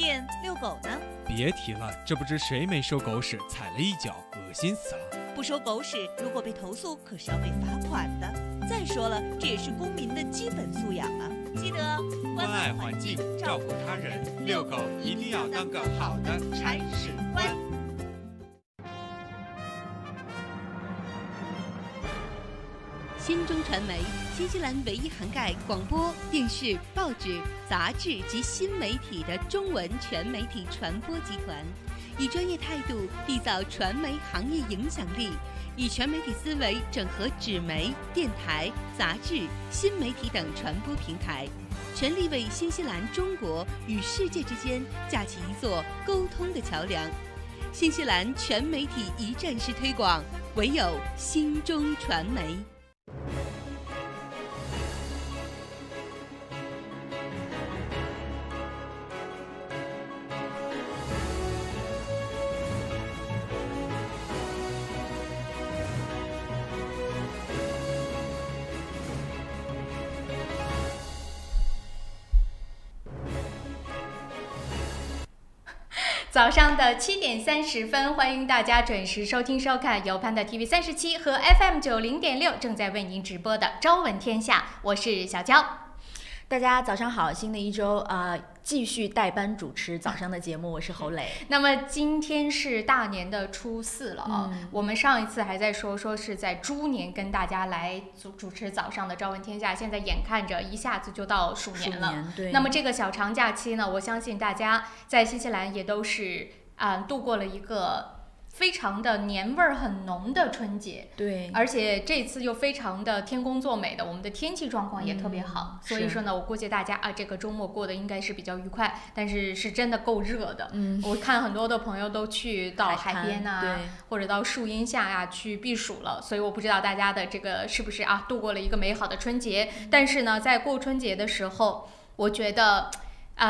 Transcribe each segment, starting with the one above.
店遛狗呢？别提了，这不知谁没收狗屎踩了一脚，恶心死了。不收狗屎，如果被投诉，可是要被罚款的。再说了，这也是公民的基本素养啊！记得关爱环境，照顾他人，遛狗一定要当个好的铲屎官。新中传媒，新西兰唯一涵盖广播、电视、报纸、杂志及新媒体的中文全媒体传播集团，以专业态度缔造传媒行业影响力，以全媒体思维整合纸媒、电台、杂志、新媒体等传播平台，全力为新西兰、中国与世界之间架起一座沟通的桥梁。新西兰全媒体一站式推广，唯有新中传媒。早上的7点30分，欢迎大家准时收听收看由Panda TV 37和 FM 90.6正在为您直播的《朝闻天下》，我是小娇。大家早上好，新的一周继续代班主持早上的节目，我是侯磊。那么今天是大年的初4了啊，我们上一次还在说是在猪年跟大家来主持早上的朝闻天下，现在眼看着一下子就到鼠年了。对。那么这个小长假期呢，我相信大家在新西兰也都是度过了一个非常的年味儿很浓的春节，对，而且这次又非常的天公作美的，我们的天气状况也特别好，所以说呢，我估计大家这个周末过得应该是比较愉快，但是是真的够热的。我看很多的朋友都去到海边或者到树荫下去避暑了，所以我不知道大家的这个是不是度过了一个美好的春节。但是呢，在过春节的时候，我觉得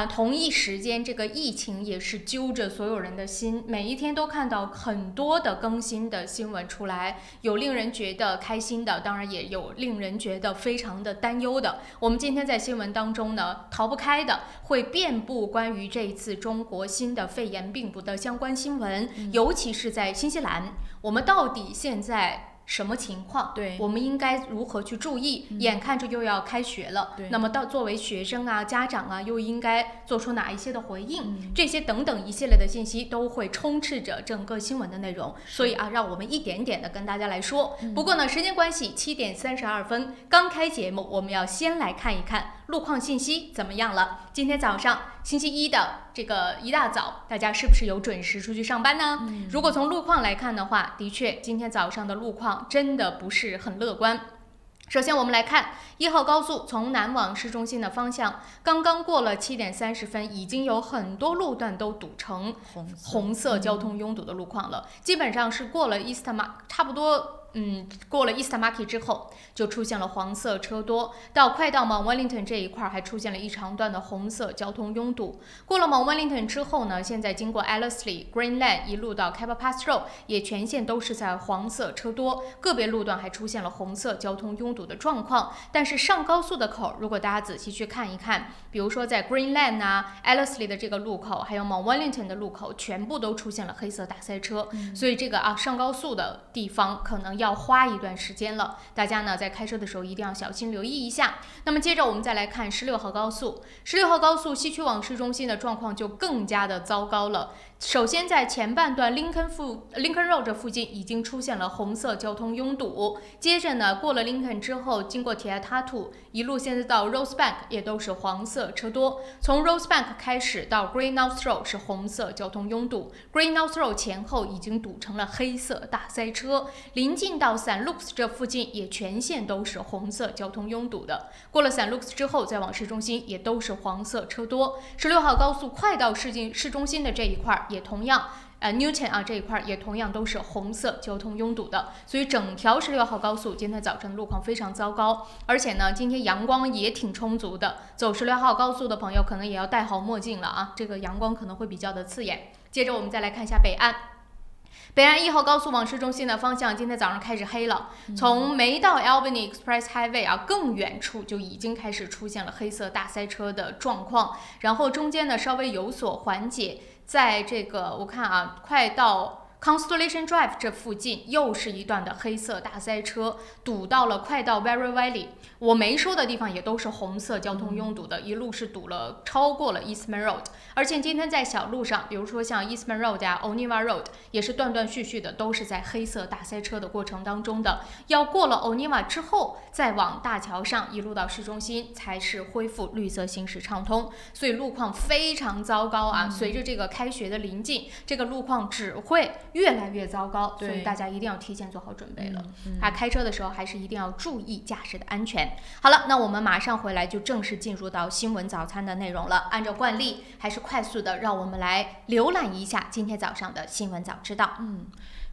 同一时间，这个疫情也是揪着所有人的心，每一天都看到很多的更新的新闻出来，有令人觉得开心的，当然也有令人觉得非常的担忧的。我们今天在新闻当中呢，逃不开的会遍布关于这一次中国新的肺炎病毒的相关新闻，尤其是在新西兰，我们到底现在什么情况？对，我们应该如何去注意？眼看着又要开学了，那么作为学生家长又应该做出哪一些的回应？这些等等一系列的信息都会充斥着整个新闻的内容，所以让我们一点点的跟大家来说。不过呢，时间关系，7点32分刚开节目，我们要先来看一看路况信息怎么样了。今天早上星期一的这个一大早，大家是不是有准时出去上班呢？如果从路况来看的话，的确今天早上的路况真的不是很乐观。首先我们来看1号高速从南往市中心的方向，刚刚过了7点30分，已经有很多路段都堵成红色交通拥堵的路况了，基本上是过了差不多过了 Easter Market 之后，就出现了黄色车多，快到 Mount Wellington 这一块还出现了一长段的红色交通拥堵。过了 Mount Wellington 之后呢，现在经过 Ellerslie、Green Lane 一路到 Cabot Pass Road， 也全线都是在黄色车多，个别路段还出现了红色交通拥堵的状况。但是上高速的口，如果大家仔细去看一看，比如说在 Green Lane Ellerslie 的这个路口，还有 Mount Wellington 的路口，全部都出现了黑色大塞车。所以这个上高速的地方可能要花一段时间了，大家呢在开车的时候一定要小心留意一下。那么接着我们再来看16号高速，16号高速西区往市中心的状况就更加的糟糕了。首先在前半段 Lincoln Road 附近已经出现了红色交通拥堵，接着呢过了 Lincoln 之后，经过 Te Atatu 一路现在到 Rosebank 也都是黄色车多，从 Rosebank 开始到 Grey North Road 是红色交通拥堵， Grey North Road 前后已经堵成了黑色大塞车，临近到St. Luke's 这附近也全线都是红色交通拥堵的，过了St. Luke's 之后再往市中心也都是黄色车多。16号高速快到市中心的这一块也同样Newton 这一块也同样都是红色交通拥堵的，所以整条16号高速今天早晨路况非常糟糕，而且呢今天阳光也挺充足的，走16号高速的朋友可能也要戴好墨镜了这个阳光可能会比较的刺眼。接着我们再来看一下北岸北岸1号高速往市中心的方向今天早上开始黑了，从没到 Albany Express Highway 啊更远处就已经开始出现了黑色大塞车的状况，然后中间呢稍微有所缓解，在这个我看啊，快到Constellation Drive 这附近又是一段的黑色大塞车，堵到了快到 Warren Valley， 我没说的地方也都是红色交通拥堵的，一路是堵了超过了 Eastman Road， 而且今天在小路上，比如说像 Eastman Road 啊 Oniva Road 也是断断续续的都是在黑色大塞车的过程当中的，要过了 Oniva 之后再往大桥上一路到市中心才是恢复绿色行驶畅通，所以路况非常糟糕啊，随着这个开学的临近，这个路况只会越来越糟糕，所以大家一定要提前做好准备了。开车的时候还是一定要注意驾驶的安全。好了，那我们马上回来就正式进入到新闻早餐的内容了。按照惯例，还是快速的让我们来浏览一下今天早上的新闻早知道。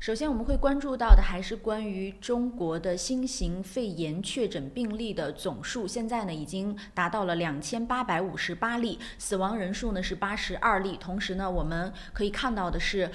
首先我们会关注到的还是关于中国的新型肺炎确诊病例的总数，现在呢已经达到了2858例，死亡人数呢是82例。同时呢，我们可以看到的是，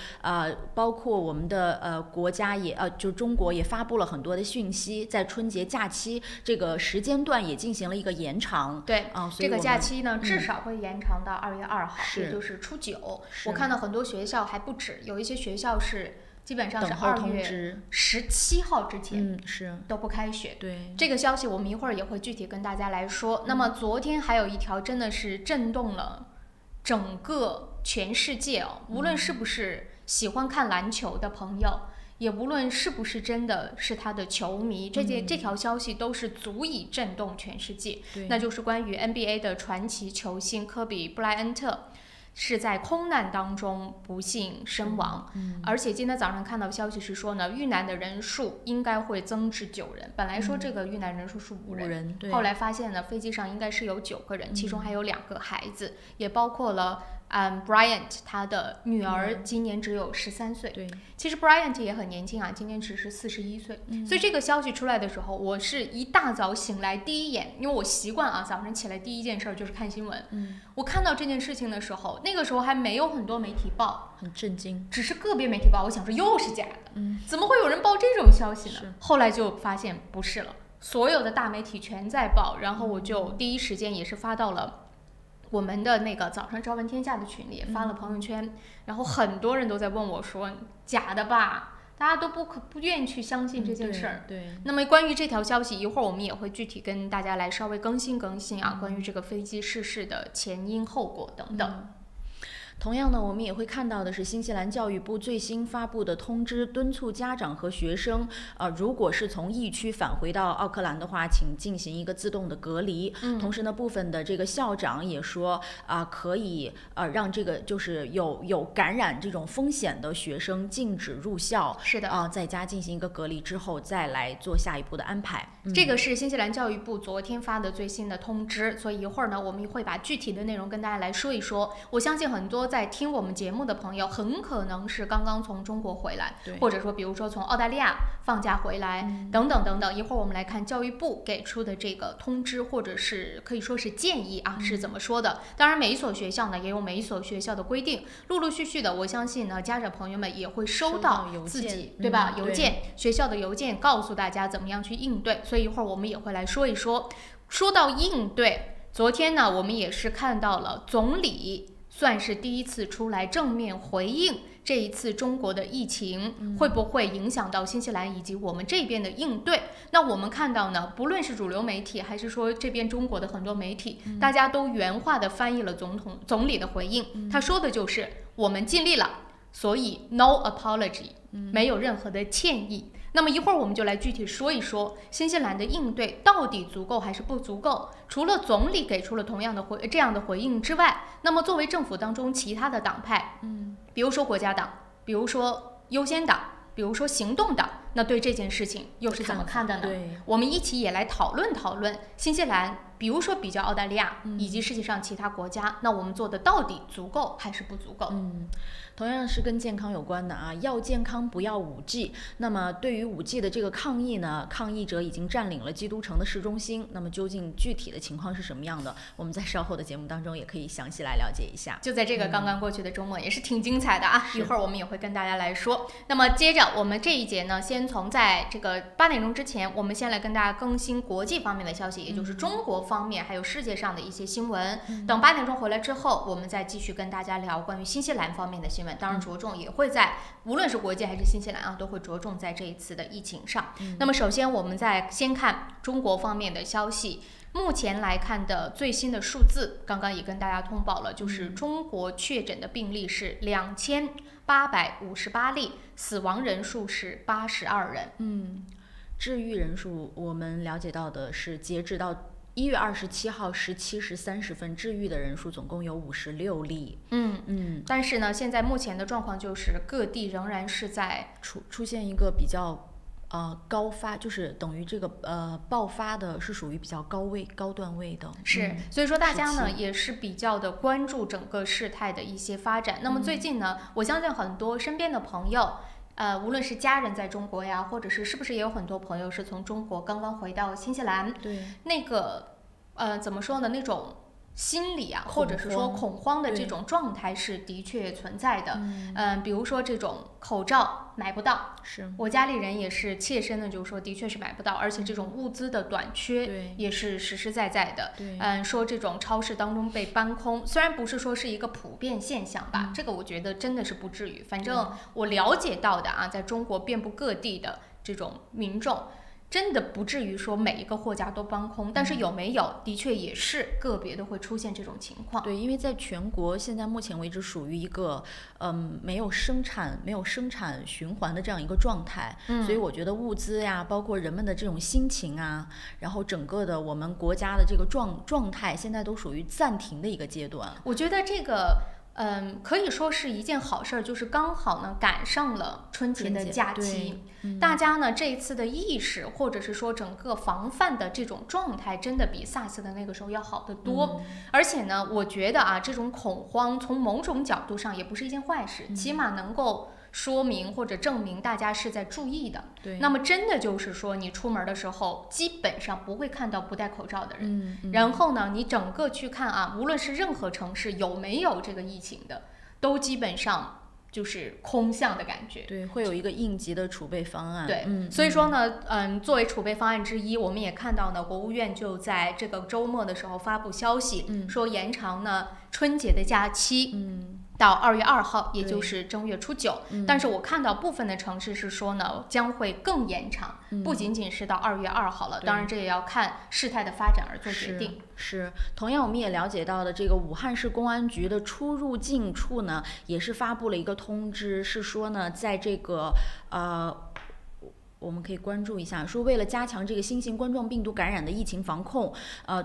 包括我们的国家也就中国也发布了很多的讯息，在春节假期这个时间段也进行了一个延长。对，这个假期呢至少会延长到2月2号，也就是初9。我看到很多学校还不止，有一些学校是基本上是2月17号之前都不开学。对，这个消息我们一会儿也会具体跟大家来说。那么昨天还有一条真的是震动了整个全世界哦，无论是不是喜欢看篮球的朋友，也无论是不是真的是他的球迷，这条消息都是足以震动全世界。那就是关于 NBA 的传奇球星科比布莱恩特是在空难当中不幸身亡，而且今天早上看到消息是说呢，遇难的人数应该会增至9人。本来说这个遇难人数是5人，后来发现呢，飞机上应该是有9个人，其中还有2个孩子，也包括了Bryant 他的女儿今年只有13岁。对，其实 Bryant 也很年轻啊，今年只是41岁。所以这个消息出来的时候，我是一大早醒来第一眼，因为我习惯啊，早上起来第一件事就是看新闻。我看到这件事情的时候，那个时候还没有很多媒体报，很震惊，只是个别媒体报。我想说又是假的，怎么会有人报这种消息呢？后来就发现不是了，所有的大媒体全在报，然后我就第一时间也是发到了我们的那个早上朝闻天下的群里，也发了朋友圈，然后很多人都在问我说假的吧，大家都不愿意去相信这件事儿。对。那么关于这条消息，一会儿我们也会具体跟大家来稍微更新啊，关于这个飞机失事的前因后果等等。同样呢，我们也会看到的是新西兰教育部最新发布的通知，敦促家长和学生，如果是从疫区返回到奥克兰的话，请进行一个自动的隔离。同时呢，部分的这个校长也说，可以让这个就是有感染这种风险的学生禁止入校。是的，在家进行一个隔离之后，再来做下一步的安排。这个是新西兰教育部昨天发的最新的通知，所以一会儿呢，我们会把具体的内容跟大家来说一说。我相信很多在听我们节目的朋友很可能是刚刚从中国回来，或者说比如说从澳大利亚放假回来，等等等等。一会儿我们来看教育部给出的这个通知，或者是可以说是建议啊，是怎么说的。当然每一所学校呢也有每一所学校的规定，陆陆续续的我相信呢家长朋友们也会收到自己对吧邮件，学校的邮件告诉大家怎么样去应对。所以一会儿我们也会来说一说。说到应对，昨天呢我们也是看到了总理算是第一次出来正面回应这一次中国的疫情会不会影响到新西兰以及我们这边的应对。那我们看到呢，不论是主流媒体还是说这边中国的很多媒体，大家都原话的翻译了总理的回应。他说的就是我们尽力了，所以 no apology， 没有任何的歉意。那么一会儿我们就来具体说一说新西兰的应对到底足够还是不足够。除了总理给出了同样的这样的回应之外，那么作为政府当中其他的党派，比如说国家党，比如说优先党，比如说行动党，那对这件事情又是怎么看的呢？我们一起也来讨论讨论新西兰，比如说比较澳大利亚以及世界上其他国家，那我们做的到底足够还是不足够？同样是跟健康有关的啊，要健康不要5G。那么对于5G 的这个抗议呢，抗议者已经占领了基督城的市中心。那么究竟具体的情况是什么样的？我们在稍后的节目当中也可以详细来了解一下。就在这个刚刚过去的周末，也是挺精彩的啊！一会儿我们也会跟大家来说。那么接着我们这一节呢，先从在这个8点钟之前，我们先来跟大家更新国际方面的消息，也就是中国方面还有世界上的一些新闻。等8点钟回来之后，我们再继续跟大家聊关于新西兰方面的新闻。当然着重也会在无论是国际还是新西兰啊，都会着重在这一次的疫情上。那么首先我们再先看中国方面的消息。目前来看的最新的数字，刚刚也跟大家通报了，就是中国确诊的病例是2858例，死亡人数是82人。治愈人数我们了解到的是，截止到1月27号17时30分，治愈的人数总共有56例。但是呢，现在目前的状况就是各地仍然是在出现一个比较高发，就是等于这个爆发的是属于比较高段位的。是，所以说大家呢也是比较的关注整个事态的一些发展。那么最近呢，我相信很多身边的朋友。无论是家人在中国呀，或者是不是也有很多朋友是从中国刚刚回到新西兰？对，那个怎么说呢？那种心理啊，或者是说恐慌的这种状态是的确存在的。比如说这种口罩买不到，是我家里人也是切身的，就是说的确是买不到，而且这种物资的短缺也是实实在在的。说这种超市当中被搬空，虽然不是说是一个普遍现象吧，这个我觉得真的是不至于。反正我了解到的啊，在中国遍布各地的这种民众。真的不至于说每一个货架都搬空，但是有没有，的确也是个别的会出现这种情况。对，因为在全国现在目前为止属于一个没有生产循环的这样一个状态，所以我觉得物资呀，包括人们的这种心情啊，然后整个的我们国家的这个状态，现在都属于暂停的一个阶段。我觉得这个。可以说是一件好事儿，就是刚好呢赶上了春节的假期，大家呢这一次的意识或者是说整个防范的这种状态，真的比 SARS 的那个时候要好得多。而且呢，我觉得啊，这种恐慌从某种角度上也不是一件坏事，起码能够说明或者证明大家是在注意的。那么真的就是说，你出门的时候基本上不会看到不戴口罩的人。然后呢，你整个去看啊，无论是任何城市有没有这个疫情的，都基本上就是空巷的感觉。对，会有一个应急的储备方案。对，所以说呢，作为储备方案之一，我们也看到呢，国务院就在这个周末的时候发布消息，说延长呢春节的假期。到2月2号，也就是正月初9。但是我看到部分的城市是说呢，将会更延长，不仅仅是到2月2号了。当然，这也要看事态的发展而做决定。是，同样我们也了解到的，这个武汉市公安局的出入境处呢，也是发布了一个通知，是说呢，在这个我们可以关注一下，说为了加强这个新型冠状病毒感染的疫情防控，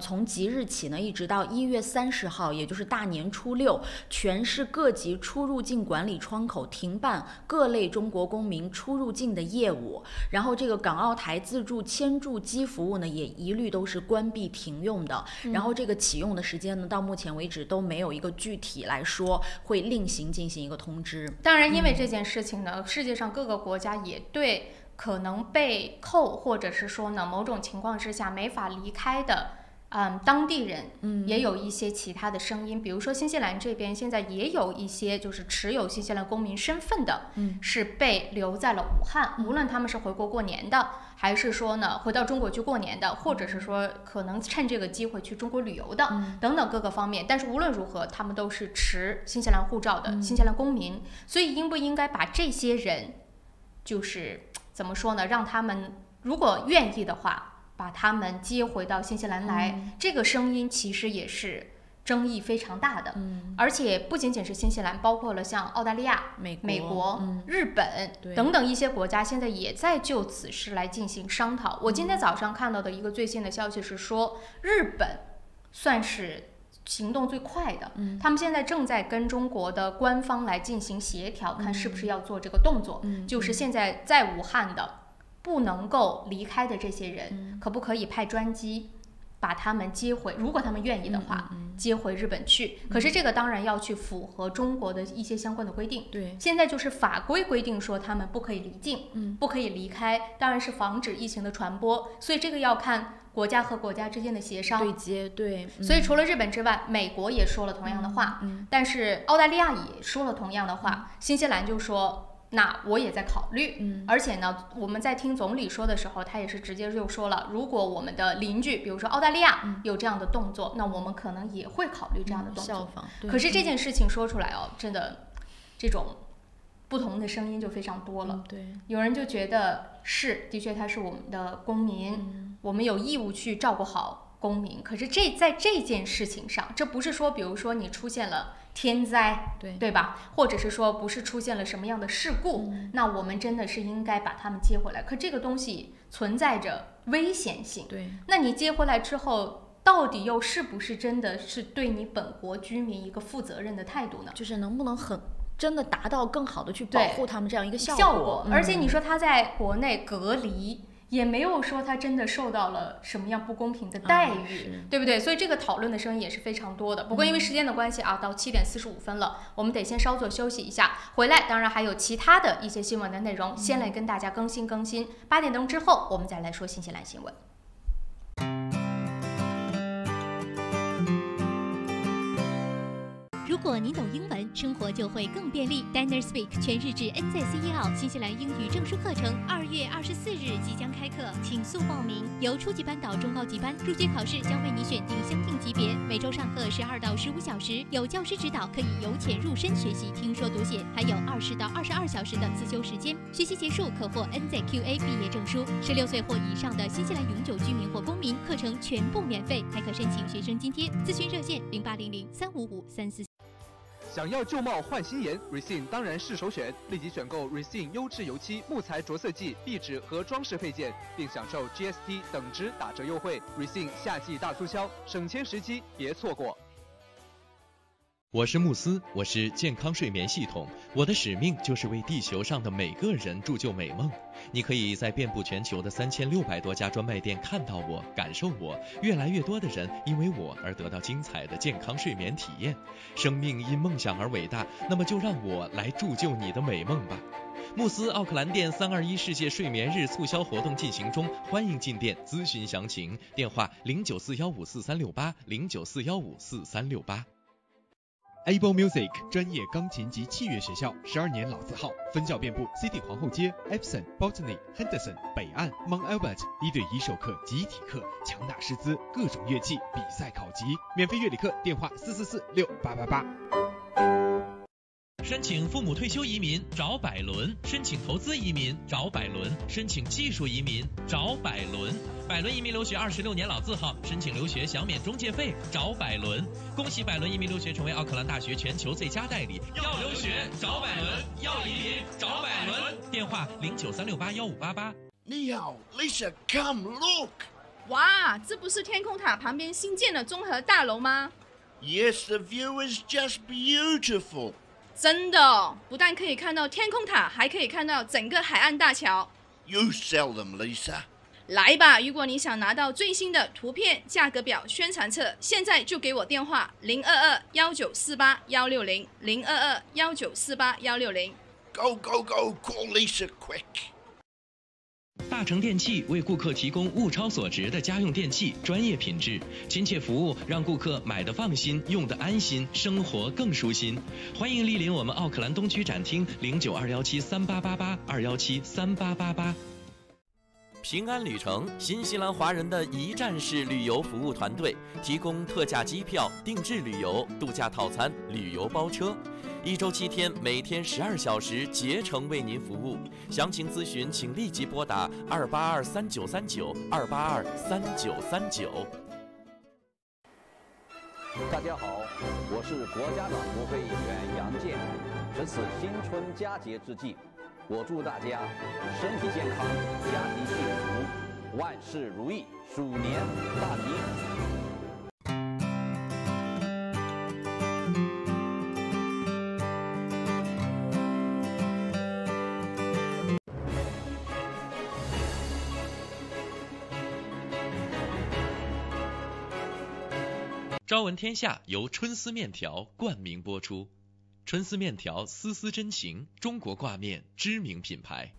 从即日起呢，一直到1月30号，也就是大年初6，全市各级出入境管理窗口停办各类中国公民出入境的业务。然后这个港澳台自助签注机服务呢，也一律都是关闭停用的。然后这个启用的时间呢，到目前为止都没有一个具体来说，会另行进行一个通知。当然，因为这件事情呢，世界上各个国家也对可能被扣，或者是说呢某种情况之下没法离开的当地人，也有一些其他的声音。比如说新西兰这边现在也有一些就是持有新西兰公民身份的，是被留在了武汉，无论他们是回国过年的，还是说呢回到中国去过年的，或者是说可能趁这个机会去中国旅游的，等等各个方面。但是无论如何，他们都是持新西兰护照的新西兰公民，所以应不应该把这些人就是怎么说呢？让他们如果愿意的话，把他们接回到新西兰来，这个声音其实也是争议非常大的。而且不仅仅是新西兰，包括了像澳大利亚、美国、日本等等一些国家，现在也在就此事来进行商讨。我今天早上看到的一个最新的消息是说，日本算是行动最快的，他们现在正在跟中国的官方来进行协调，看是不是要做这个动作。就是现在在武汉的不能够离开的这些人，可不可以派专机把他们接回，如果他们愿意的话，接回日本去。可是这个当然要去符合中国的一些相关的规定。对，现在就是法规规定说他们不可以离境，不可以离开，当然是防止疫情的传播。所以这个要看国家和国家之间的协商对接。对，所以除了日本之外，美国也说了同样的话，但是澳大利亚也说了同样的话，新西兰就说。那我也在考虑，而且呢，我们在听总理说的时候，他也是直接就说了，如果我们的邻居，比如说澳大利亚有这样的动作，那我们可能也会考虑这样的动作。效仿。可是这件事情说出来哦，真的，这种不同的声音就非常多了。对，有人就觉得的确他是我们的公民，我们有义务去照顾好公民。可是在这件事情上，这不是说，比如说你出现了天灾，对吧？或者是说不是出现了什么样的事故，那我们真的是应该把他们接回来。可这个东西存在着危险性，对，那你接回来之后，到底又是不是真的是对你本国居民一个负责任的态度呢？就是能不能真的达到更好的去保护他们这样一个效果？而且你说他在国内隔离。也没有说他真的受到了什么样不公平的待遇，对不对？所以这个讨论的声音也是非常多的。不过因为时间的关系啊，到7点45分了，我们得先稍作休息一下。回来当然还有其他的一些新闻的内容，先来跟大家更新。8点钟之后，我们再来说新西兰新闻。如果您懂英文，生活就会更便利。Dinner Speak 全日制 NZC1新西兰英语证书课程2月24日即将开课，请速报名。由初级班到中高级班，入学考试将为你选定相应级别，每周上课12到15小时，有教师指导，可以由浅入深学习听说读写，还有20到22小时的自修时间。学习结束可获 NZQA 毕业证书。16岁或以上的新西兰永久居民或公民，课程全部免费，还可申请学生津贴。咨询热线0800-355-344。想要旧貌换新颜 ，Resin 当然是首选。立即选购 Resin 优质油漆、木材着色剂、壁纸和装饰配件，并享受 GST 等值打折优惠。Resin 夏季大促销，省钱时机，别错过。我是慕斯，我是健康睡眠系统，我的使命就是为地球上的每个人铸就美梦。你可以在遍布全球的3600多家专卖店看到我，感受我。越来越多的人因为我而得到精彩的健康睡眠体验。生命因梦想而伟大，那么就让我来铸就你的美梦吧。慕斯奥克兰店321世界睡眠日促销活动进行中，欢迎进店咨询详情，电话0941543368，0941543368。Able Music 专业钢琴及器乐学校，12年老字号，分校遍布 City 皇后街、Epsom、Botany、Henderson、北岸、Mount Albert，1对1授课、集体课，强打师资，各种乐器比赛考级，免费乐理课，电话4446888。申请父母退休移民找百伦，申请投资移民找百伦，申请技术移民找百伦。百伦移民留学26年老字号，申请留学享免中介费找百伦。恭喜百伦移民留学成为奥克兰大学全球最佳代理。要留学找百伦，要移民找百伦。电话0936815588。你好 ，Lisa， come look。哇，这不是天空塔旁边新建的综合大楼吗 ？Yes, the view is just beautiful. 真的，不但可以看到天空塔，还可以看到整个海岸大桥。You sell them, Lisa. 来吧，如果你想拿到最新的图片、价格表、宣传册，现在就给我电话022-1948-160，022-1948-160。Go, go, go, call Lisa quick. 大成电器为顾客提供物超所值的家用电器，专业品质、亲切服务，让顾客买得放心，用得安心，生活更舒心。欢迎莅临我们奥克兰东区展厅，092173888，2173888。平安旅程，新西兰华人的一站式旅游服务团队，提供特价机票、定制旅游、度假套餐、旅游包车，1周7天，每天12小时，竭诚为您服务。详情咨询，请立即拨打2823939，2823939。大家好，我是国家党国会议员杨健。值此新春佳节之际，我祝大家身体健康，家庭幸福，万事如意，鼠年大吉。朝闻天下由春丝面条冠名播出，春丝面条丝丝真情，中国挂面知名品牌。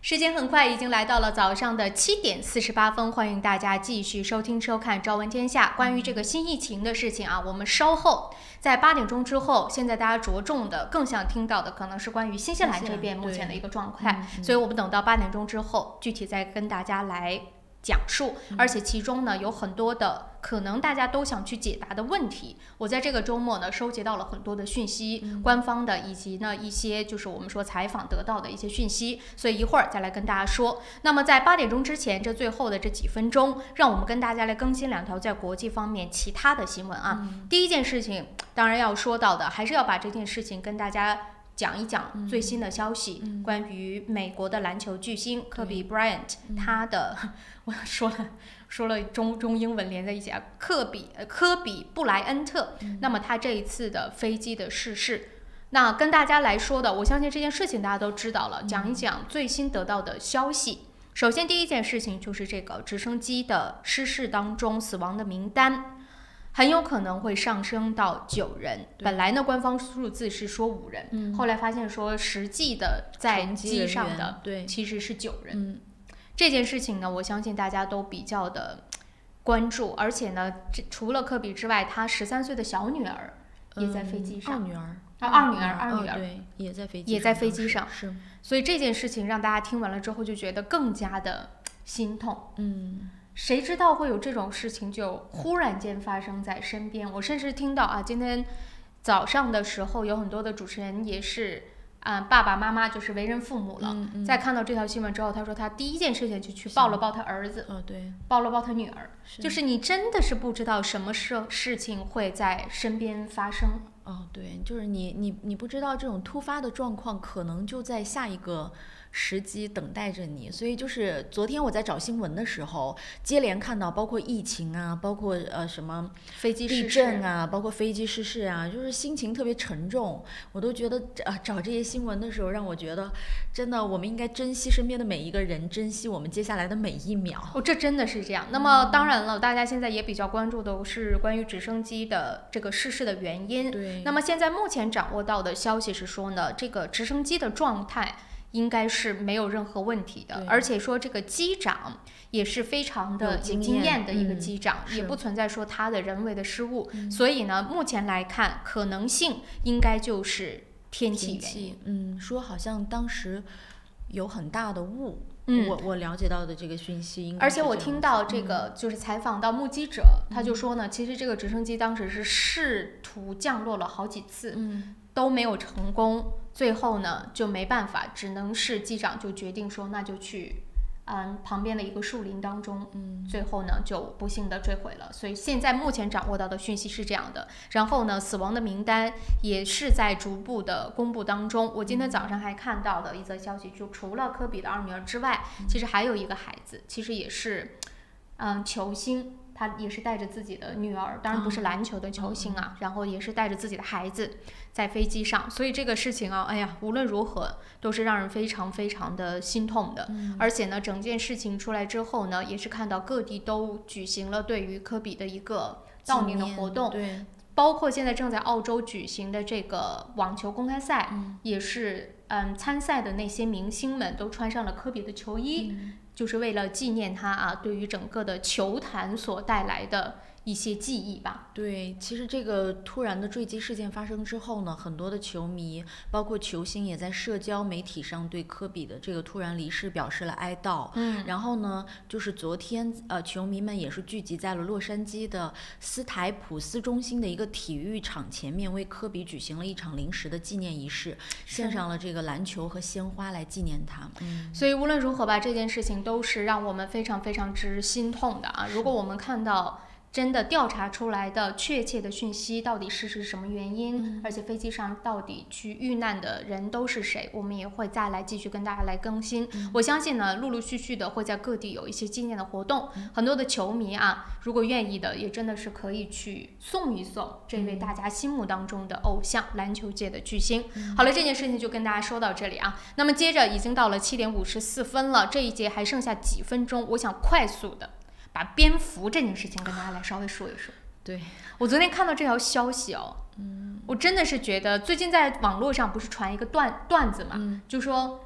时间很快已经来到了早上的7点48分，欢迎大家继续收听收看《朝闻天下》。关于这个新疫情的事情啊，我们稍后在8点钟之后，现在大家着重的更想听到的可能是关于新西兰这边目前的一个状态，所以我们等到8点钟之后，具体再跟大家来讲述，而且其中呢有很多的可能大家都想去解答的问题，我在这个周末呢收集到了很多的讯息，官方的以及呢一些就是我们说采访得到的一些讯息，所以一会儿再来跟大家说。那么在8点钟之前，这最后的这几分钟，让我们跟大家来更新2条在国际方面其他的新闻啊。第一件事情，当然要说到的，还是要把这件事情跟大家讲一讲最新的消息，关于美国的篮球巨星科比 Bryant， 他的我说了中英文连在一起啊，科比布莱恩特，那么他这一次的飞机的逝世，那跟大家来说的，我相信这件事情大家都知道了，讲一讲最新得到的消息。首先第一件事情就是这个直升机的失事当中死亡的名单很有可能会上升到9人，本来呢官方数字是说5人，后来发现说实际的在机上的其实是9人。这件事情呢，我相信大家都比较的关注，而且呢，除了科比之外，他13岁的小女儿也在飞机上，二女儿对，也在飞机上，是。所以这件事情让大家听完了之后就觉得更加的心痛。谁知道会有这种事情就忽然间发生在身边？我甚至听到啊，今天早上的时候有很多的主持人也是爸爸妈妈就是为人父母了，在看到这条新闻之后，他说他第一件事情就去抱了抱他儿子，抱了抱他女儿，就是你真的是不知道什么事情会在身边发生。对，就是你不知道这种突发的状况可能就在下一个时机等待着你，所以就是昨天我在找新闻的时候，接连看到包括疫情啊，包括什么飞机地震啊，包括飞机失事啊，就是心情特别沉重。我都觉得找这些新闻的时候，让我觉得真的我们应该珍惜身边的每一个人，珍惜我们接下来的每一秒。这真的是这样。那么当然了，大家现在也比较关注的是关于直升机的这个失事的原因。对。那么现在目前掌握到的消息是说呢，这个直升机的状态应该是没有任何问题的，而且说这个机长也是非常的有经验的一个机长，也不存在说他的人为的失误，所以呢，目前来看可能性应该就是天气原因。说好像当时有很大的雾。我了解到的这个讯息应该是，而且我听到这个就是采访到目击者，他就说呢，其实这个直升机当时是试图降落了好几次，都没有成功，最后呢就没办法，只能是机长就决定说那就去旁边的一个树林当中，最后呢就不幸的坠毁了。所以现在目前掌握到的讯息是这样的，然后呢死亡的名单也是在逐步的公布当中。我今天早上还看到的一则消息，就除了科比的2女儿之外，其实还有一个孩子，其实也是球星，他也是带着自己的女儿，当然不是篮球的球星啊，然后也是带着自己的孩子在飞机上，所以这个事情啊，哎呀，无论如何都是让人非常非常的心痛的。而且呢，整件事情出来之后呢，也是看到各地都举行了对于科比的一个悼念的活动，对，包括现在正在澳洲举行的这个网球公开赛，也是参赛的那些明星们都穿上了科比的球衣。就是为了纪念他对于整个的球坛所带来的一些记忆吧。对，其实这个突然的坠机事件发生之后呢，很多的球迷包括球星也在社交媒体上对科比的这个突然离世表示了哀悼。然后呢，就是昨天球迷们也是聚集在了洛杉矶的斯台普斯中心的一个体育场前面，为科比举行了一场临时的纪念仪式，献上了这个篮球和鲜花来纪念他。所以无论如何吧，这件事情都是让我们非常非常之心痛的啊！如果我们看到真的调查出来的确切的讯息到底是什么原因，而且飞机上到底去遇难的人都是谁，我们也会再来继续跟大家来更新。我相信呢，陆陆续续的会在各地有一些纪念的活动，很多的球迷啊，如果愿意的，也真的是可以去送一送这位大家心目当中的偶像，篮球界的巨星。好了，这件事情就跟大家说到这里啊。那么接着已经到了7点54分了，这一节还剩下几分钟，我想快速的把蝙蝠这件事情跟大家来稍微说一说。对，我昨天看到这条消息我真的是觉得最近在网络上不是传一个段子嘛，就说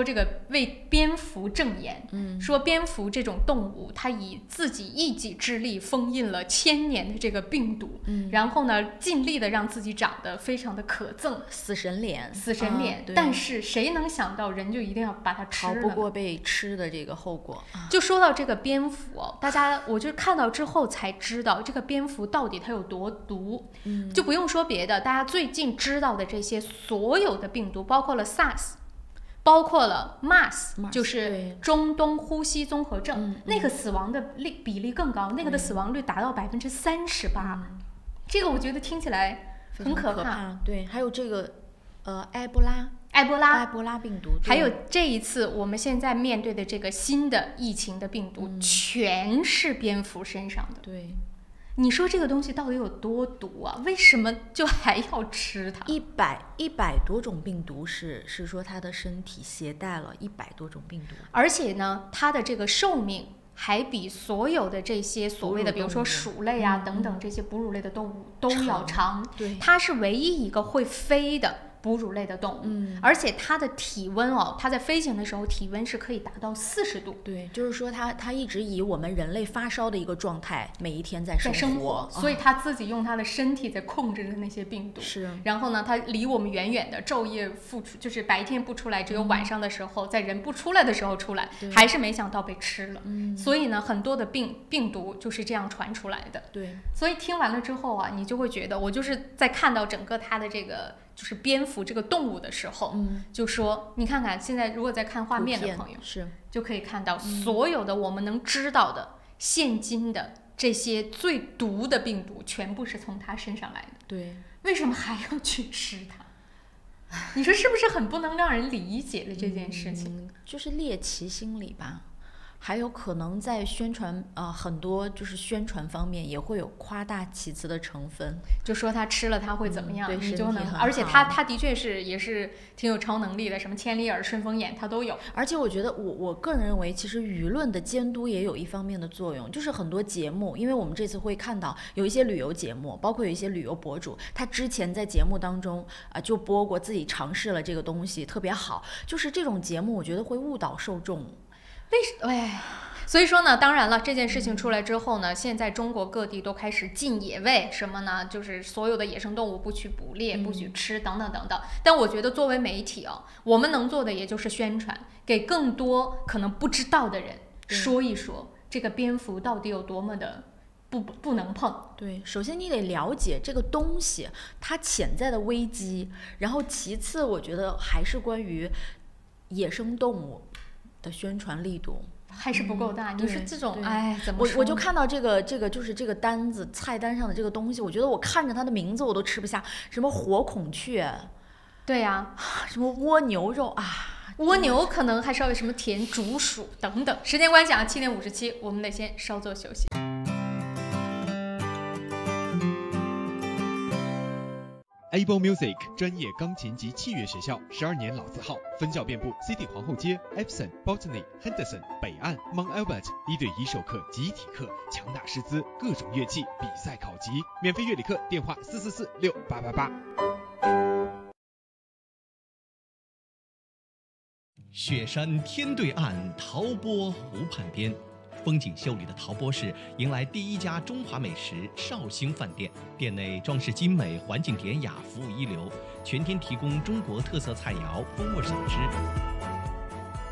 这个为蝙蝠证言，说蝙蝠这种动物，它以自己一己之力封印了1000年的这个病毒，然后呢，尽力的让自己长得非常的可憎，死神脸，但是谁能想到人就一定要把它吃了，逃不过被吃的这个后果。就说到这个蝙蝠大家我就看到之后才知道这个蝙蝠到底它有多毒，就不用说别的，大家最近知道的这些所有的病毒，包括了 SARS。包括了 MERS， 就是中东呼吸综合症，那个死亡的比例更高，那个的死亡率达到38%，这个我觉得听起来很可怕。对，还有这个埃博拉病毒，还有这一次我们现在面对的这个新的疫情的病毒，全是蝙蝠身上的。对。你说这个东西到底有多毒啊？为什么就还要吃它？100多种病毒是说它的身体携带了100多种病毒，而且呢，它的这个寿命还比所有的这些所谓的，比如说鼠类啊等等这些哺乳类的动物都要长。对，它是唯一一个会飞的哺乳类的动物，而且它的体温它在飞行的时候体温是可以达到40度。对，就是说它一直以我们人类发烧的一个状态，每一天在生活，所以它自己用它的身体在控制着那些病毒。是，然后呢，它离我们远远的，昼夜付出，就是白天不出来，只有晚上的时候，在人不出来的时候出来，还是没想到被吃了。所以呢，很多的病毒就是这样传出来的。对，所以听完了之后你就会觉得，我就是在看到整个它的这个。就是蝙蝠这个动物的时候，就说你看看现在如果在看画面的朋友就可以看到所有的我们能知道的现今的这些最毒的病毒全部是从它身上来的。对，为什么还要去吃它？你说是不是很不能让人理解的这件事情？就是猎奇心理吧。还有可能在宣传很多就是宣传方面也会有夸大其词的成分，就说他吃了他会怎么样，对，你就能，而且他的确也是挺有超能力的，什么千里眼、顺风眼他都有。而且我觉得我个人认为，其实舆论的监督也有一方面的作用，就是很多节目，因为我们这次会看到有一些旅游节目，包括有一些旅游博主，他之前在节目当中就播过自己尝试了这个东西特别好，就是这种节目我觉得会误导受众。所以说呢，当然了，这件事情出来之后呢，现在中国各地都开始禁野味，什么呢？就是所有的野生动物不许捕猎，不许吃，等等等等。但我觉得作为媒体我们能做的也就是宣传，给更多可能不知道的人说一说这个蝙蝠到底有多么的不能碰。对，首先你得了解这个东西它潜在的危机，然后其次我觉得还是关于野生动物的宣传力度还是不够大。你是这种怎么说？我就看到这个就是这个单子菜单上的这个东西，我觉得我看着它的名字我都吃不下，什么火孔雀，对呀，什么蜗牛肉蜗牛可能还稍微什么田竹鼠等等。时间关系7点57，我们得先稍作休息。Able Music 专业钢琴及器乐学校，12年老字号，分校遍布 CD 皇后街、Epson、Botany、Henderson、北岸、Mount Albert， 1对1授课、集体课，强大师资，各种乐器比赛考级，免费乐理课，电话4446888。雪山天对岸，陶波湖畔边，风景秀丽的陶波市迎来第一家中华美食绍兴饭店，店内装饰精美，环境典雅，服务一流，全天提供中国特色菜肴、风味小吃，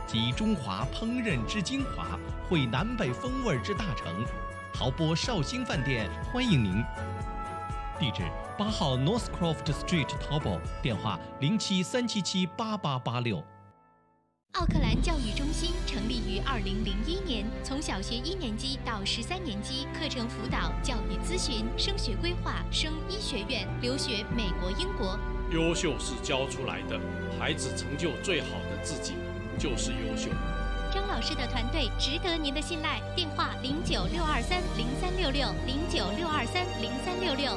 集中华烹饪之精华，汇南北风味之大成。陶波绍兴饭店欢迎您。地址8号 Northcroft Street 陶波，电话0737788886。奥克兰教育中心成立于2001年，从小学1年级到13年级，课程辅导、教育咨询、升学规划、升医学院、留学美国、英国。优秀是教出来的，孩子成就最好的自己就是优秀。张老师的团队值得您的信赖，电话096230366，096230366。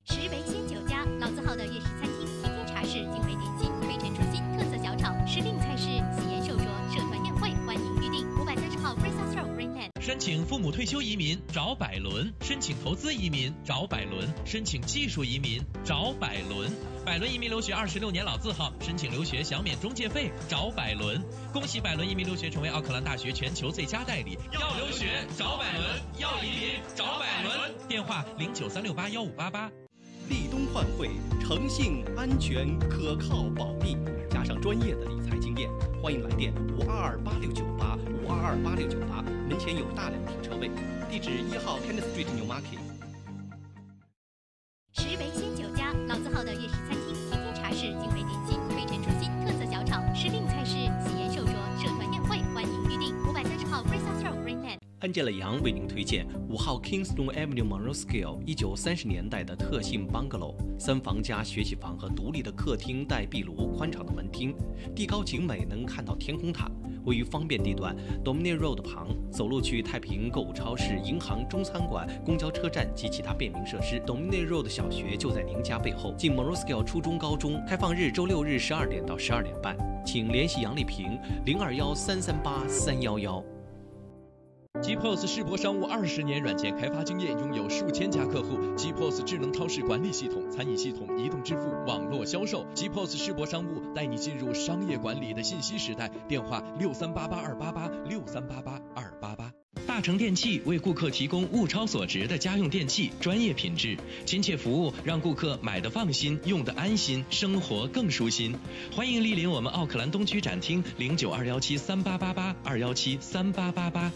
石围鲜酒家，老字号的粤式餐厅，天天茶室，精美点心，非陈出新，特色小炒，时令菜式，喜宴寿桌，社团宴会，欢迎预订。530号 Fraser Road Greenland。申请父母退休移民找百伦，申请投资移民找百伦，申请技术移民找百伦。百伦移民留学26年老字号，申请留学享免中介费找百伦。恭喜百伦移民留学成为奥克兰大学全球最佳代理。要留学找百伦，要移民找百伦。电话0936815588。立冬换汇，诚信、安全、可靠、保密，加上专业的理财经验，欢迎来电5228698，5228698，门前有大量停车位，地址1号 Kenneth Street New Market。食为鲜酒家，老字号的粤式餐厅，天天茶室，精美点心，非常出新，特色小炒，时令菜式，喜宴寿桌，社团宴会，欢迎预订。530号 Fraser Road Greenland。安吉拉杨为您推荐5号 Kingston Avenue Monroe 1930年代的特性 bungalow， 3房加学习房和独立的客厅带壁炉，宽敞的门厅，地高景美，能看到天空塔。位于方便地段 Dominion Road 旁，走路去太平购物超市、银行、中餐馆、公交车站及其他便民设施。Dominion Road 小学就在您家背后。近 Monroe 初中、高中，开放日周6日12点到12点半，请联系杨丽萍0213383111。GPOS 世博商务20年软件开发经验，拥有数千家客户。GPOS 智能超市管理系统、餐饮系统、移动支付、网络销售。GPOS 世博商务带你进入商业管理的信息时代。电话6388-288，6388-288。大成电器为顾客提供物超所值的家用电器，专业品质、亲切服务，让顾客买得放心，用得安心，生活更舒心。欢迎莅临我们奥克兰东区展厅，092173888，2173888。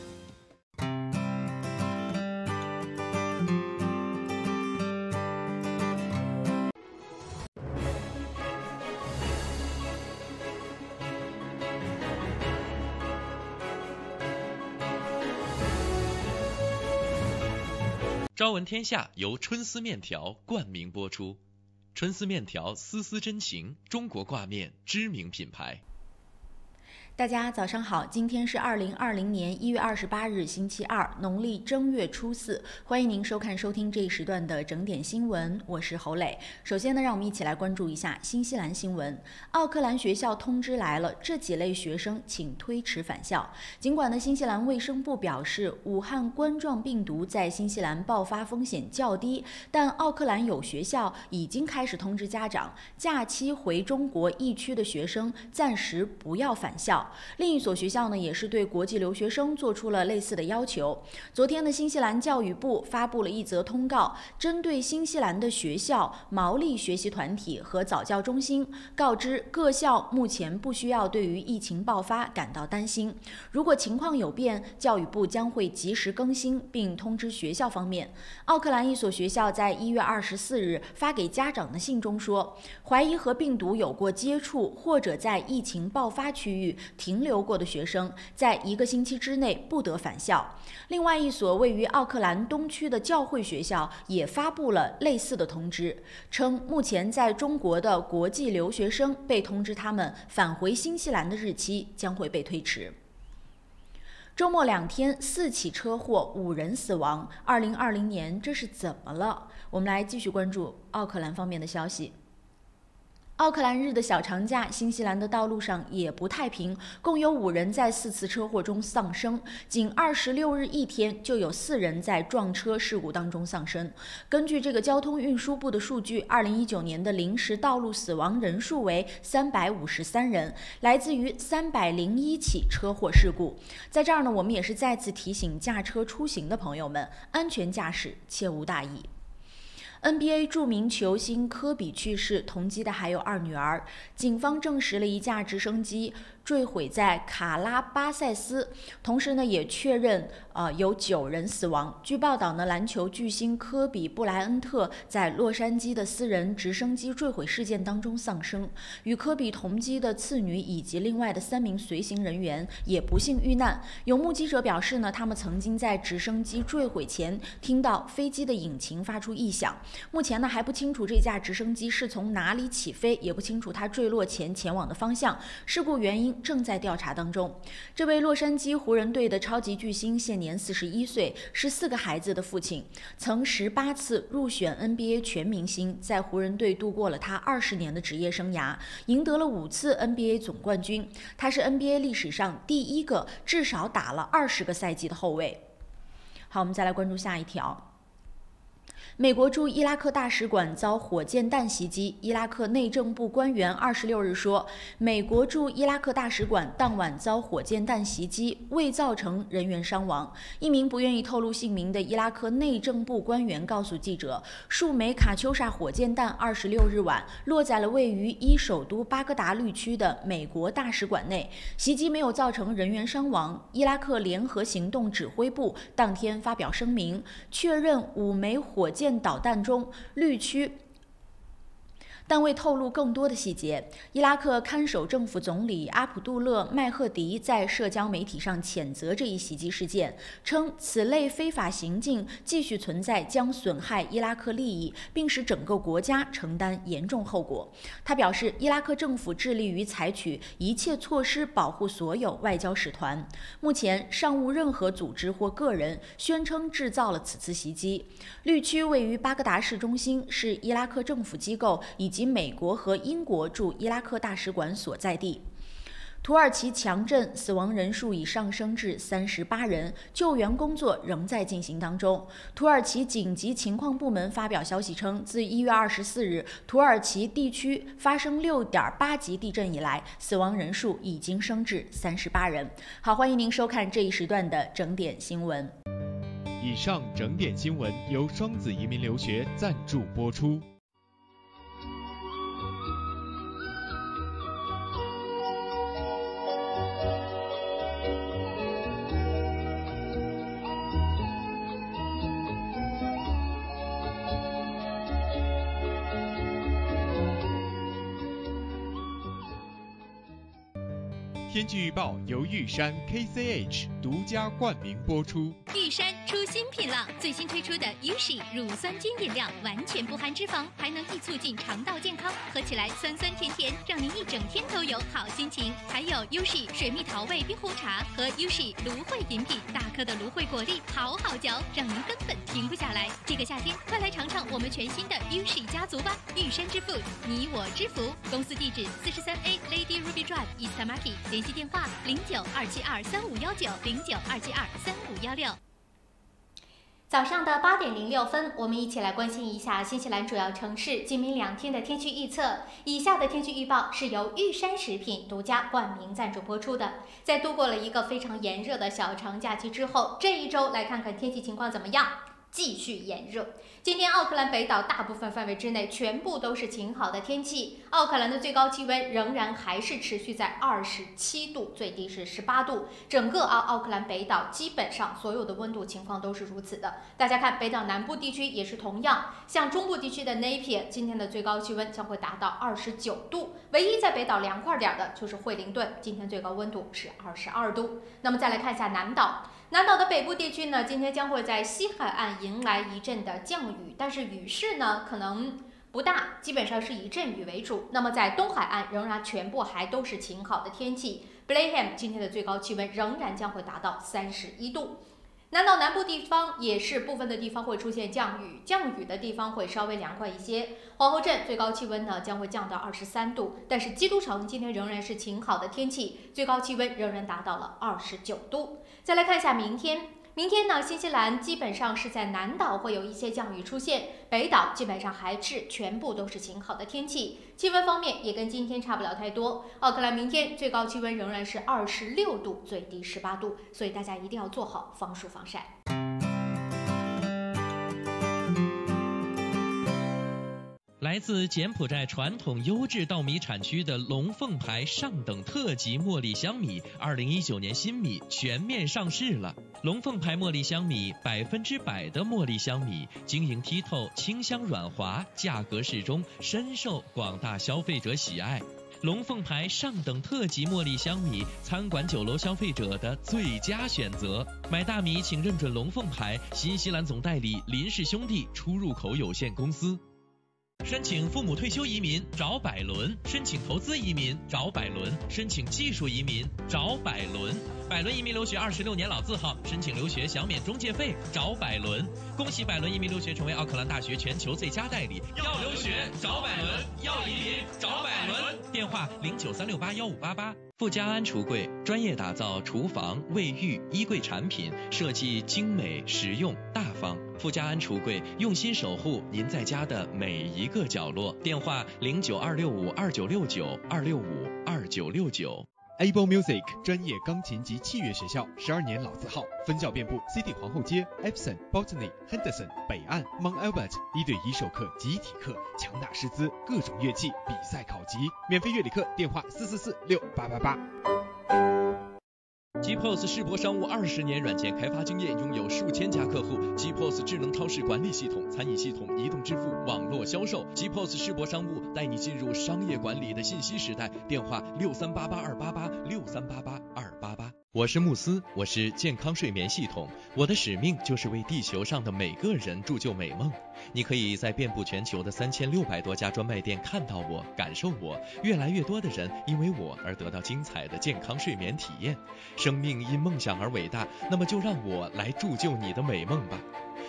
朝闻天下由春丝面条冠名播出，春丝面条丝丝真情，中国挂面知名品牌。大家早上好，今天是2020年1月28日星期二，农历正月初4，欢迎您收听这一时段的整点新闻，我是侯磊。首先呢，让我们一起来关注一下新西兰新闻。奥克兰学校通知来了，这几类学生请推迟返校。尽管呢，新西兰卫生部表示武汉冠状病毒在新西兰爆发风险较低，但奥克兰有学校已经开始通知家长，假期回中国疫区的学生暂时不要返校。另一所学校呢，也是对国际留学生做出了类似的要求。昨天的新西兰教育部发布了一则通告，针对新西兰的学校、毛利学习团体和早教中心，告知各校目前不需要对于疫情爆发感到担心。如果情况有变，教育部将会及时更新并通知学校方面。奥克兰一所学校在1月24日发给家长的信中说，怀疑和病毒有过接触或者在疫情爆发区域停留过的学生，在1个星期之内不得返校。另外一所位于奥克兰东区的教会学校也发布了类似的通知，称目前在中国的国际留学生被通知他们返回新西兰的日期将会被推迟。周末2天4起车祸，5人死亡。2020年这是怎么了？我们来继续关注奥克兰方面的消息。奥克兰日的小长假，新西兰的道路上也不太平，共有5人在4次车祸中丧生，仅26日一天就有4人在撞车事故当中丧生。根据这个交通运输部的数据，2019年的临时道路死亡人数为353人，来自于301起车祸事故。在这儿呢，我们也是再次提醒驾车出行的朋友们，安全驾驶，切勿大意。NBA 著名球星科比去世，同机的还有2女儿。警方证实了一架直升机坠毁在卡拉巴塞斯，同时呢也确认有9人死亡。据报道呢，篮球巨星科比布莱恩特在洛杉矶的私人直升机坠毁事件当中丧生，与科比同机的次女以及另外的3名随行人员也不幸遇难。有目击者表示呢，他们曾经在直升机坠毁前听到飞机的引擎发出异响。目前呢还不清楚这架直升机是从哪里起飞，也不清楚它坠落前前往的方向。事故原因正在调查当中。这位洛杉矶湖人队的超级巨星现年41岁，是4个孩子的父亲，曾18次入选 NBA 全明星，在湖人队度过了他20年的职业生涯，赢得了5次 NBA 总冠军。他是 NBA 历史上第1个至少打了20个赛季的后卫。好，我们再来关注下一条。美国驻伊拉克大使馆遭火箭弹袭击。伊拉克内政部官员26日说，美国驻伊拉克大使馆当晚遭火箭弹袭击，未造成人员伤亡。一名不愿意透露姓名的伊拉克内政部官员告诉记者，数枚卡秋莎火箭弹26日晚落在了位于首都巴格达绿区的美国大使馆内，袭击没有造成人员伤亡。伊拉克联合行动指挥部当天发表声明，确认5枚火箭导弹中绿区，但未透露更多的细节。伊拉克看守政府总理阿卜杜勒·麦赫迪在社交媒体上谴责这一袭击事件，称此类非法行径继续存在将损害伊拉克利益，并使整个国家承担严重后果。他表示，伊拉克政府致力于采取一切措施保护所有外交使团。目前尚无任何组织或个人宣称制造了此次袭击。绿区位于巴格达市中心，是伊拉克政府机构以及美国和英国驻伊拉克大使馆所在地。土耳其强震，死亡人数已上升至38人，救援工作仍在进行当中。土耳其紧急情况部门发表消息称，自1月24日土耳其地区发生6.8级地震以来，死亡人数已经升至38人。好，欢迎您收看这一时段的整点新闻。以上整点新闻由双子移民留学赞助播出。天气预报由玉山 KCH 独家冠名播出。玉山出新品了，最新推出的 Ushi 乳酸菌饮料，完全不含脂肪，还能易促进肠道健康，喝起来酸酸甜甜，让您一整天都有好心情。还有 Ushi 水蜜桃味冰红茶和 Ushi 芦荟饮品，大颗的芦荟果粒好好嚼，让您根本停不下来。这个夏天，快来尝尝我们全新的 Ushi 家族吧！玉山之父，你我之福。公司地址43A Lady Ruby Drive East Tamaki， 联系电话0927235519，0927235516。早上的8点06分，我们一起来关心一下新西兰主要城市今明2天的天气预测。以下的天气预报是由玉山食品独家冠名赞助播出的。在度过了一个非常炎热的小长假期之后，这一周来看看天气情况怎么样。继续炎热。今天奥克兰北岛大部分范围之内全部都是晴好的天气，奥克兰的最高气温仍然还是持续在27度，最低是18度。整个奥克兰北岛基本上所有的温度情况都是如此的。大家看北岛南部地区也是同样，像中部地区的 Napier 今天的最高气温将会达到29度，唯一在北岛凉快点的就是惠灵顿，今天最高温度是22度。那么再来看一下南岛。南岛的北部地区呢，今天将会在西海岸迎来一阵的降雨，但是雨势呢可能不大，基本上是以阵雨为主。那么在东海岸仍然全部还都是晴好的天气。Blenheim 今天的最高气温仍然将会达到31度。南岛南部地方也是部分的地方会出现降雨，降雨的地方会稍微凉快一些。皇后镇最高气温呢将会降到23度，但是基督城今天仍然是晴好的天气，最高气温仍然达到了29度。再来看一下明天。明天呢，新西兰基本上是在南岛会有一些降雨出现，北岛基本上还是全部都是晴好的天气。气温方面也跟今天差不了太多。奥克兰明天最高气温仍然是26度，最低18度，所以大家一定要做好防暑防晒。来自柬埔寨传统优质稻米产区的龙凤牌上等特级茉莉香米，2019年新米全面上市了。龙凤牌茉莉香米100%的茉莉香米，晶莹剔透，清香软滑，价格适中，深受广大消费者喜爱。龙凤牌上等特级茉莉香米，餐馆酒楼消费者的最佳选择。买大米请认准龙凤牌，新西兰总代理林氏兄弟出入口有限公司。申请父母退休移民找百伦，申请投资移民找百伦，申请技术移民找百伦。百伦移民留学26年老字号，申请留学享免中介费找百伦。恭喜百伦移民留学成为奥克兰大学全球最佳代理。要留学找百伦，要移民找百伦。电话0936815588。富家安橱柜专业打造厨房、卫浴、衣柜产品，设计精美、实用、大方。富家安橱柜用心守护您在家的每一个角落。电话09265299265299。Able Music 专业钢琴及器乐学校，12年老字号，分校遍布 City 皇后街、Epsom、Botany、Henderson、北岸、Mount Albert， 1对1授课、集体课，强大师资，各种乐器比赛考级，免费乐理课，电话4446888。GPOS 世博商务20年软件开发经验，拥有数千家客户。GPOS 智能超市管理系统、餐饮系统、移动支付、网络销售。GPOS 世博商务带你进入商业管理的信息时代。电话6388-288，6388-288。我是慕斯，我是健康睡眠系统，我的使命就是为地球上的每个人铸就美梦。你可以在遍布全球的3600多家专卖店看到我，感受我。越来越多的人因为我而得到精彩的健康睡眠体验。生命因梦想而伟大，那么就让我来铸就你的美梦吧。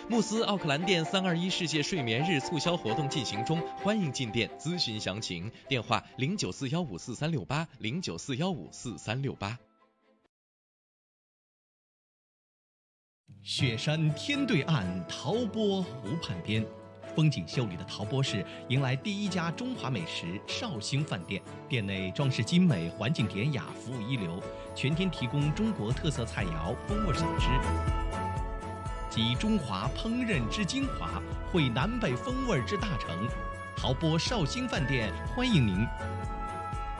慕斯奥克兰店321世界睡眠日促销活动进行中，欢迎进店咨询详情。电话0941543368，0941543368。雪山天对岸，陶波湖畔边，风景秀丽的陶波市迎来第一家中华美食绍兴饭店。店内装饰精美，环境典雅，服务一流，全天提供中国特色菜肴、风味小吃，集中华烹饪之精华，汇南北风味之大成。陶波绍兴饭店欢迎您。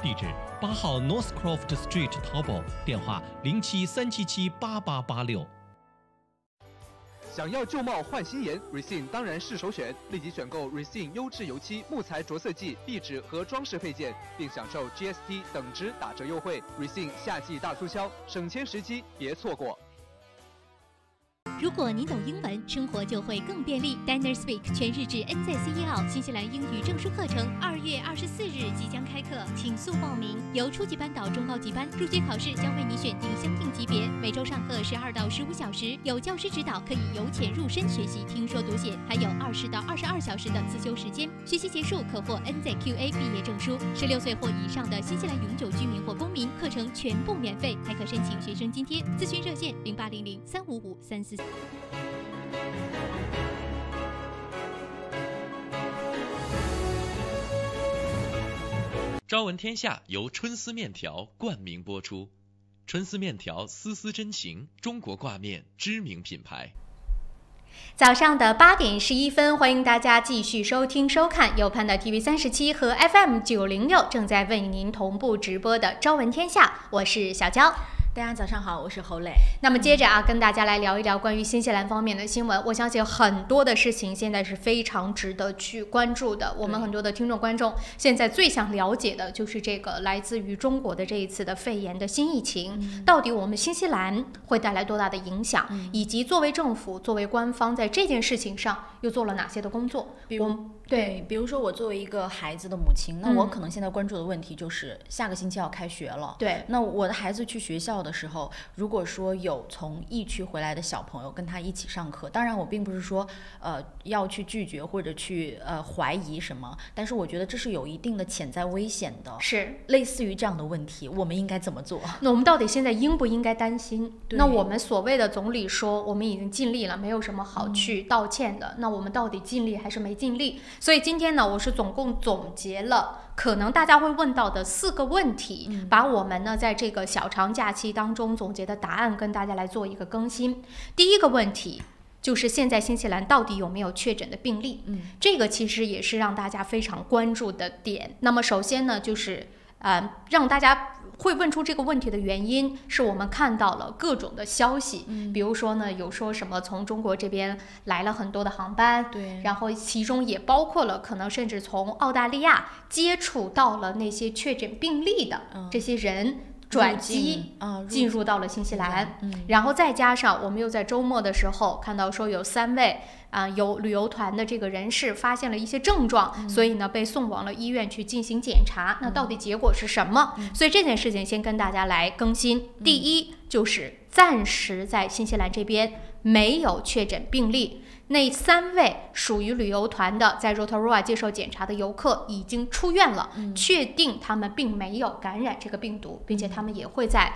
地址8号 Northcroft Street 陶波，电话0737788886。想要旧貌换新颜 ，Resin 当然是首选。立即选购 Resin 优质油漆、木材着色剂、壁纸和装饰配件，并享受 GST 等值打折优惠。Resin 夏季大促销，省钱时机别错过。如果您懂英文，生活就会更便利。Dinner Speak 全日制 NZ-CEL 新西兰英语证书课程2月24日即将开课，请速报名。由初级班到中高级班，入学考试将为你选定相应级别，每周上课12到15小时，有教师指导，可以由浅入深学习听说读写，还有20到22小时的自修时间。学习结束可获 NZ-QA 毕业证书。16岁或以上的新西兰永久居民或公民，课程全部免费，还可申请学生津贴。咨询热线0800-355-344。朝闻天下由春丝面条冠名播出。春丝面条丝丝真情，中国挂面知名品牌。早上的8点11分，欢迎大家继续收听收看由Panda TV 37和 FM 906正在为您同步直播的朝闻天下，我是小娇。大家早上好，我是侯磊。那么接着跟大家来聊一聊关于新西兰方面的新闻。我相信很多的事情现在是非常值得去关注的。我们很多的听众观众现在最想了解的就是这个来自于中国的这一次的肺炎的新疫情，到底我们新西兰会带来多大的影响，以及作为政府、作为官方在这件事情上又做了哪些的工作。比如说我作为一个孩子的母亲，那我可能现在关注的问题就是下个星期要开学了。对，那我的孩子去学校的时候，如果说有从疫区回来的小朋友跟他一起上课，当然我并不是说要去拒绝或者去怀疑什么，但是我觉得这是有一定的潜在危险的。是类似于这样的问题，我们应该怎么做？那我们到底现在应不应该担心？那我们所谓的总理说我们已经尽力了，没有什么好去道歉的，那我们到底尽力还是没尽力？所以今天呢，我是总共总结了可能大家会问到的4个问题，把我们呢在这个小长假期当中总结的答案跟大家来做一个更新。第一个问题就是现在新西兰到底有没有确诊的病例？这个其实也是让大家非常关注的点。那么首先呢，就是让大家会问出这个问题的原因是我们看到了各种的消息，比如说呢，有说什么从中国这边来了很多的航班，对，然后其中也包括了可能甚至从澳大利亚接触到了那些确诊病例的这些人。转机进入到了新西兰，然后再加上我们又在周末的时候看到说有3位有旅游团的这个人士发现了一些症状，所以呢被送往了医院去进行检查。那到底结果是什么？所以这件事情先跟大家来更新。第一就是暂时在新西兰这边没有确诊病例。那3位属于旅游团的在 Rotorua 接受检查的游客已经出院了，确定他们并没有感染这个病毒，并且他们也会在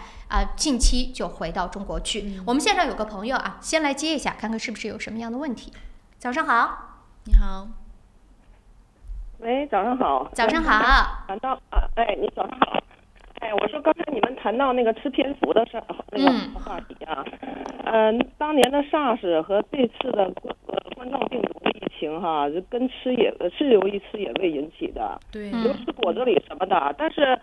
近期就回到中国去。我们现场有个朋友先来接一下，看看是不是有什么样的问题。早上好。你好。喂，早上好。早上好。谈到你早上好。我说刚才你们谈到那个吃蝙蝠的事那个话题当年的 SARS 和这次的冠状病毒疫情跟吃由于吃野味引起的，对，比如吃果子狸什么的。但是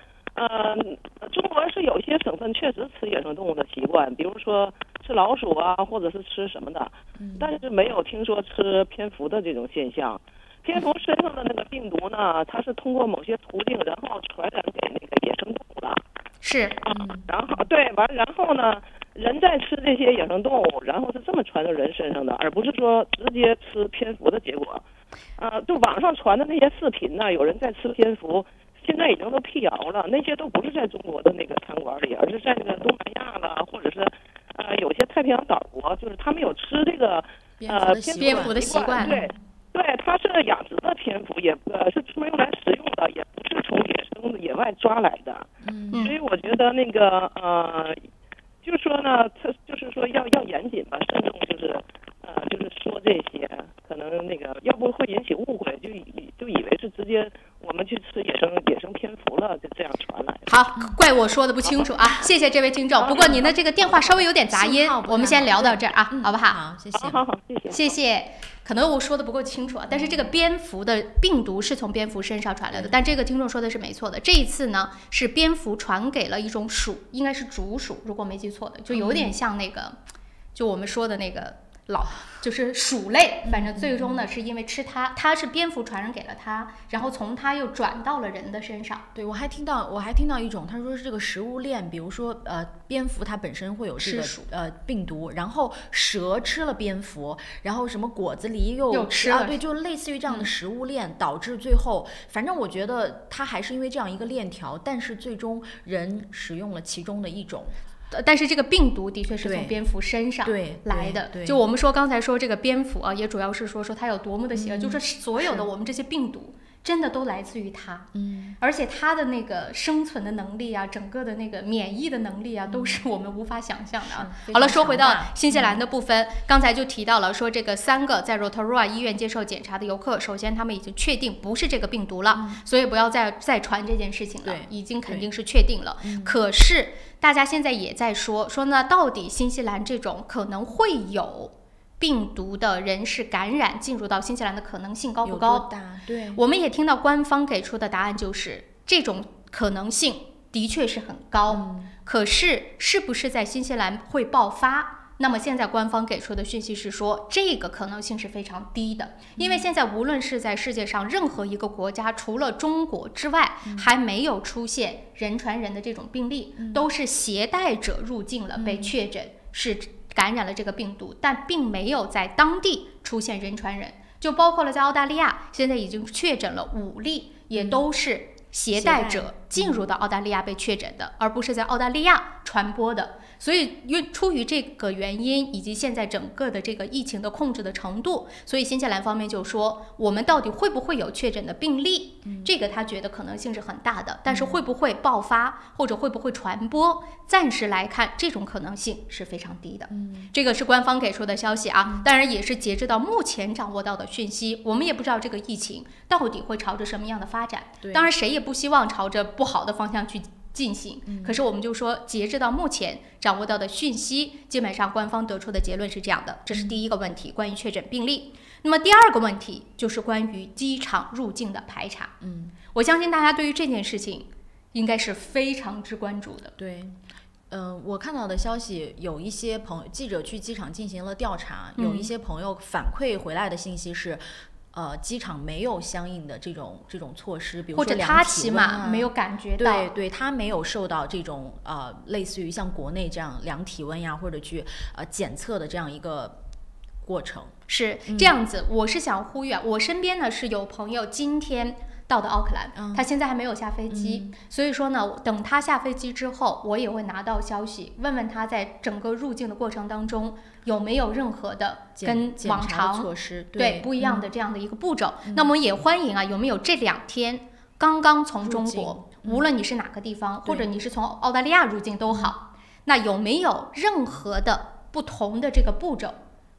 中国是有些省份确实吃野生动物的习惯，比如说吃老鼠或者是吃什么的，但是没有听说吃蝙蝠的这种现象。蝙蝠身上的那个病毒呢，它是通过某些途径，然后传染给那个野生动物了。是，然后然后呢，人在吃这些野生动物，然后是这么传到人身上的，而不是说直接吃蝙蝠的结果。就网上传的那些视频呢，有人在吃蝙蝠，现在已经都辟谣了，那些都不是在中国的那个餐馆里，而是在那个东南亚了，或者是有些太平洋岛国，就是他们有吃这个蝙蝠的习惯。对，它是养殖的蝙蝠，也是专门用来食用的，也不是从野外抓来的。所以我觉得那个就是说呢，它就是说要严谨吧，慎重，就是说这些，可能那个要不会引起误会，就以为是直接我们去吃野生蝙蝠了，就这样传来的。好，怪我说的不清楚谢谢这位听众。不过您的这个电话稍微有点杂音，我们先聊到这儿好不好？好，谢谢。好，谢谢。可能我说的不够清楚但是这个蝙蝠的病毒是从蝙蝠身上传来的，但这个听众说的是没错的。这一次呢，是蝙蝠传给了一种鼠，应该是竹鼠，如果没记错的，就有点像那个，就我们说的那个就是鼠类，反正最终呢是因为吃它是蝙蝠传染给了它，然后从它又转到了人的身上。对，我还听到一种，他说是这个食物链，比如说蝙蝠它本身会有这个病毒，然后蛇吃了蝙蝠，然后什么果子狸又吃了对，就类似于这样的食物链，导致最后反正我觉得它还是因为这样一个链条，但是最终人使用了其中的一种。但是这个病毒的确是从蝙蝠身上来的。就我们刚才说这个蝙蝠也主要是说它有多么的邪恶，就是所有的我们这些病毒真的都来自于它。而且它的那个生存的能力整个的那个免疫的能力都是我们无法想象的好了，说回到新西兰的部分，刚才就提到了说这个3个在 Rotorua 医院接受检查的游客，首先他们已经确定不是这个病毒了，所以不要再传这件事情了，已经肯定是确定了。可是大家现在也在说呢，到底新西兰这种可能会有病毒的人士感染进入到新西兰的可能性高不高？有多大？对，我们也听到官方给出的答案就是这种可能性的确是很高，可是是不是在新西兰会爆发？那么现在官方给出的讯息是说，这个可能性是非常低的，因为现在无论是在世界上任何一个国家，除了中国之外，还没有出现人传人的这种病例，都是携带者入境了，被确诊是感染了这个病毒，但并没有在当地出现人传人。就包括了在澳大利亚，现在已经确诊了5例，也都是携带者进入到澳大利亚被确诊的，而不是在澳大利亚传播的。所以出于这个原因，以及现在整个的这个疫情的控制的程度，所以新西兰方面就说，我们到底会不会有确诊的病例？这个他觉得可能性是很大的，但是会不会爆发或者会不会传播，暂时来看这种可能性是非常低的。这个是官方给出的消息当然也是截止到目前掌握到的讯息，我们也不知道这个疫情到底会朝着什么样的发展。当然谁也不希望朝着不好的方向去进行，可是我们就说截至到目前掌握到的讯息，基本上官方得出的结论是这样的。这是第一个问题，关于确诊病例。那么第二个问题就是关于机场入境的排查。我相信大家对于这件事情应该是非常之关注的。对，我看到的消息，有一些记者去机场进行了调查，有一些朋友反馈回来的信息是，机场没有相应的这种措施，比如说或者他起码没有感觉到，对，他没有受到这种类似于像国内这样量体温呀，或者去检测的这样一个过程。是这样子，我是想呼吁我身边呢是有朋友今天到的奥克兰，他现在还没有下飞机，所以说呢，等他下飞机之后，我也会拿到消息，问问他在整个入境的过程当中有没有任何的跟往常措施对不一样的这样的一个步骤。那么也欢迎有没有这2天刚刚从中国，无论你是哪个地方，或者你是从澳大利亚入境都好，那有没有任何的不同的这个步骤？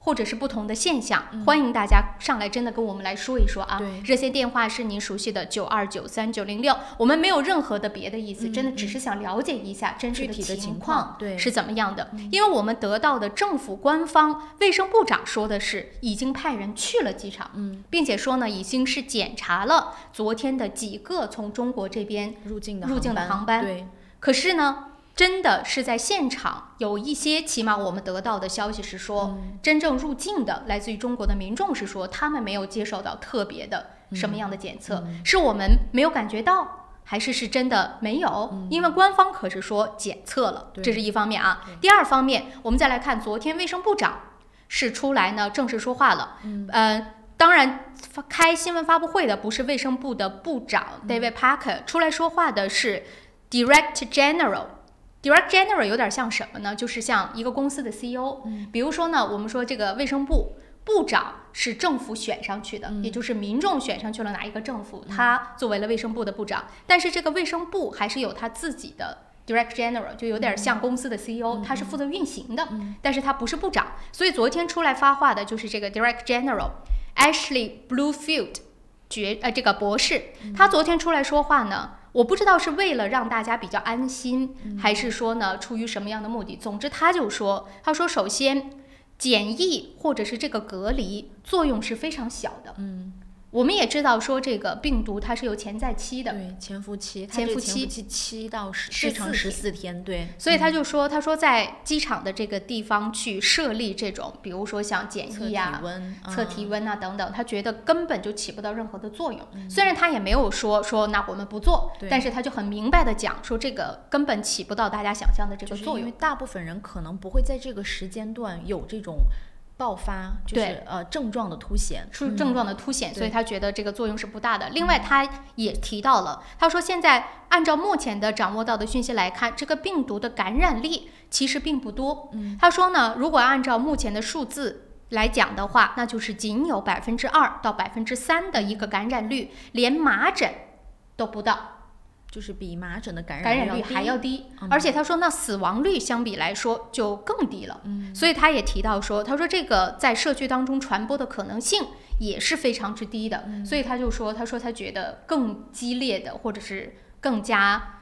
或者是不同的现象，欢迎大家上来真的跟我们来说一说啊。热线电话是您熟悉的9293-906，我们没有任何的别的意思，真的只是想了解一下真实的情况是怎么样的。因为我们得到的政府官方卫生部长说的是已经派人去了机场，并且说呢已经是检查了昨天的几个从中国这边入境的航班。对，可是呢真的是在现场有一些，起码我们得到的消息是说，真正入境的来自于中国的民众是说，他们没有接受到特别的什么样的检测，是我们没有感觉到，还是真的没有？因为官方可是说检测了，这是一方面啊。第二方面，我们再来看昨天卫生部长是出来呢正式说话了，当然开新闻发布会的不是卫生部的部长 David Parker， 出来说话的是 Director General。Director General 有点像什么呢？就是像一个公司的 CEO。比如说呢，我们说这个卫生部部长是政府选上去的，也就是民众选上去了哪一个政府，他作为了卫生部的部长。但是这个卫生部还是有他自己的 Director General， 就有点像公司的 CEO，他是负责运行的，但是他不是部长。所以昨天出来发话的就是这个 Director General Ashley Bluefield 这个博士，他昨天出来说话呢。我不知道是为了让大家比较安心，还是说呢出于什么样的目的。总之他说首先检疫或者是这个隔离作用是非常小的。我们也知道说这个病毒它是有潜在期的，对，潜伏期7到14天，对。所以他说在机场的这个地方去设立这种，比如说像检疫啊、测体温啊等等，他觉得根本就起不到任何的作用。虽然他也没有说那我们不做，但是他就很明白的讲说这个根本起不到大家想象的这个作用，因为大部分人可能不会在这个时间段有这种爆发，就是症状的凸显，所以他觉得这个作用是不大的。另外他也提到了，他说现在按照目前的掌握到的讯息来看，这个病毒的感染力其实并不多。他说呢，如果按照目前的数字来讲的话，那就是仅有2%到3%的一个感染率，连麻疹都不到。就是比麻疹的感染率还要低，而且他说那死亡率相比来说就更低了。所以他也提到说，他说这个在社区当中传播的可能性也是非常之低的。所以他说他觉得更激烈的或者是更加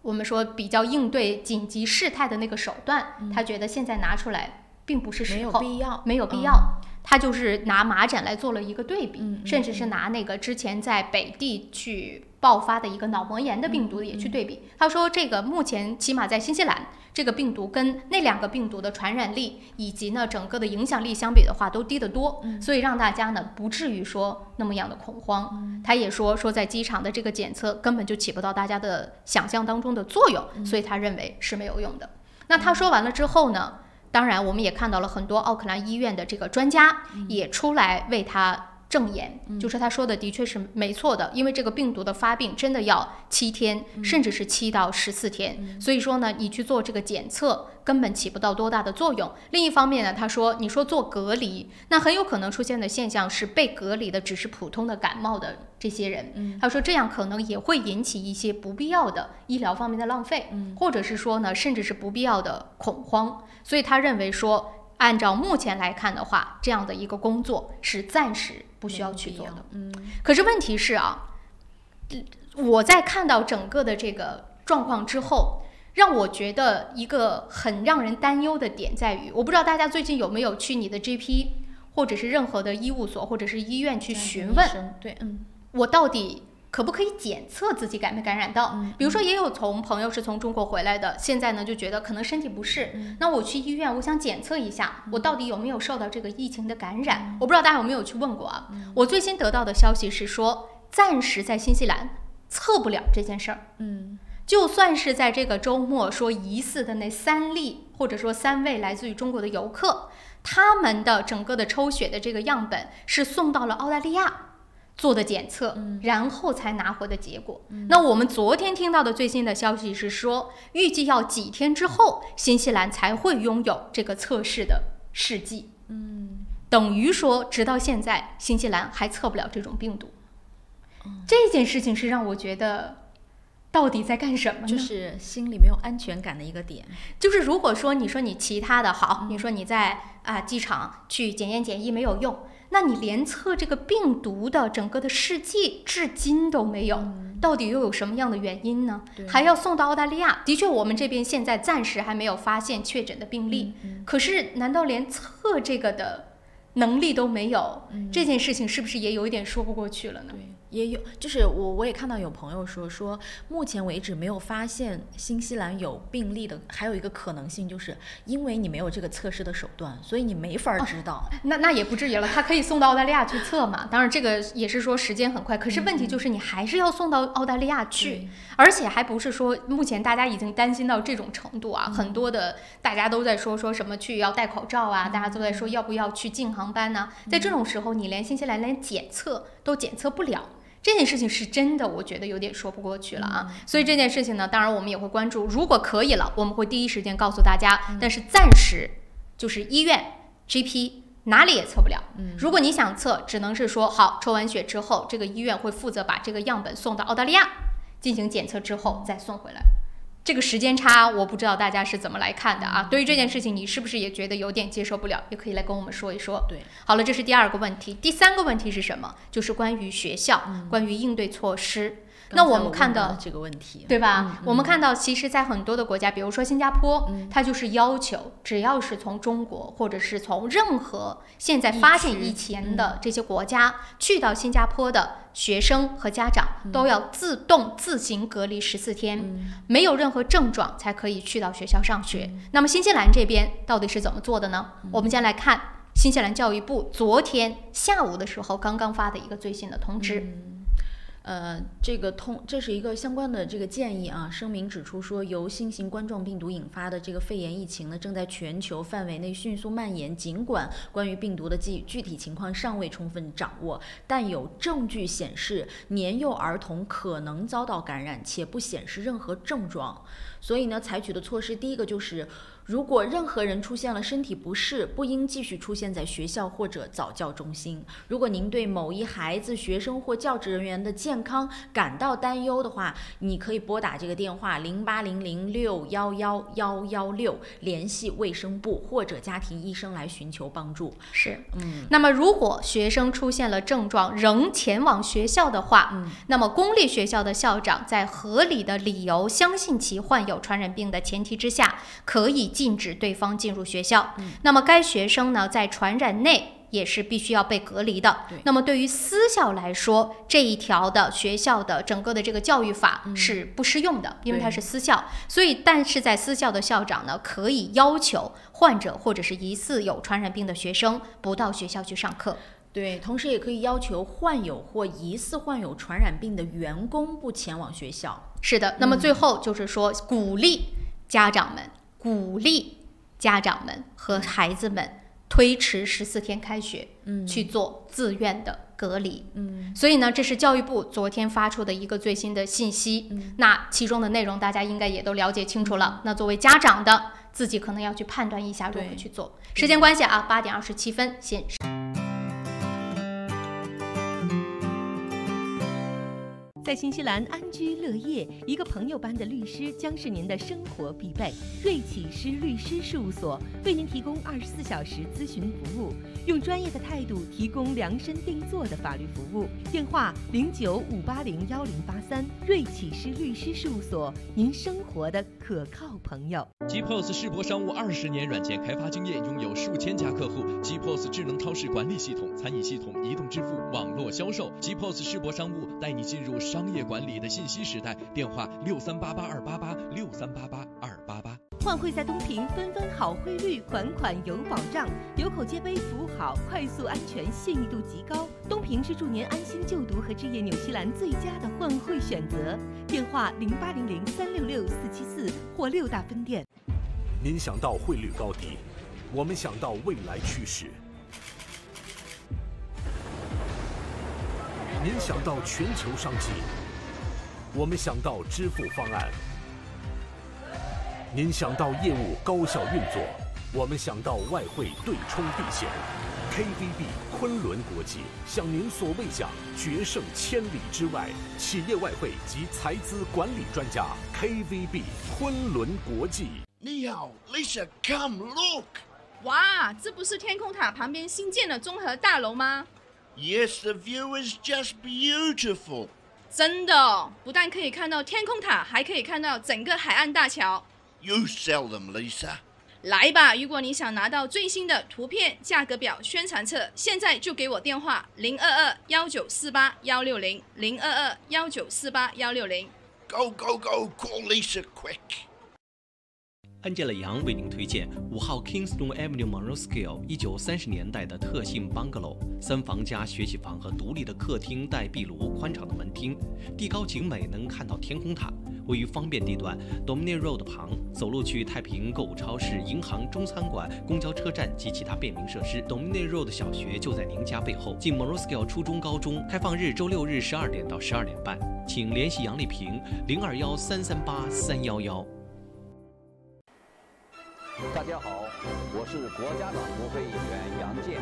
我们说比较应对紧急事态的那个手段，他觉得现在拿出来并不是时候，没有必要。他就是拿麻疹来做了一个对比，甚至是拿那个之前在北地去爆发的一个脑膜炎的病毒也去对比。他说这个目前起码在新西兰，这个病毒跟那2个病毒的传染力以及呢整个的影响力相比的话都低得多，所以让大家呢不至于说那么样的恐慌。他也说在机场的这个检测根本就起不到大家的想象当中的作用，所以他认为是没有用的。那他说完了之后呢，当然我们也看到了很多奥克兰医院的这个专家也出来为他证言，就是他说的的确是没错的，因为这个病毒的发病真的要7天，甚至是7到14天，所以说呢你去做这个检测根本起不到多大的作用。另一方面呢，他说你说做隔离，那很有可能出现的现象是被隔离的只是普通的感冒的这些人，他说这样可能也会引起一些不必要的医疗方面的浪费，或者是说呢甚至是不必要的恐慌。所以他认为说按照目前来看的话，这样的一个工作是暂时不需要去做的。可是问题是我在看到整个的这个状况之后，让我觉得一个很让人担忧的点在于，我不知道大家最近有没有去你的 GP 或者是任何的医务所或者是医院去询问，我到底可不可以检测自己感没感染到？比如说也有朋友是从中国回来的，现在呢就觉得可能身体不适，那我去医院，我想检测一下我到底有没有受到这个疫情的感染。我不知道大家有没有去问过啊？我最新得到的消息是说，暂时在新西兰测不了这件事儿。就算是在这个周末说疑似的那3例，或者说3位来自于中国的游客，他们的整个的抽血的这个样本是送到了澳大利亚做的检测，然后才拿回的结果。那我们昨天听到的最新的消息是说，预计要几天之后，新西兰才会拥有这个测试的试剂。等于说，直到现在，新西兰还测不了这种病毒。这件事情是让我觉得，到底在干什么呢？就是心里没有安全感的一个点。就是如果说你说你其他的好，你说你在机场去检验检疫没有用，那你连测这个病毒的整个的试剂至今都没有，到底又有什么样的原因呢？还要送到澳大利亚。的确，我们这边现在暂时还没有发现确诊的病例，可是难道连测这个的能力都没有？这件事情是不是也有一点说不过去了呢？也有，就是我也看到有朋友说目前为止没有发现新西兰有病例的，还有一个可能性就是因为你没有这个测试的手段，所以你没法知道。那也不至于了，他可以送到澳大利亚去测嘛。当然这个也是说时间很快，可是问题就是你还是要送到澳大利亚去，而且还不是说目前大家已经担心到这种程度啊，很多的大家都在说什么去要戴口罩啊，大家都在说要不要去进航班呢？在这种时候，你连新西兰连检测都检测不了。这件事情是真的，我觉得有点说不过去了啊。所以这件事情呢，当然我们也会关注，如果可以了，我们会第一时间告诉大家。但是暂时就是医院、GP 哪里也测不了。如果你想测，只能是说好，抽完血之后，这个医院会负责把这个样本送到澳大利亚进行检测之后再送回来。这个时间差，我不知道大家是怎么来看的啊？对于这件事情，你是不是也觉得有点接受不了？也可以来跟我们说一说。对，好了，这是第2个问题。第3个问题是什么？就是关于学校，关于应对措施。那我们看到这个问题，对吧？我们看到，其实，在很多的国家，比如说新加坡，它就是要求，只要是从中国或者是从任何现在发现疫情的这些国家去到新加坡的学生和家长，都要自行隔离14天，没有任何症状才可以去到学校上学。那么新西兰这边到底是怎么做的呢？我们先来看新西兰教育部昨天下午的时候刚刚发的一个最新的通知。这是一个相关的这个建议啊。声明指出说，由新型冠状病毒引发的这个肺炎疫情呢，正在全球范围内迅速蔓延。尽管关于病毒的具体情况尚未充分掌握，但有证据显示年幼儿童可能遭到感染，且不显示任何症状。所以呢，采取的措施第一个就是，如果任何人出现了身体不适，不应继续出现在学校或者早教中心。如果您对某一孩子、学生或教职人员的健康感到担忧的话，你可以拨打这个电话0800611116，联系卫生部或者家庭医生来寻求帮助。是，那么如果学生出现了症状仍前往学校的话，那么公立学校的校长在合理的理由相信其患有传染病的前提之下，可以禁止对方进入学校。那么该学生呢，在传染内也是必须要被隔离的。那么对于私校来说，这一条的学校的整个的这个教育法是不适用的，因为它是私校。所以但是在私校的校长呢，可以要求患者或者是疑似有传染病的学生不到学校去上课。对，同时也可以要求患有或疑似患有传染病的员工不前往学校。是的，那么最后就是说，鼓励家长们和孩子们推迟14天开学，去做自愿的隔离。所以呢，这是教育部昨天发出的一个最新的信息。那其中的内容大家应该也都了解清楚了。那作为家长的，自己可能要去判断一下如何去做。时间关系啊，8点27分，先。在新西兰安居乐业，一个朋友般的律师将是您的生活必备。瑞启诗律师事务所为您提供24小时咨询服务，用专业的态度提供量身定做的法律服务。电话0958011083，瑞启诗律师事务所，您生活的可靠朋友。G-POS 世博商务20年软件开发经验，拥有数千家客户。G-POS 智能超市管理系统、餐饮系统、移动支付、网络销售。G-POS 世博商务带你进入商业管理的信息时代。电话6388-288，6388-288。换汇在东平，分分好汇率，款款有保障，有口皆碑，服务好，快速安全，信誉度极高。东平是助您安心就读和置业纽西兰最佳的换汇选择。电话0800-366-474或6大分店。您想到汇率高低，我们想到未来趋势；您想到全球商机，我们想到支付方案；您想到业务高效运作，我们想到外汇对冲避险。KVB 昆仑国际向您所未想，决胜千里之外，企业外汇及财资管理专家 KVB 昆仑国际。你好 ，Lisa， come look。哇，这不是天空塔旁边新建的综合大楼吗 ？Yes, the view is just beautiful。真的，不但可以看到天空塔，还可以看到整个海岸大桥。You sell them, Lisa。来吧，如果你想拿到最新的图片、价格表、宣传册，现在就给我电话022-1948-160，022-1948-160。Go, go, go, call Lisa quick。Angela 杨为您推荐5号 Kingston Avenue Monroe 1930年代的特性 bungalow， 3房加学习房和独立的客厅带壁炉、宽敞的门厅，地高景美，能看到天空塔。位于方便地段 Dominion Road 旁，走路去太平购物超市、银行、中餐馆、公交车站及其他便民设施。Dominion Road 小学就在您家背后。近 Monroe 初中、高中，开放日周6日12点到12点半，请联系杨丽萍021-338-311。大家好，我是国家党国会议员杨健。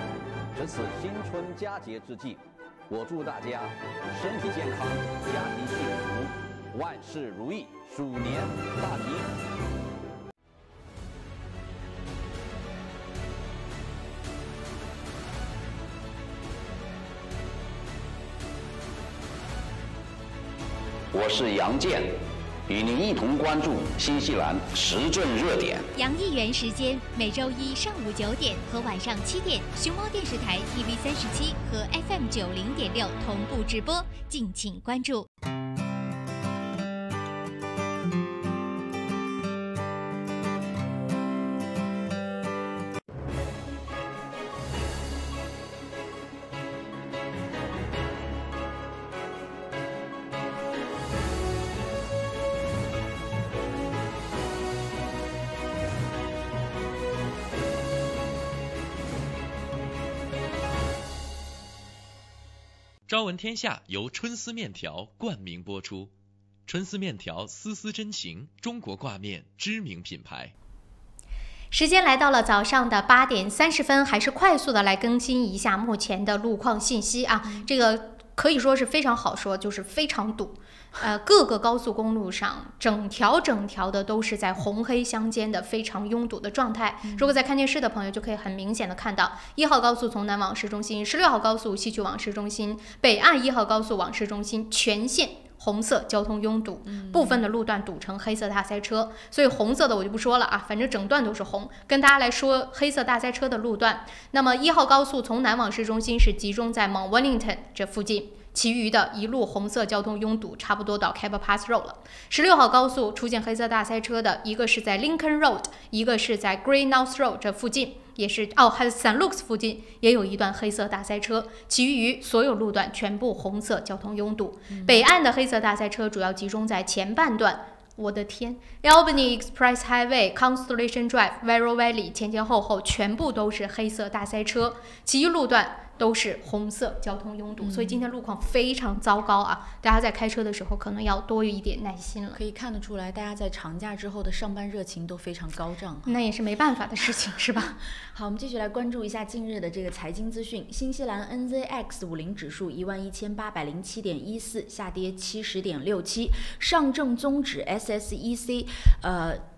值此新春佳节之际，我祝大家身体健康，家庭幸福，万事如意，鼠年大吉。我是杨健。与您一同关注新西兰时政热点。杨议员时间每周一上午9点和晚上7点，熊猫电视台 TV37和 FM90.6同步直播，敬请关注。朝闻天下由春丝面条冠名播出，春丝面条丝丝真情，中国挂面知名品牌。时间来到了早上的8点30分，还是快速的来更新一下目前的路况信息啊。这个可以说是非常好说，就是非常堵。各个高速公路上整条的都是在红黑相间的非常拥堵的状态。如果在看电视的朋友就可以很明显的看到，1号高速从南往市中心，16号高速西去往市中心，北岸1号高速往市中心全线红色交通拥堵，部分的路段堵成黑色大塞车，所以红色的我就不说了啊，反正整段都是红。跟大家来说黑色大塞车的路段，那么1号高速从南往市中心是集中在 Mount Wellington 这附近，其余的一路红色交通拥堵，差不多到 Cabot Pass Road 了。16号高速出现黑色大塞车的，一个是在 Lincoln Road， 一个是在 Grey North Road 这附近，也是还有 St. Luke's 附近也有一段黑色大塞车，其余所有路段全部红色交通拥堵。北岸的黑色大塞车主要集中在前半段。我的天 ，Albany Express Highway、Constellation Drive、Yarra Valley 前后全部都是黑色大塞车，其余路段都是红色交通拥堵，所以今天路况非常糟糕啊！大家在开车的时候可能要多一点耐心了。可以看得出来，大家在长假之后的上班热情都非常高涨，那也是没办法的事情，是吧？好，我们继续来关注一下近日的这个财经资讯。新西兰 NZX50 指数11807.14，下跌70.67；上证综指 SSEC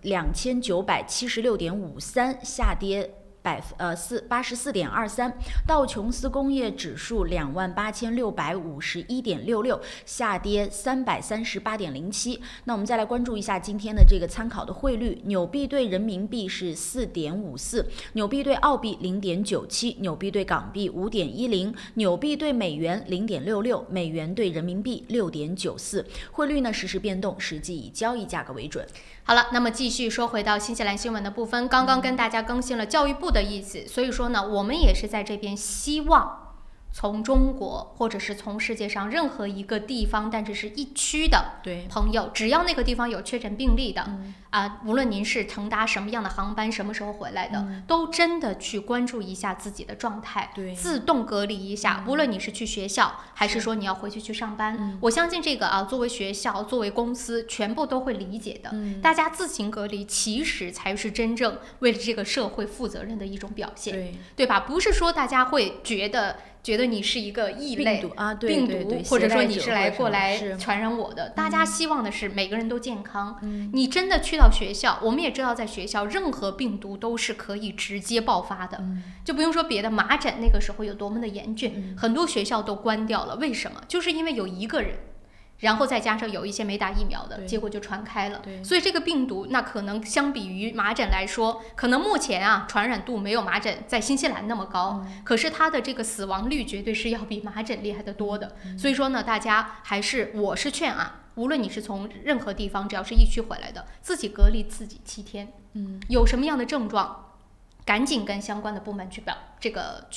2976.53，下跌84.23，道琼斯工业指数28651.66，下跌338.07。那我们再来关注一下今天的这个参考的汇率，纽币对人民币是4.54，纽币对澳币0.97，纽币对港币5.10，纽币对美元0.66，美元对人民币6.94。汇率呢实时变动，实际以交易价格为准。好了，那么继续说回到新西兰新闻的部分，刚刚跟大家更新了教育部的意思，所以说呢，我们也是在这边希望从中国或者是从世界上任何一个地方，但是是一区的朋友，只要那个地方有确诊病例的，无论您是乘搭什么样的航班，什么时候回来的，都真的去关注一下自己的状态，自动隔离一下。无论你是去学校，还是说你要回去上班，我相信这个作为学校、作为公司，全部都会理解的。大家自行隔离，其实才是真正为了这个社会负责任的一种表现，对吧？不是说大家会觉得你是一个异类病毒，或者说你是过来传染我的。大家希望的是每个人都健康。你真的去到学校，我们也知道在学校任何病毒都是可以直接爆发的，就不用说别的，麻疹那个时候有多么的严峻，很多学校都关掉了。为什么？就是因为有一个人，然后再加上有一些没打疫苗的，结果就传开了。所以这个病毒那可能相比于麻疹来说，可能目前传染度没有麻疹在新西兰那么高，可是它的这个死亡率绝对是要比麻疹厉害得多的。所以说呢，大家还是我是劝无论你是从任何地方，只要是疫区回来的，自己隔离自己7天，有什么样的症状，赶紧跟相关的部门去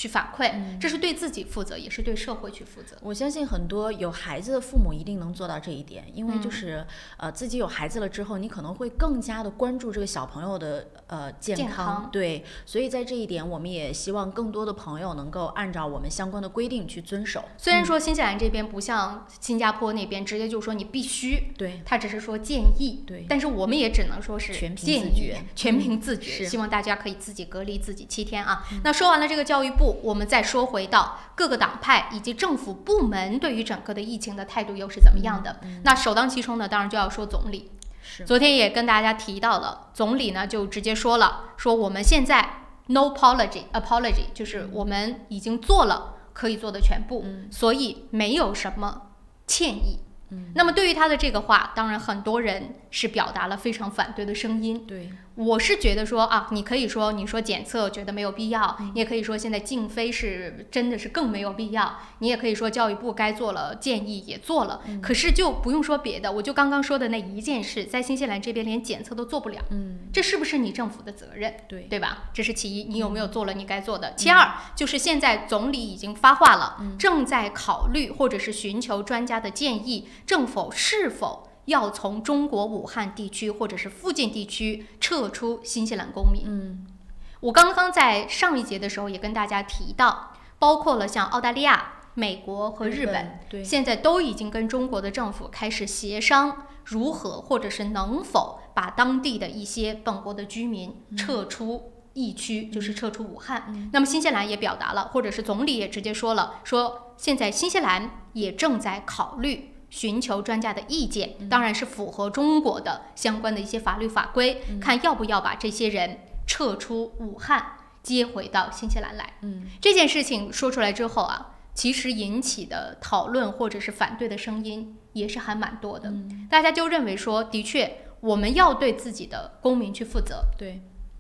反馈，这是对自己负责，也是对社会去负责。我相信很多有孩子的父母一定能做到这一点，因为就是自己有孩子了之后，你可能会更加的关注这个小朋友的健康，对，所以在这一点，我们也希望更多的朋友能够按照我们相关的规定去遵守。虽然说新西兰这边不像新加坡那边直接就说你必须，他只是说建议，但是我们也只能说是建议，全凭自觉，希望大家可以自己隔离自己7天啊。那说完了这个教育部，我们再说回到各个党派以及政府部门对于整个的疫情的态度又是怎么样的。那首当其冲呢，当然就要说总理。昨天也跟大家提到了，总理呢就直接说了，说我们现在 no apology， 就是我们已经做了可以做的全部，所以没有什么歉意。那么对于他的这个话，当然很多人是表达了非常反对的声音。我是觉得说你可以说你说检测觉得没有必要，你也可以说现在禁飞是真的是更没有必要，你也可以说教育部该做了建议也做了，可是就不用说别的，我就刚刚说的那一件事，在新西兰这边连检测都做不了，这是不是你政府的责任？对吧？这是其一，你有没有做了你该做的？其二就是现在总理已经发话了，正在考虑或者是寻求专家的建议，政府是否要从中国武汉地区或者是附近地区撤出新西兰公民。我刚刚在上一节的时候也跟大家提到，包括了像澳大利亚、美国和日本，现在都已经跟中国的政府开始协商，如何或者是能否把当地的一些本国的居民撤出疫区，就是撤出武汉。那么新西兰也表达了，或者是总理也直接说了，说现在新西兰也正在考虑寻求专家的意见，当然是符合中国的相关的一些法律法规，看要不要把这些人撤出武汉，接回到新西兰来。这件事情说出来之后其实引起的讨论或者是反对的声音也是还蛮多的。大家就认为说，的确我们要对自己的公民去负责，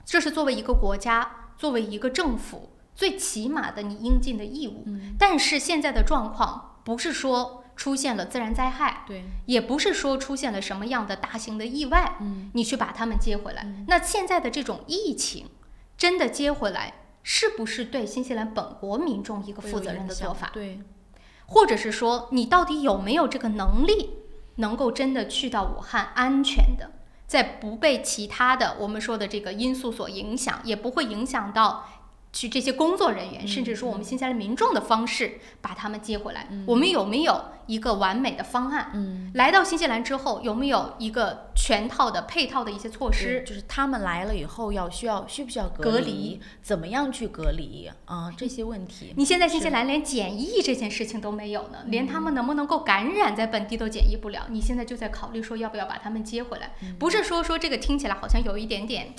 这是作为一个国家，作为一个政府最起码的你应尽的义务。但是现在的状况不是说出现了自然灾害，也不是说出现了什么样的大型的意外，你去把他们接回来。那现在的这种疫情真的接回来，是不是对新西兰本国民众一个负责任的做法？或者是说你到底有没有这个能力，能够真的去到武汉安全的，在不被其他的我们说的这个因素所影响，也不会影响到去这些工作人员，甚至说我们新西兰民众的方式把他们接回来，我们有没有一个完美的方案？来到新西兰之后，有没有一个全套的配套的一些措施？就是他们来了以后需不需要隔离？怎么样去隔离这些问题。你现在新西兰连检疫这件事情都没有呢，连他们能不能够感染在本地都检疫不了，你现在就在考虑说要不要把他们接回来？不是说这个听起来好像有一点点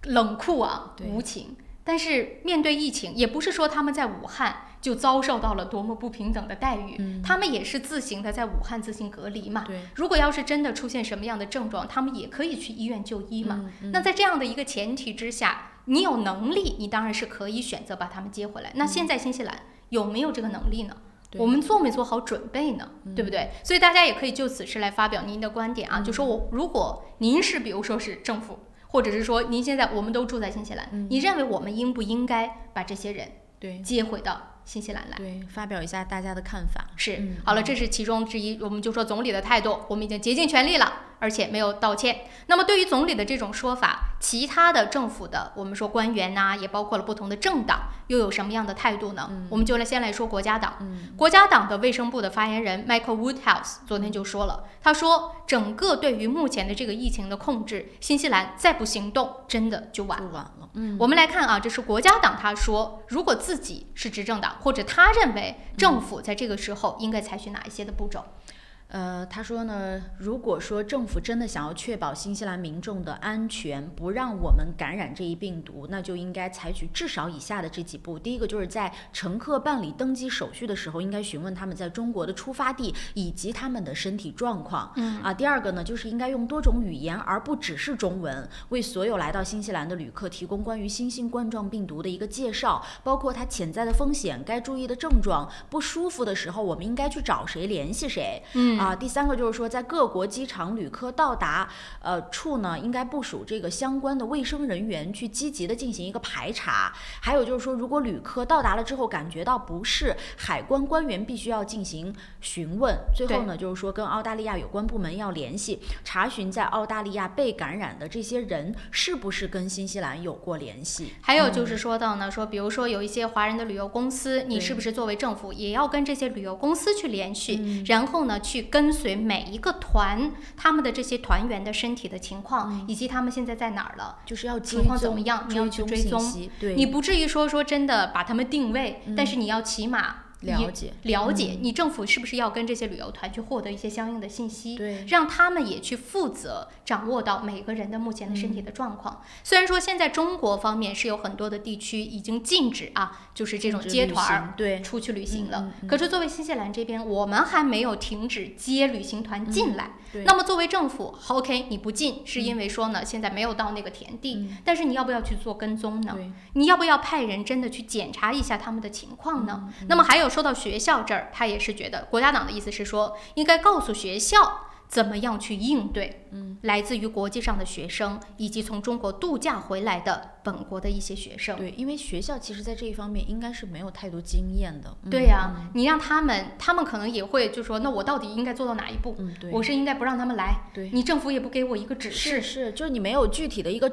冷酷啊，无情。但是面对疫情，也不是说他们在武汉就遭受到了多么不平等的待遇，他们也是自行的在武汉自行隔离嘛。如果要是真的出现什么样的症状，他们也可以去医院就医嘛。那在这样的一个前提之下，你有能力，你当然是可以选择把他们接回来。那现在新西兰有没有这个能力呢？我们做没做好准备呢？对不对？所以大家也可以就此事来发表您的观点啊，就说如果您是比如说是政府，或者是说您现在我们都住在新西兰，你认为我们应不应该把这些人接回到新西兰来？对，发表一下大家的看法。是，好了，这是其中之一。我们就说总理的态度，我们已经竭尽全力了，而且没有道歉。那么对于总理的这种说法，其他的政府的我们说官员呐，也包括了不同的政党，又有什么样的态度呢？我们就先来说国家党。国家党的卫生部的发言人 Michael Woodhouse 昨天就说了，他说整个对于目前的这个疫情的控制，新西兰再不行动，真的就晚了。我们来看啊，这是国家党他说，如果自己是执政党，或者他认为政府在这个时候应该采取哪一些的步骤。他说呢，如果说政府真的想要确保新西兰民众的安全，不让我们感染这一病毒，那就应该采取至少以下的这几步。第一个就是在乘客办理登机手续的时候，应该询问他们在中国的出发地以及他们的身体状况。第二个呢，就是应该用多种语言，而不只是中文，为所有来到新西兰的旅客提供关于新型冠状病毒的一个介绍，包括它潜在的风险、该注意的症状，不舒服的时候我们应该去找谁联系谁。第三个就是说，在各国机场旅客到达处呢，应该部署这个相关的卫生人员去积极的进行一个排查。还有就是说，如果旅客到达了之后感觉到不适，海关官员必须要进行询问。最后呢，就是说跟澳大利亚有关部门要联系，查询在澳大利亚被感染的这些人是不是跟新西兰有过联系。还有就是说到呢，说比如说有一些华人的旅游公司，你是不是作为政府也要跟这些旅游公司去联系，然后呢去跟随每一个团他们的这些团员的身体的情况，以及他们现在在哪儿了，就是要情况怎么样，你要去追踪。你不至于说真的把他们定位，但是你要起码了解你政府是不是要跟这些旅游团去获得一些相应的信息，让他们也去负责掌握到每个人的目前的身体的状况。虽然说现在中国方面是有很多的地区已经禁止就是这种接团出去旅行了，可是作为新西兰这边，我们还没有停止接旅行团进来。那么作为政府 OK 你不进是因为说呢现在没有到那个田地，但是你要不要去做跟踪呢？你要不要派人真的去检查一下他们的情况呢？那么还有说到学校这儿，他也是觉得国家党的意思是说，应该告诉学校怎么样去应对来自于国际上的学生，以及从中国度假回来的本国的一些学生。对，因为学校其实在这一方面应该是没有太多经验的。对呀，你让他们可能也会就说，那我到底应该做到哪一步？我是应该不让他们来？你政府也不给我一个指示。是，就是你没有具体的一个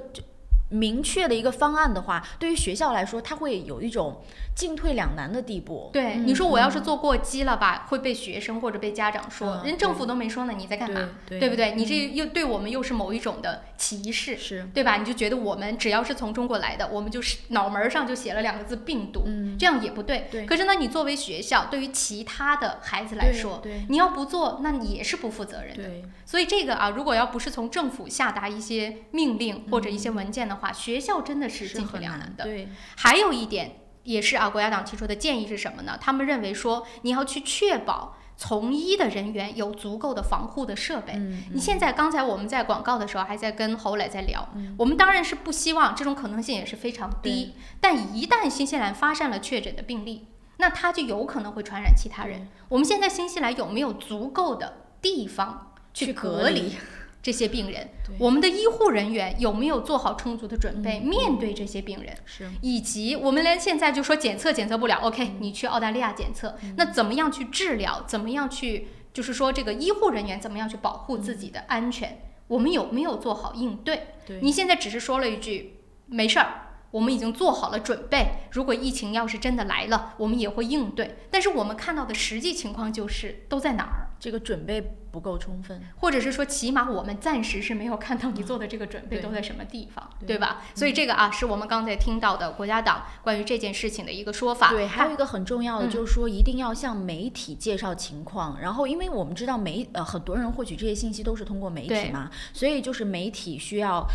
明确的一个方案的话，对于学校来说，它会有一种进退两难的地步。对，你说我要是坐过机了吧，会被学生或者被家长说，人政府都没说呢，你在干嘛？对不对？你这又对我们又是某一种的歧视，是对吧？你就觉得我们只要是从中国来的，我们就是脑门上就写了2个字病毒，这样也不对。可是呢，你作为学校，对于其他的孩子来说，你要不做，那你也是不负责任的。所以这个如果要不是从政府下达一些命令或者一些文件的话，学校真的是进退两难的。对，还有一点也是国家党提出的建议是什么呢？他们认为说你要去确保从医的人员有足够的防护的设备。你现在刚才我们在广告的时候还在跟侯磊在聊，我们当然是不希望这种可能性也是非常低，但一旦新西兰发生了确诊的病例，那它就有可能会传染其他人。我们现在新西兰有没有足够的地方去隔离这些病人？我们的医护人员有没有做好充足的准备面对这些病人？以及我们连现在就说检测不了 OK 你去澳大利亚检测，那怎么样去治疗，怎么样去就是说这个医护人员怎么样去保护自己的安全，我们有没有做好应对？你现在只是说了一句没事儿，我们已经做好了准备，如果疫情要是真的来了，我们也会应对。但是我们看到的实际情况就是都在哪儿？这个准备不够充分，或者是说起码我们暂时是没有看到你做的这个准备都在什么地方，对吧？所以这个是我们刚才听到的国家党关于这件事情的一个说法。对，还有一个很重要的就是说一定要向媒体介绍情况，然后因为我们知道很多人获取这些信息都是通过媒体嘛，所以就是媒体需要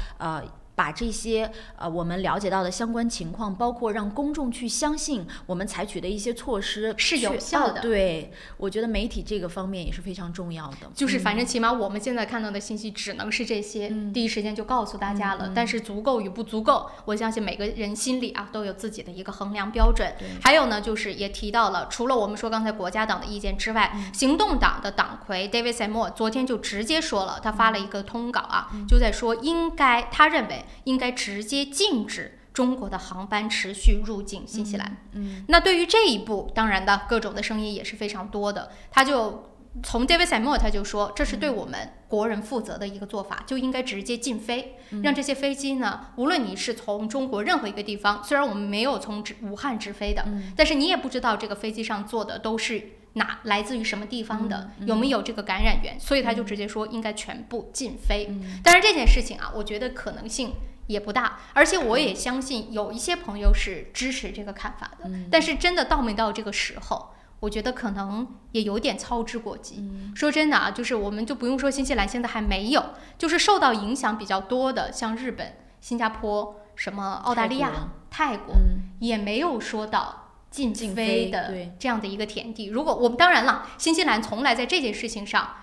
把这些我们了解到的相关情况，包括让公众去相信我们采取的一些措施是有效的。对，我觉得媒体这个方面也是非常重要的。就是反正起码我们现在看到的信息只能是这些，第一时间就告诉大家了。但是足够与不足够，我相信每个人心里都有自己的一个衡量标准。还有呢，就是也提到了，除了我们说刚才国家党的意见之外，行动党的党魁 David Seymour 昨天就直接说了，他发了一个通稿就在说他认为应该直接禁止中国的航班持续入境新西兰。那对于这一步，当然的各种的声音也是非常多的。他就从 David Seymour 他就说，这是对我们国人负责的一个做法，就应该直接禁飞，让这些飞机呢，无论你是从中国任何一个地方，虽然我们没有从武汉直飞的，但是你也不知道这个飞机上坐的都是来自于什么地方的，有没有这个感染源，所以他就直接说应该全部禁飞。但是这件事情我觉得可能性也不大，而且我也相信有一些朋友是支持这个看法的，但是真的到没到这个时候，我觉得可能也有点操之过急。说真的就是我们就不用说新西兰现在还没有，就是受到影响比较多的，像日本、新加坡、什么澳大利亚、泰国也没有说到禁飞的这样的一个田地。如果我们当然了，新西兰从来在这件事情上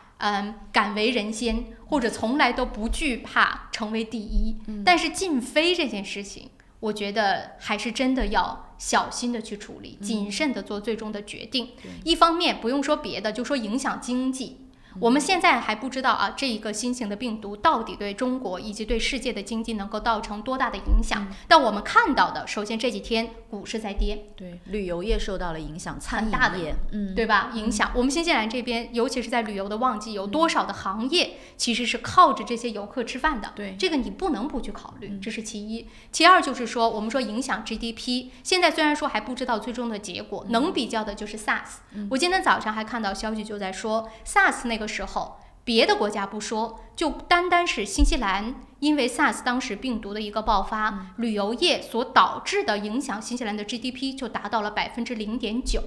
敢为人先，或者从来都不惧怕成为第一，但是禁飞这件事情，我觉得还是真的要小心的去处理，谨慎的做最终的决定。一方面不用说别的，就说影响经济。我们现在还不知道这一个新型的病毒到底对中国以及对世界的经济能够造成多大的影响。但我们看到的，首先这几天股市在跌，对，旅游业受到了影响，餐饮业，对吧？影响我们新西兰这边，尤其是在旅游的旺季，有多少的行业其实是靠着这些游客吃饭的？对，这个你不能不去考虑，这是其一。其二就是说，我们说影响 GDP， 现在虽然说还不知道最终的结果，能比较的就是 SARS。我今天早上还看到消息就在说 SARS 那个时候，别的国家不说，就单单是新西兰，因为 SARS 当时病毒的一个爆发，旅游业所导致的影响，新西兰的 GDP 就达到了 0.9%。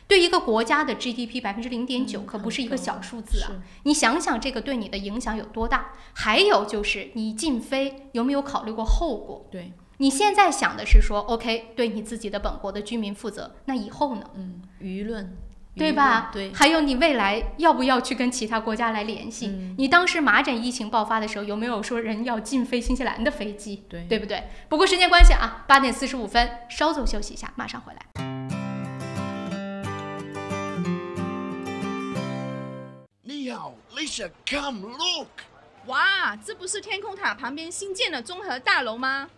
对一个国家的 GDP 0.9%可不是一个小数字你想想这个对你的影响有多大。还有就是你禁飞有没有考虑过后果？对，你现在想的是说 OK 对你自己的本国的居民负责，那以后呢？舆论对吧？对，还有你未来要不要去跟其他国家来联系？你当时麻疹疫情爆发的时候，有没有说人要禁飞新西兰的飞机？对不对？不过时间关系8点45分，稍作休息一下，马上回来。你好 ，Lisa, come look。哇，这不是天空塔旁边新建的综合大楼吗？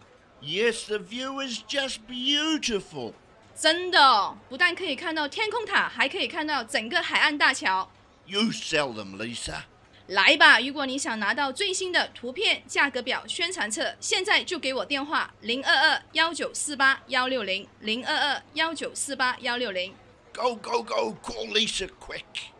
Yes, the view is just beautiful. 真的，不但可以看到天空塔，还可以看到整个海岸大桥。You sell them, Lisa. 来吧，如果你想拿到最新的图片、价格表、宣传册，现在就给我电话022-1948-160 022-1948-160。Go, go, go! Call Lisa quick.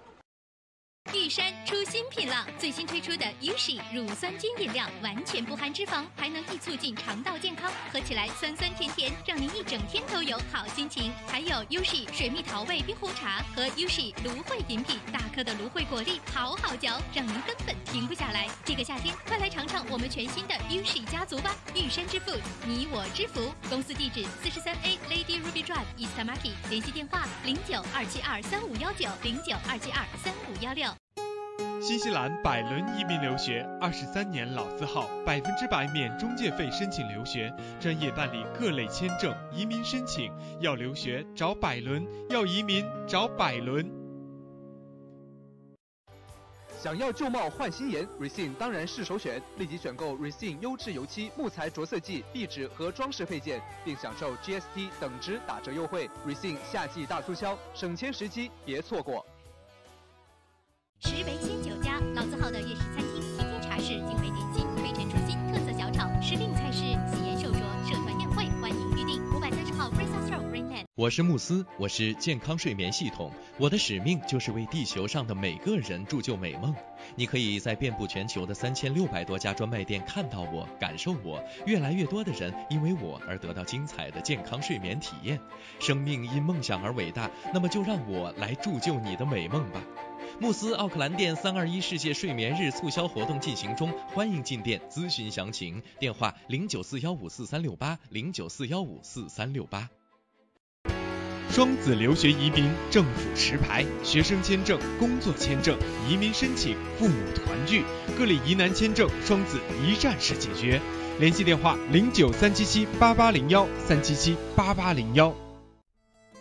玉山出新品了，最新推出的 Yushi 乳酸菌饮料，完全不含脂肪，还能易促进肠道健康，喝起来酸酸甜甜，让您一整天都有好心情。还有 Yushi 水蜜桃味冰红茶和 Yushi 芦荟饮品，大颗的芦荟果粒，好好嚼，让您根本停不下来。这个夏天，快来尝尝我们全新的 Yushi 家族吧！玉山之父，你我之福。公司地址43A Lady Ruby Drive East Tamaki， 联系电话09-272-3519 09-272-3516。新西兰百伦移民留学23年老字号，100%免中介费申请留学，专业办理各类签证、移民申请。要留学找百伦，要移民找百伦。想要旧貌换新颜 ，Recine 当然是首选。立即选购 Recine 优质油漆、木材着色剂、壁纸和装饰配件，并享受 GST 等值打折优惠。Recine 夏季大促销，省钱时机，别错过。石围仙酒家，老字号的粤式餐厅，天天茶室，精美点心，推陈出新，特色小炒，时令菜式，喜宴寿桌，社团宴会，欢迎预订。530号 Princess Road Rainland。我是慕斯，我是健康睡眠系统，我的使命就是为地球上的每个人铸就美梦。你可以在遍布全球的3600多家专卖店看到我，感受我。越来越多的人因为我而得到精彩的健康睡眠体验。生命因梦想而伟大，那么就让我来铸就你的美梦吧。慕斯奥克兰店321世界睡眠日促销活动进行中，欢迎进店咨询详情，电话0941543368，0941543368。双子留学移民政府持牌，学生签证、工作签证、移民申请、父母团聚，各类疑难签证，双子一站式解决。联系电话0937788013778801。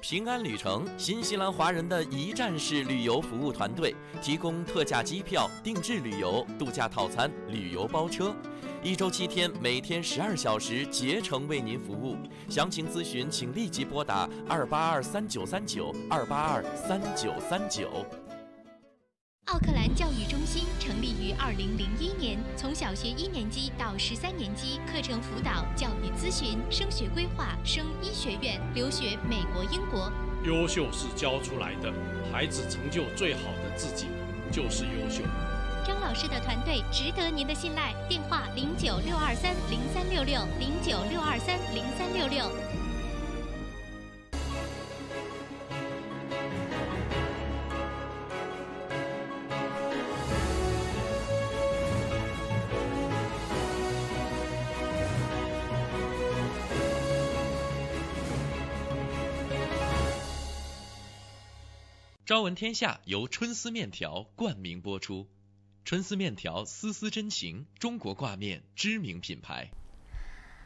平安旅程，新西兰华人的一站式旅游服务团队，提供特价机票、定制旅游、度假套餐、旅游包车，1周7天，每天12小时，竭诚为您服务。详情咨询，请立即拨打2823939，2823939。奥克兰教育中心成立于2001年，从小学1年级到13年级，课程辅导、教育咨询、升学规划、升医学院、留学美国、英国。优秀是教出来的，孩子成就最好的自己就是优秀。张老师的团队值得您的信赖，电话0962303366，0962303366。朝闻天下由春丝面条冠名播出，春丝面条丝丝真情，中国挂面知名品牌。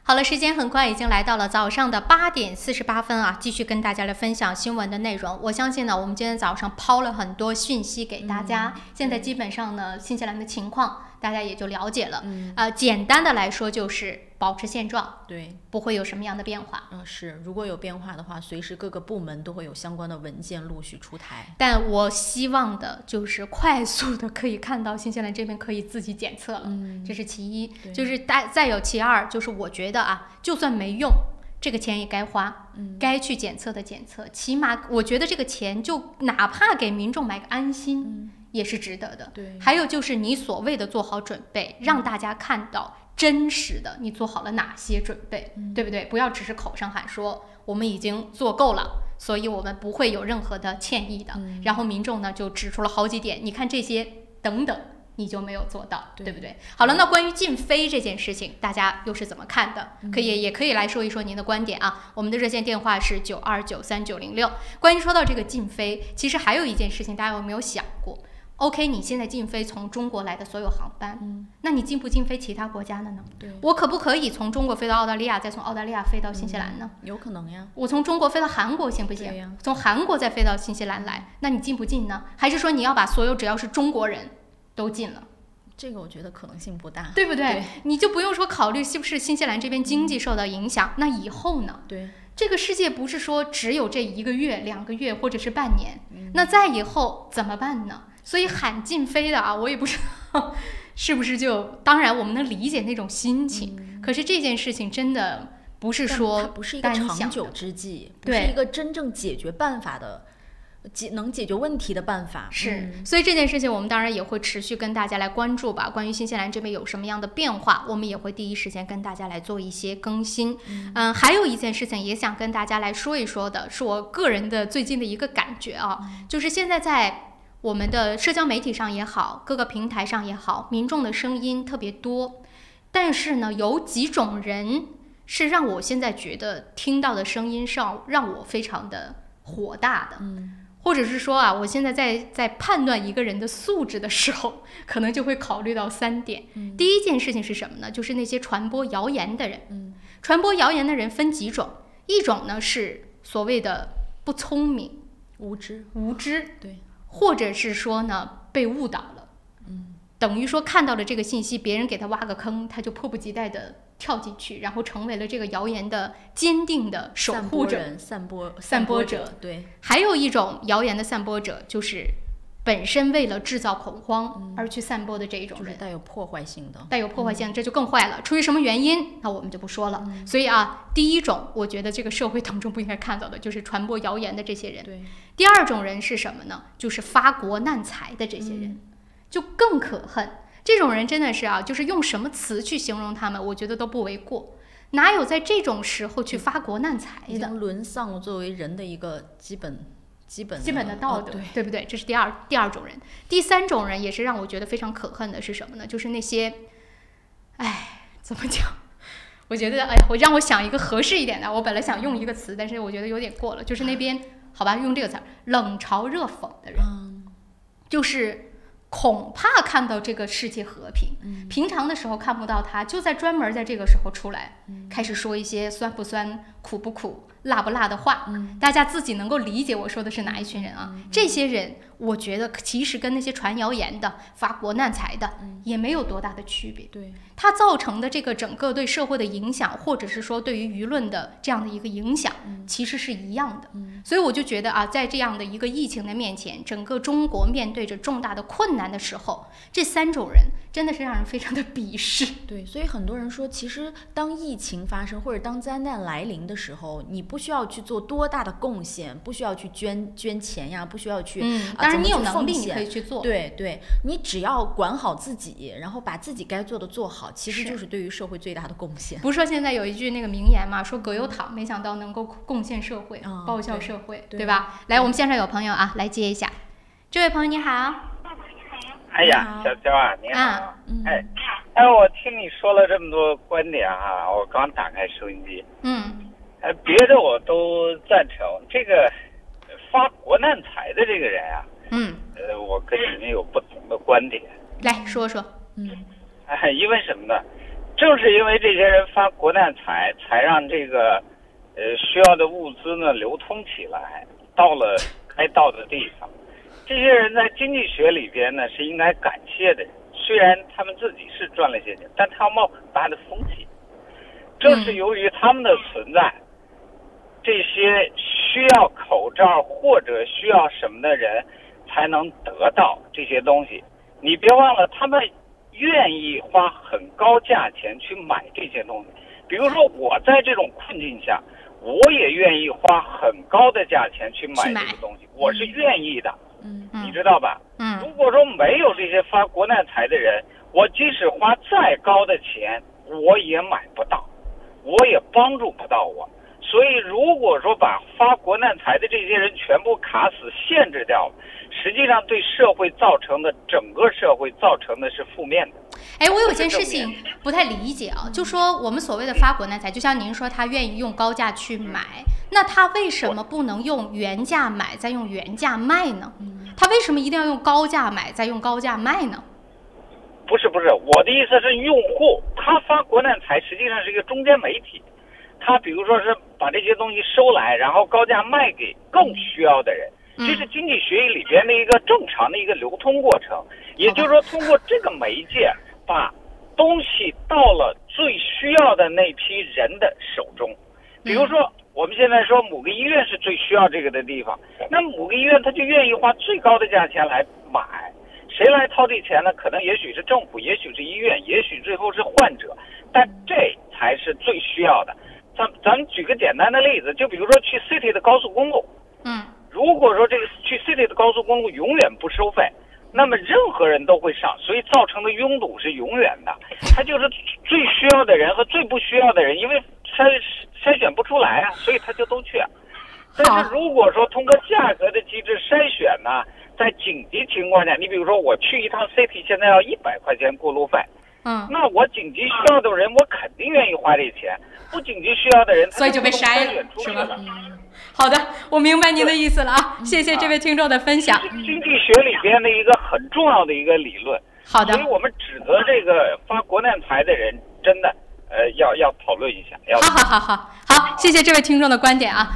好了，时间很快已经来到了早上的8点48分啊，继续跟大家来分享新闻的内容。我相信呢，我们今天早上抛了很多讯息给大家，现在基本上呢，新西兰的情况大家也就了解了。简单的来说就是保持现状，对，不会有什么样的变化。是，如果有变化的话，随时各个部门都会有相关的文件陆续出台。但我希望的就是快速的可以看到新西兰这边可以自己检测了，这是其一。就是再有其二，就是我觉得啊，就算没用，这个钱也该花，该去检测的检测，起码我觉得这个钱就哪怕给民众买个安心，也是值得的。对，还有就是你所谓的做好准备，让大家看到真实的你做好了哪些准备，对不对？不要只是口上喊说我们已经做够了，所以我们不会有任何的歉意的。然后民众呢就指出了好几点，你看这些等等，你就没有做到，对不对？好了，那关于禁飞这件事情，大家又是怎么看的？也可以来说一说您的观点啊。我们的热线电话是92939906。关于说到这个禁飞，其实还有一件事情，大家有没有想过？OK， 你现在禁飞从中国来的所有航班，那你禁不禁飞其他国家的呢？对，我可不可以从中国飞到澳大利亚，再从澳大利亚飞到新西兰呢？有可能呀。我从中国飞到韩国行不行？从韩国再飞到新西兰来，那你禁不禁呢？还是说你要把所有只要是中国人都禁了？这个我觉得可能性不大，对不对？你就不用说考虑是不是新西兰这边经济受到影响，那以后呢？对。这个世界不是说只有这1个月、2个月或者是半年，那再以后怎么办呢？所以喊禁飞的啊，我也不知道是不是就，当然我们能理解那种心情，可是这件事情真的不是说它不是一个长久之计，不是一个真正解决办法的。能解决问题的办法是，所以这件事情我们当然也会持续跟大家来关注吧。关于新西兰这边有什么样的变化，我们也会第一时间跟大家来做一些更新。还有一件事情也想跟大家来说一说的，是我个人的最近的一个感觉啊，就是现在在我们的社交媒体上也好，各个平台上也好，民众的声音特别多，但是呢，有几种人是让我现在觉得听到的声音上让我非常的火大的。或者是说啊，我现在在判断一个人的素质的时候，可能就会考虑到3点。第一件事情是什么呢？就是那些传播谣言的人。传播谣言的人分几种，一种呢是所谓的不聪明、无知，对，或者是说呢被误导了。等于说看到了这个信息，别人给他挖个坑，他就迫不及待的跳进去，然后成为了这个谣言的坚定的守护者、散播者。对，还有一种谣言的散播者，就是本身为了制造恐慌而去散播的这一种人，就是带有破坏性的，这就更坏了。出于什么原因，那我们就不说了。所以啊，第一种我觉得这个社会当中不应该看到的，就是传播谣言的这些人。对。第二种人是什么呢？就是发国难财的这些人。就更可恨。这种人真的是啊，就是用什么词去形容他们，我觉得都不为过。哪有在这种时候去发国难财的？已经沦丧了作为人的一个基本的道德，对不对？这是第二种人。第三种人也是让我觉得非常可恨的是什么呢？就是那些，怎么讲？我觉得，让我想一个合适一点的。我本来想用一个词，但是我觉得有点过了。就是那边，好吧，用这个词，冷嘲热讽的人，就是恐怕看到这个世界和平，平常的时候看不到他，就在专门在这个时候出来，开始说一些酸不酸、苦不苦、辣不辣的话，大家自己能够理解我说的是哪一群人啊？这些人，我觉得其实跟那些传谣言的、发国难财的也没有多大的区别。对，它造成的这个整个对社会的影响，或者是说对于舆论的这样的一个影响，其实是一样的。所以我就觉得啊，在这样的一个疫情的面前，整个中国面对着重大的困难的时候，这三种人真的是让人非常的鄙视。对，所以很多人说，其实当疫情发生或者当灾难来临的时候，你不需要去做多大的贡献，不需要去捐钱呀，不需要去当然你有能力你可以去做。对，你只要管好自己，然后把自己该做的做好，其实就是对于社会最大的贡献。不是说现在有一句那个名言嘛，说葛优躺，没想到能够贡献社会，报效社会，对吧？来，我们线上有朋友啊，来接一下。这位朋友你好。哎呀，小娇啊，你好。我听你说了这么多观点哈，我刚打开收音机。别的我都赞成。这个发国难财的这个人啊，我跟你们有不同的观点。来说说。因为什么呢？正是因为这些人发国难财，才让这个需要的物资呢流通起来，到了该到的地方。这些人在经济学里边呢是应该感谢的人，虽然他们自己是赚了些钱，但他要冒很大的风险。正是由于他们的存在，这些需要口罩或者需要什么的人才能得到这些东西。你别忘了，他们愿意花很高价钱去买这些东西。比如说我在这种困境下，我也愿意花很高的价钱去买这个东西，我是愿意的。你知道吧？如果说没有这些发国难财的人，我即使花再高的钱，我也买不到，我也帮助不到我。所以如果说把发国难财的这些人全部卡死限制掉了，实际上对社会造成的整个社会造成的是负面的。我有件事情不太理解啊，就说我们所谓的发国难财，就像您说他愿意用高价去买，那他为什么不能用原价买再用原价卖呢？他为什么一定要用高价买再用高价卖呢？不是，我的意思是用户他发国难财实际上是一个中间媒体，他比如说是把这些东西收来，然后高价卖给更需要的人，这是经济学里边的一个正常的一个流通过程。也就是说，通过这个媒介把东西到了最需要的那批人的手中。比如说我们现在说某个医院是最需要这个的地方，那某个医院他就愿意花最高的价钱来买。谁来掏这钱呢？可能也许是政府，也许是医院，也许最后是患者，但这才是最需要的。咱们举个简单的例子，就比如说去 City 的高速公路，如果说这个去 City 的高速公路永远不收费，那么任何人都会上，所以造成的拥堵是永远的。他就是最需要的人和最不需要的人，因为筛选不出来啊，所以他就都去。但是如果说通过价格的机制筛选呢，在紧急情况下，你比如说我去一趟 City 现在要100块钱过路费，那我紧急需要的人我肯定愿意花这钱，不紧急需要的人所以就被筛了，是吧？好的，我明白您的意思了啊，谢谢这位听众的分享。经济学里边的一个很重要的一个理论。好的，所以我们指责这个发国难财的人，真的要讨论一下。好，谢谢这位听众的观点啊。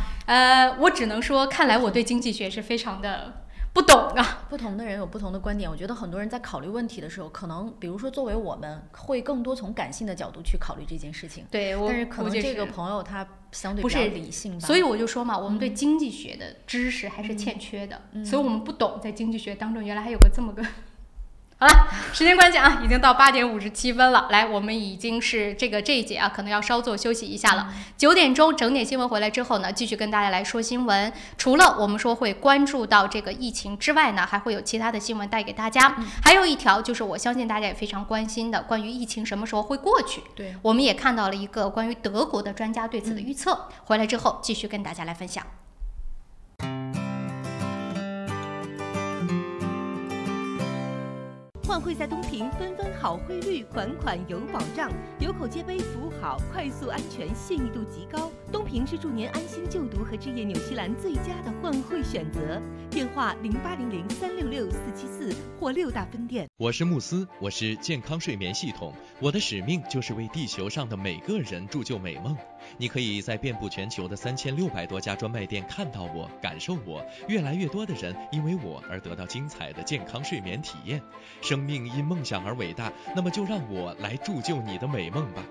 我只能说，看来我对经济学是非常的不懂啊。不同的人有不同的观点，我觉得很多人在考虑问题的时候，可能比如说作为我们会更多从感性的角度去考虑这件事情。对，但是可能这个朋友他相对比较理性吧。所以我就说嘛，我们对经济学的知识还是欠缺的，所以我们不懂在经济学当中原来还有个这么个。好了，时间关系啊，已经到8点57分了。来，我们已经是这一节啊，可能要稍作休息一下了。9点钟整点新闻回来之后呢，继续跟大家来说新闻。除了我们说会关注到这个疫情之外呢，还会有其他的新闻带给大家。还有一条就是我相信大家也非常关心的，关于疫情什么时候会过去。对，我们也看到了一个关于德国的专家对此的预测。回来之后继续跟大家来分享。换汇在东平，纷纷好汇率，款款有保障，有口皆碑，服务好，快速安全，信誉度极高。东平是助您安心就读和置业纽西兰最佳的换汇选择。电话0800366474或6大分店。我是慕斯，我是健康睡眠系统，我的使命就是为地球上的每个人铸就美梦。你可以在遍布全球的3600多家专卖店看到我，感受我。越来越多的人因为我而得到精彩的健康睡眠体验。生命因梦想而伟大，那么就让我来铸就你的美梦吧。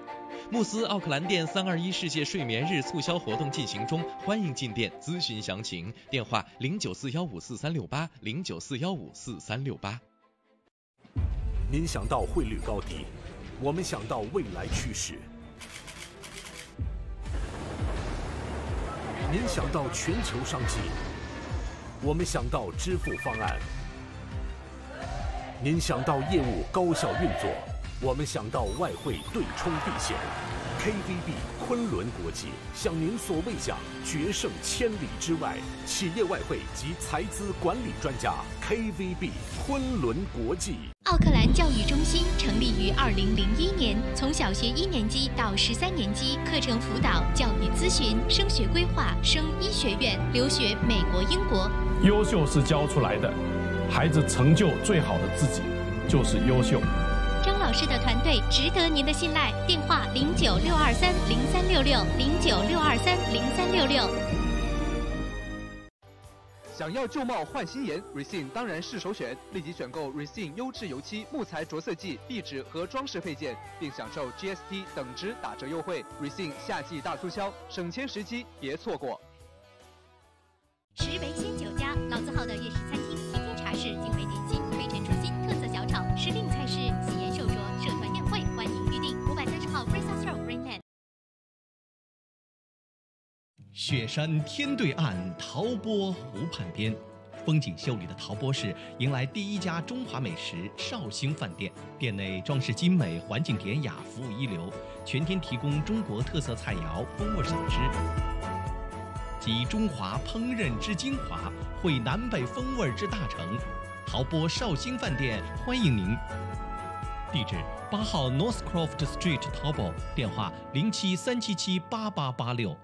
慕斯奥克兰店321世界睡眠日促销活动进行中，欢迎进店咨询详情。电话0941544368 0941544368。您想到汇率高低，我们想到未来趋势。您想到全球商机，我们想到支付方案。您想到业务高效运作，我们想到外汇对冲避险。KVB 昆仑国际向您所未想，决胜千里之外。企业外汇及财资管理专家 KVB 昆仑国际。奥克兰教育中心成立于2001年，从小学1年级到13年级，课程辅导、教育咨询、升学规划、升医学院、留学美国、英国。优秀是教出来的，孩子成就最好的自己就是优秀。张老师的团队值得您的信赖，电话0962303366，0962303366。想要旧貌换新颜 ，Recine 当然是首选。立即选购 Recine 优质油漆、木材着色剂、壁纸和装饰配件，并享受 GST 等值打折优惠。Recine 夏季大促销，省钱时机，别错过。石围鲜酒家，老字号的粤式餐厅，天天茶室，精美点心，推陈出新，特色小炒，时令菜式，喜宴寿桌，社团宴会，欢迎预订。530号 Fraser Road Rainland。雪山天对岸，陶波湖畔边，风景秀丽的陶波市迎来第一家中华美食绍兴饭店。店内装饰精美，环境典雅，服务一流，全天提供中国特色菜肴、风味小吃，集中华烹饪之精华，汇南北风味之大成。陶波绍兴饭店欢迎您。地址8号 Northcroft Street 陶波，电话0737788886。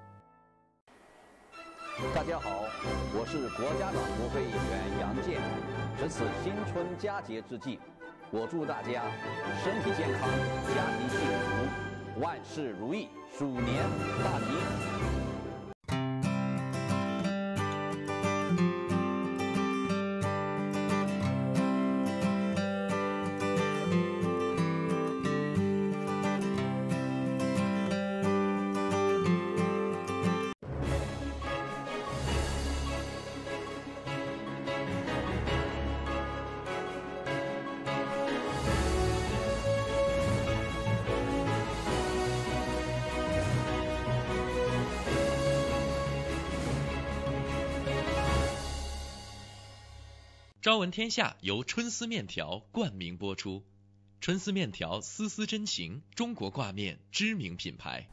大家好，我是国家党国会议员杨健。值此新春佳节之际，我祝大家身体健康，家庭幸福，万事如意，鼠年大吉。朝闻天下由春丝面条冠名播出，春丝面条丝丝真情，中国挂面知名品牌。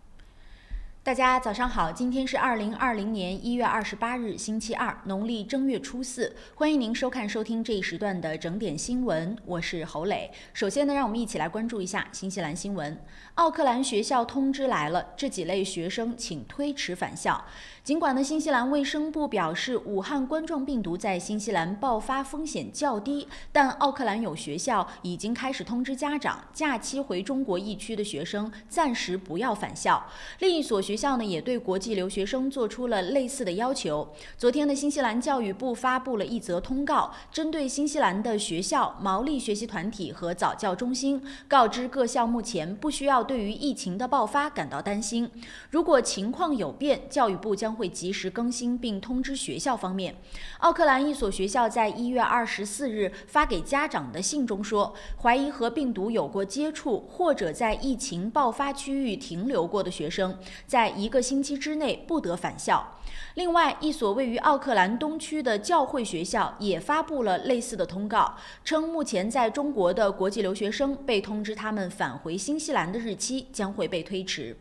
大家早上好，今天是2020年1月28日，星期二，农历正月初4，欢迎您收看收听这一时段的整点新闻，我是侯磊。首先呢，让我们一起来关注一下新西兰新闻。奥克兰学校通知来了，这几类学生请推迟返校。尽管呢，新西兰卫生部表示武汉冠状病毒在新西兰爆发风险较低，但奥克兰有学校已经开始通知家长，假期回中国疫区的学生暂时不要返校。另一所学校呢，也对国际留学生做出了类似的要求。昨天的新西兰教育部发布了一则通告，针对新西兰的学校、毛利学习团体和早教中心，告知各校目前不需要对于疫情的爆发感到担心。如果情况有变，教育部将会及时更新并通知学校方面。奥克兰一所学校在1月24日发给家长的信中说，怀疑和病毒有过接触或者在疫情爆发区域停留过的学生，在1个星期之内不得返校。另外，一所位于奥克兰东区的教会学校也发布了类似的通告，称目前在中国的国际留学生被通知他们返回新西兰的日期将会被推迟。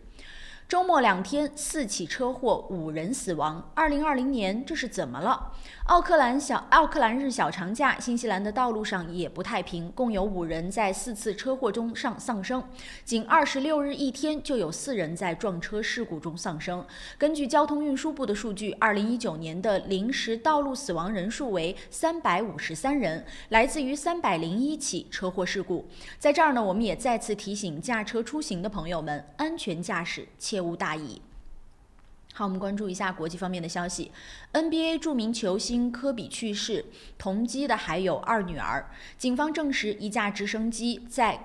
周末2天4起车祸，5人死亡。2020年这是怎么了？奥克兰日小长假，新西兰的道路上也不太平，共有5人在4次车祸中丧生。仅26日一天就有4人在撞车事故中丧生。根据交通运输部的数据，2019年的临时道路死亡人数为353人，来自于301起车祸事故。在这儿呢，我们也再次提醒驾车出行的朋友们，安全驾驶，切勿大意。好，我们关注一下国际方面的消息。NBA 著名球星科比去世，同机的还有2女儿。警方证实一架直升机在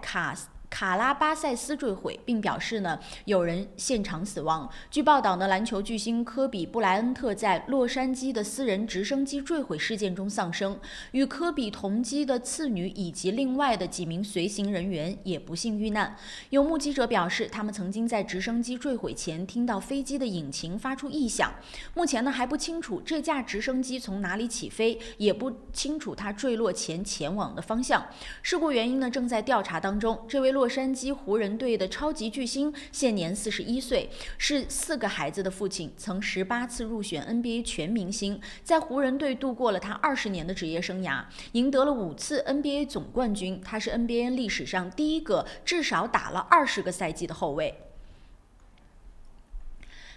卡拉巴塞斯坠毁，并表示呢有人现场死亡。据报道呢，篮球巨星科比布莱恩特在洛杉矶的私人直升机坠毁事件中丧生，与科比同机的次女以及另外的几名随行人员也不幸遇难。有目击者表示，他们曾经在直升机坠毁前听到飞机的引擎发出异响。目前呢还不清楚这架直升机从哪里起飞，也不清楚它坠落前前往的方向。事故原因呢正在调查当中。这位洛杉矶湖人队的超级巨星现年41岁，是4个孩子的父亲，曾18次入选 NBA 全明星，在湖人队度过了他20年的职业生涯，赢得了5次 NBA 总冠军。他是 NBA 历史上第一个至少打了20个赛季的后卫。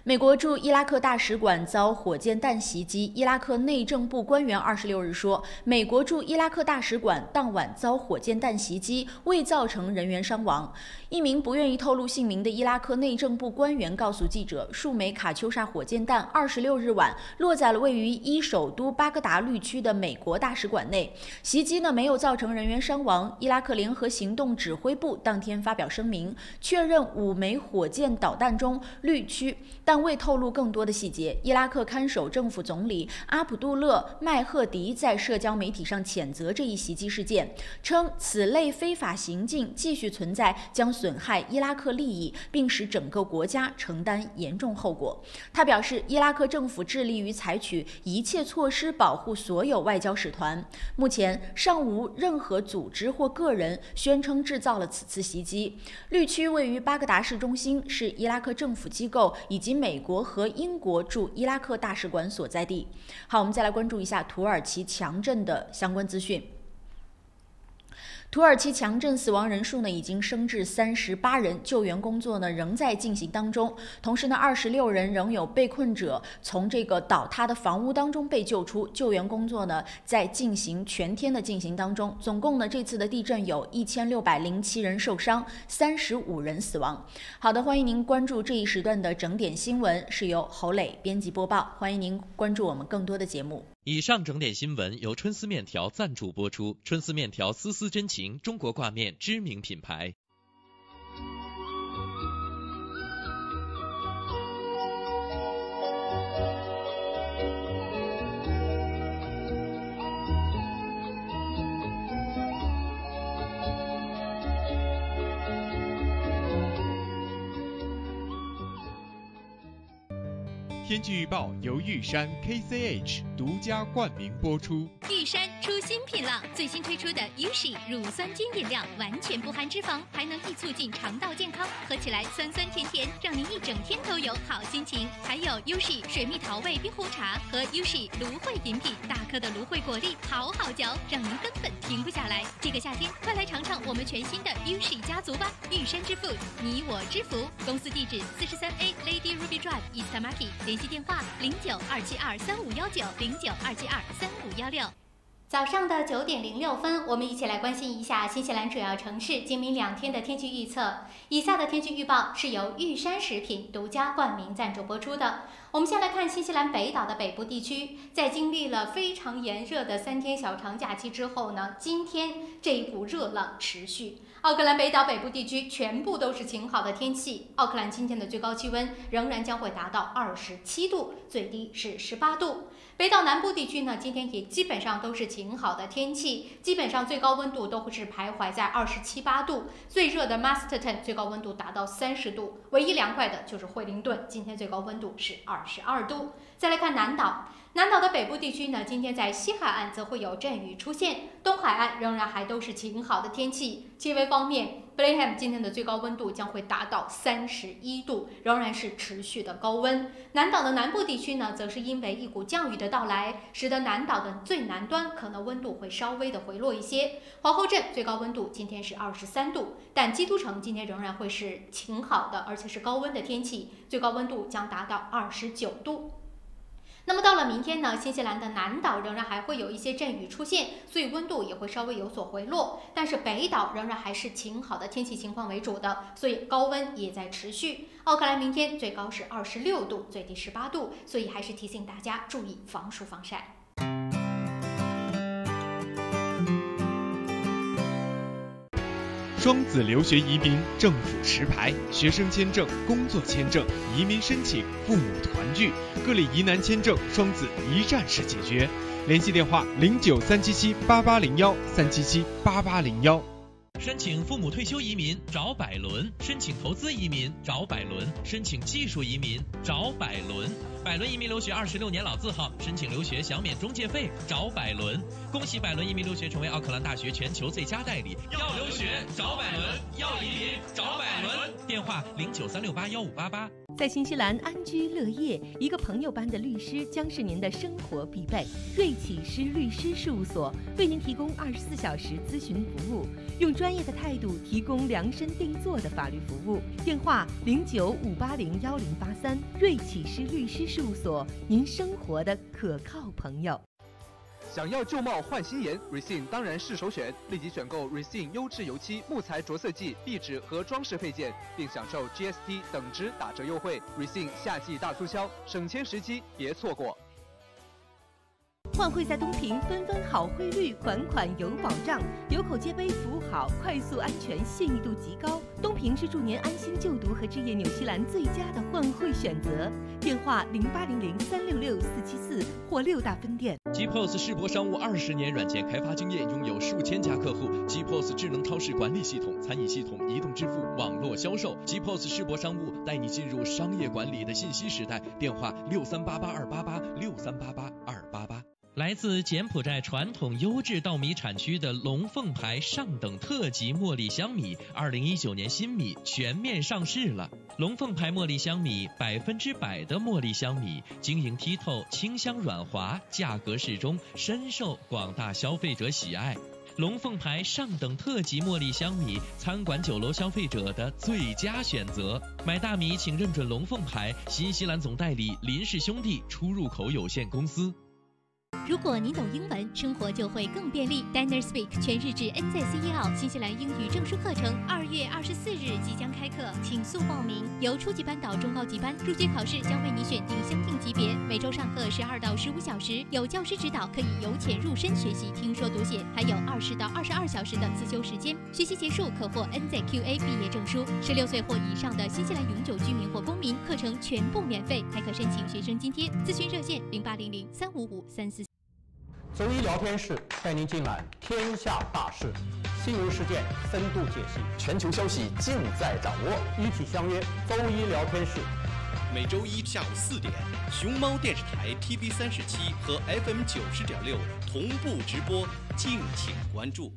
美国驻伊拉克大使馆遭火箭弹袭击。伊拉克内政部官员26日说，美国驻伊拉克大使馆当晚遭火箭弹袭击，未造成人员伤亡。一名不愿意透露姓名的伊拉克内政部官员告诉记者，数枚卡秋莎火箭弹26日晚落在了位于首都巴格达绿区的美国大使馆内。袭击呢没有造成人员伤亡。伊拉克联合行动指挥部当天发表声明，确认5枚火箭导弹中绿区，但未透露更多的细节。伊拉克看守政府总理阿卜杜勒·麦赫迪在社交媒体上谴责这一袭击事件，称此类非法行径继续存在，将损害伊拉克利益，并使整个国家承担严重后果。他表示，伊拉克政府致力于采取一切措施保护所有外交使团。目前尚无任何组织或个人宣称制造了此次袭击。绿区位于巴格达市中心，是伊拉克政府机构以及美国和英国驻伊拉克大使馆所在地。好，我们再来关注一下土耳其强震的相关资讯。土耳其强震死亡人数呢已经升至38人，救援工作呢仍在进行当中。同时呢，26人仍有被困者从这个倒塌的房屋当中被救出，救援工作呢在全天的进行当中。总共呢这次的地震有1607人受伤，35人死亡。好的，欢迎您关注这一时段的整点新闻，是由侯磊编辑播报。欢迎您关注我们更多的节目。以上整点新闻由春丝面条赞助播出。春丝面条丝丝真情，中国挂面知名品牌。天气预报由玉山 KCH 独家冠名播出。玉山出新品了，最新推出的 Yushi 乳酸菌饮料，完全不含脂肪，还能益促进肠道健康，喝起来酸酸甜甜，让您一整天都有好心情。还有 Yushi 水蜜桃味冰红茶和 Yushi 芦荟饮品，大颗的芦荟果粒好好嚼，让您根本停不下来。这个夏天，快来尝尝我们全新的 Yushi 家族吧！玉山之父，你我之福。公司地址43A Lady Ruby Drive Istamaki， 联系电话0927235519，0927235516。早上的9点06分，我们一起来关心一下新西兰主要城市今明2天的天气预测。以下的天气预报是由玉山食品独家冠名赞助播出的。我们先来看新西兰北岛的北部地区，在经历了非常炎热的3天小长假期之后呢，今天这一股热浪持续。奥克兰北岛北部地区全部都是晴好的天气，奥克兰今天的最高气温仍然将会达到27度，最低是18度。北岛南部地区呢，今天也基本上都是晴好的天气，基本上最高温度都会是徘徊在27、8度。最热的 Masterton 最高温度达到30度，唯一凉快的就是惠灵顿，今天最高温度是22度。再来看南岛，南岛的北部地区呢，今天在西海岸则会有阵雨出现，东海岸仍然还都是晴好的天气。气温方面 ，Blenheim 今天的最高温度将会达到31度，仍然是持续的高温。南岛的南部地区呢，则是因为一股降雨的到来，使得南岛的最南端可能温度会稍微的回落一些。皇后镇最高温度今天是23度，但基督城今天仍然会是晴好的，而且是高温的天气，最高温度将达到29度。那么到了明天呢，新西兰的南岛仍然还会有一些阵雨出现，所以温度也会稍微有所回落。但是北岛仍然还是晴好的天气情况为主的，所以高温也在持续。奥克兰明天最高是26度，最低18度，所以还是提醒大家注意防暑防晒。双子留学移民政府持牌，学生签证、工作签证、移民申请、父母团聚，各类疑难签证，双子一站式解决。联系电话0937788013778801。申请父母退休移民找百伦，申请投资移民找百伦，申请技术移民找百伦。百伦移民留学26年老字号，申请留学享免中介费找百伦。恭喜百伦移民留学成为奥克兰大学全球最佳代理。要留学找百伦，要移民找百伦。电话0936815588。在新西兰安居乐业，一个朋友般的律师将是您的生活必备。瑞启诗律师事务所为您提供24小时咨询服务，用专业的态度提供量身定做的法律服务。电话0958011083。瑞启诗律师事务所，您生活的可靠朋友。想要旧貌换新颜 ，Resin 当然是首选。立即选购 Resin 优质油漆、木材着色剂、壁纸和装饰配件，并享受 GST 等值打折优惠。Resin 夏季大促销，省钱时机别错过。换汇在东平，分分好汇率，款款有保障，有口皆碑，服务好，快速安全，信誉度极高。东平是助您安心就读和置业纽西兰最佳的换汇选择。电话0800366474或6大分店。GPOS 世博商务20年软件开发经验，拥有数千家客户。GPOS 智能超市管理系统、餐饮系统、移动支付、网络销售。GPOS 世博商务带你进入商业管理的信息时代。电话6388-288，6388-288。来自柬埔寨传统优质稻米产区的龙凤牌上等特级茉莉香米，2019年新米全面上市了。龙凤牌茉莉香米100%的茉莉香米，晶莹剔透，清香软滑，价格适中，深受广大消费者喜爱。龙凤牌上等特级茉莉香米，餐馆酒楼消费者的最佳选择。买大米请认准龙凤牌，新西兰总代理林氏兄弟出入口有限公司。如果您懂英文，生活就会更便利。Dinner Speak 全日制 NZC1号新西兰英语证书课程2月24日即将开课，请速报名。由初级班到中高级班，入学考试将为你选定相应级别，每周上课12到15小时，有教师指导，可以由浅入深学习听说读写，还有20到22小时的自修时间。学习结束可获 NZQA 毕业证书。16岁或以上的新西兰永久居民或公民，课程全部免费，还可申请学生津贴。咨询热线0800355344。周一聊天室带您尽览天下大事，新闻事件深度解析，全球消息尽在掌握。一起相约周一聊天室。每周一下午4点，熊猫电视台 TV37和 FM 90.6同步直播，敬请关注。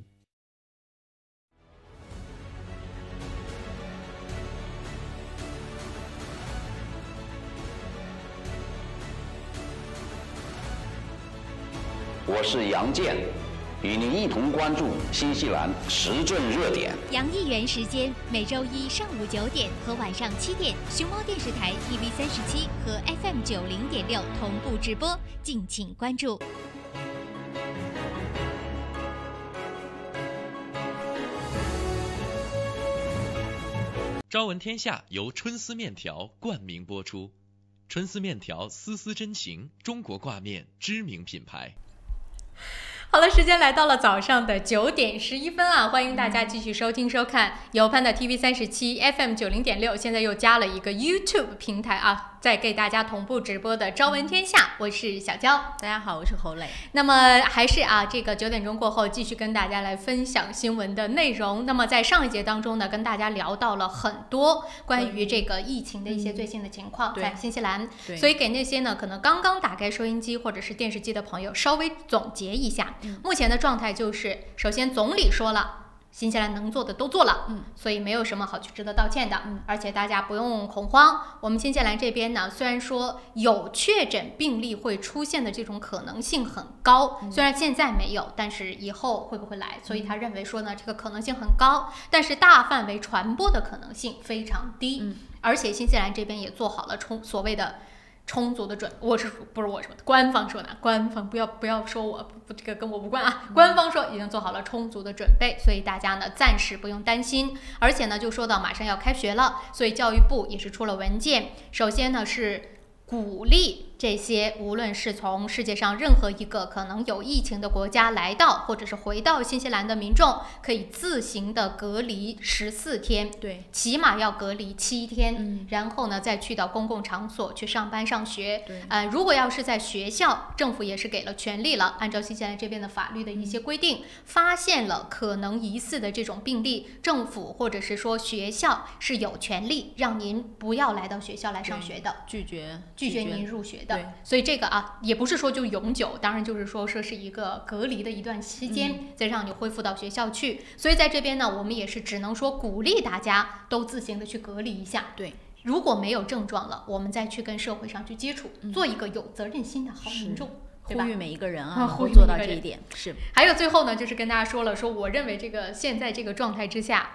我是杨健，与您一同关注新西兰时政热点。杨议员时间每周一上午9点和晚上7点，熊猫电视台 TV37和 FM 90.6同步直播，敬请关注。朝闻天下由春丝面条冠名播出。春丝面条，丝丝真情，中国挂面知名品牌。好了，时间来到了早上的9点11分啊！欢迎大家继续收听收看由潘的 TV37 FM 90.6，现在又加了一个 YouTube 平台啊，在给大家同步直播的朝闻天下，我是小娇。大家好，我是侯磊。那么还是啊，这个9点钟过后继续跟大家来分享新闻的内容。那么在上一节当中呢，跟大家聊到了很多关于这个疫情的一些最新的情况，在新西兰。所以给那些呢可能刚刚打开收音机或者是电视机的朋友稍微总结一下。目前的状态就是，首先总理说了，新西兰能做的都做了，所以没有什么好去值得道歉的，而且大家不用恐慌。我们新西兰这边呢，虽然说有确诊病例会出现的这种可能性很高，虽然现在没有，但是以后会不会来？所以他认为说呢，这个可能性很高，但是大范围传播的可能性非常低。而且新西兰这边也做好了所谓的充足的不是我说的，官方说的，官方不要说我这个跟我无关啊，官方说已经做好了充足的准备，所以大家呢暂时不用担心。而且呢就说到马上要开学了，所以教育部也是出了文件，首先呢是鼓励这些无论是从世界上任何一个可能有疫情的国家来到或者是回到新西兰的民众，可以自行的隔离14天，对，起码要隔离7天，然后呢再去到公共场所去上班上学。如果要是在学校，政府也是给了权利了，按照新西兰这边的法律的一些规定，发现了可能疑似的这种病例，政府或者是说学校是有权利让您不要来到学校来上学的，拒绝您入学的。所以这个啊也不是说就永久，当然就是说是一个隔离的一段期间，再让你恢复到学校去。所以在这边呢，我们也是只能说鼓励大家都自行的去隔离一下。对，如果没有症状了，我们再去跟社会上去接触，做一个有责任心的好民众。呼吁每一个人啊，能够做到这一点。是。还有最后呢，就是跟大家说了，说我认为这个现在这个状态之下，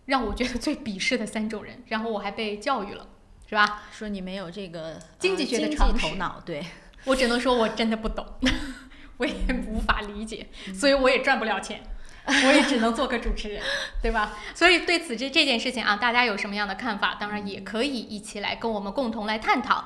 让我觉得最鄙视的3种人，然后我还被教育了。是吧？说你没有这个经济学的常识头脑，对，我只能说我真的不懂，我也无法理解，所以我也赚不了钱，我也只能做个主持人，对吧？所以对此这件事情啊，大家有什么样的看法？当然也可以一起来跟我们共同来探讨。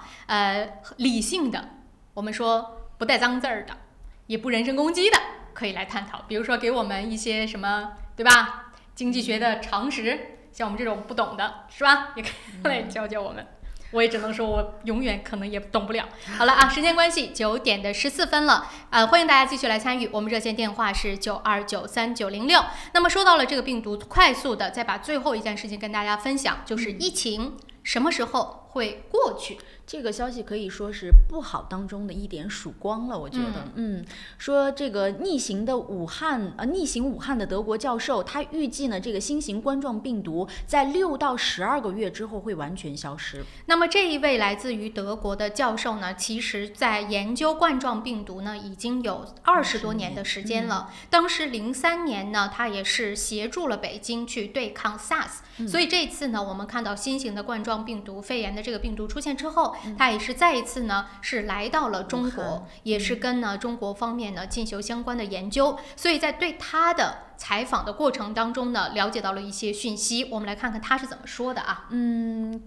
理性的，我们说不带脏字儿的，也不人身攻击的，可以来探讨。比如说给我们一些什么，对吧？经济学的常识。像我们这种不懂的，是吧？也可以来教教我们。我也只能说，我永远可能也懂不了。好了啊，时间关系，9点14分了。欢迎大家继续来参与，我们热线电话是92939006。那么说到了这个病毒，快速的再把最后一件事情跟大家分享，就是疫情什么时候会过去？这个消息可以说是不好当中的一点曙光了，我觉得，说这个逆行武汉的德国教授，他预计呢，这个新型冠状病毒在6到12个月之后会完全消失。那么这一位来自于德国的教授呢，其实在研究冠状病毒呢，已经有20多年的时间了。当时03年呢，他也是协助了北京去对抗 SARS，所以这次呢，我们看到新型的冠状病毒肺炎的这个病毒出现之后，他也是再一次呢是来到了中国，也是跟呢中国方面呢进行相关的研究，所以在对他的采访的过程当中呢，了解到了一些讯息，我们来看看他是怎么说的啊。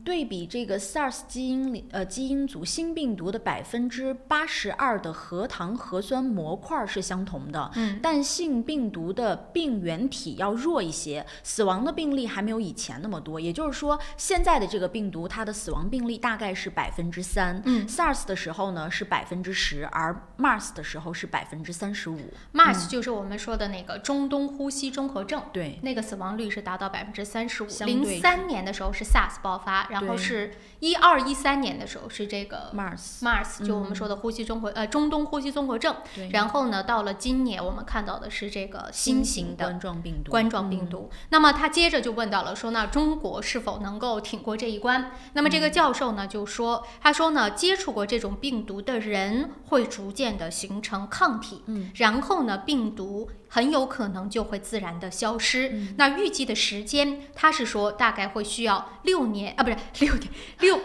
对比这个 SARS 基因组新病毒的82%的核糖核酸模块是相同的，但性病毒的病原体要弱一些，死亡的病例还没有以前那么多。也就是说，现在的这个病毒它的死亡病例大概是3%，SARS 的时候呢是10%，而 MERS 的时候是35%。MERS 就是我们说的那个中东呼吸综合症，对，那个死亡率是达到35%。03年的时候是 SARS 爆发，然后是1213年的时候是这个 MERS，就我们说的中东呼吸综合症。然后呢，到了今年我们看到的是这个新型的冠状病毒。那么他接着就问到了说，那中国是否能够挺过这一关？那么这个教授呢就说，他说呢，接触过这种病毒的人会逐渐的形成抗体，然后呢，病毒很有可能就会自然的消失。那预计的时间，他是说大概会需要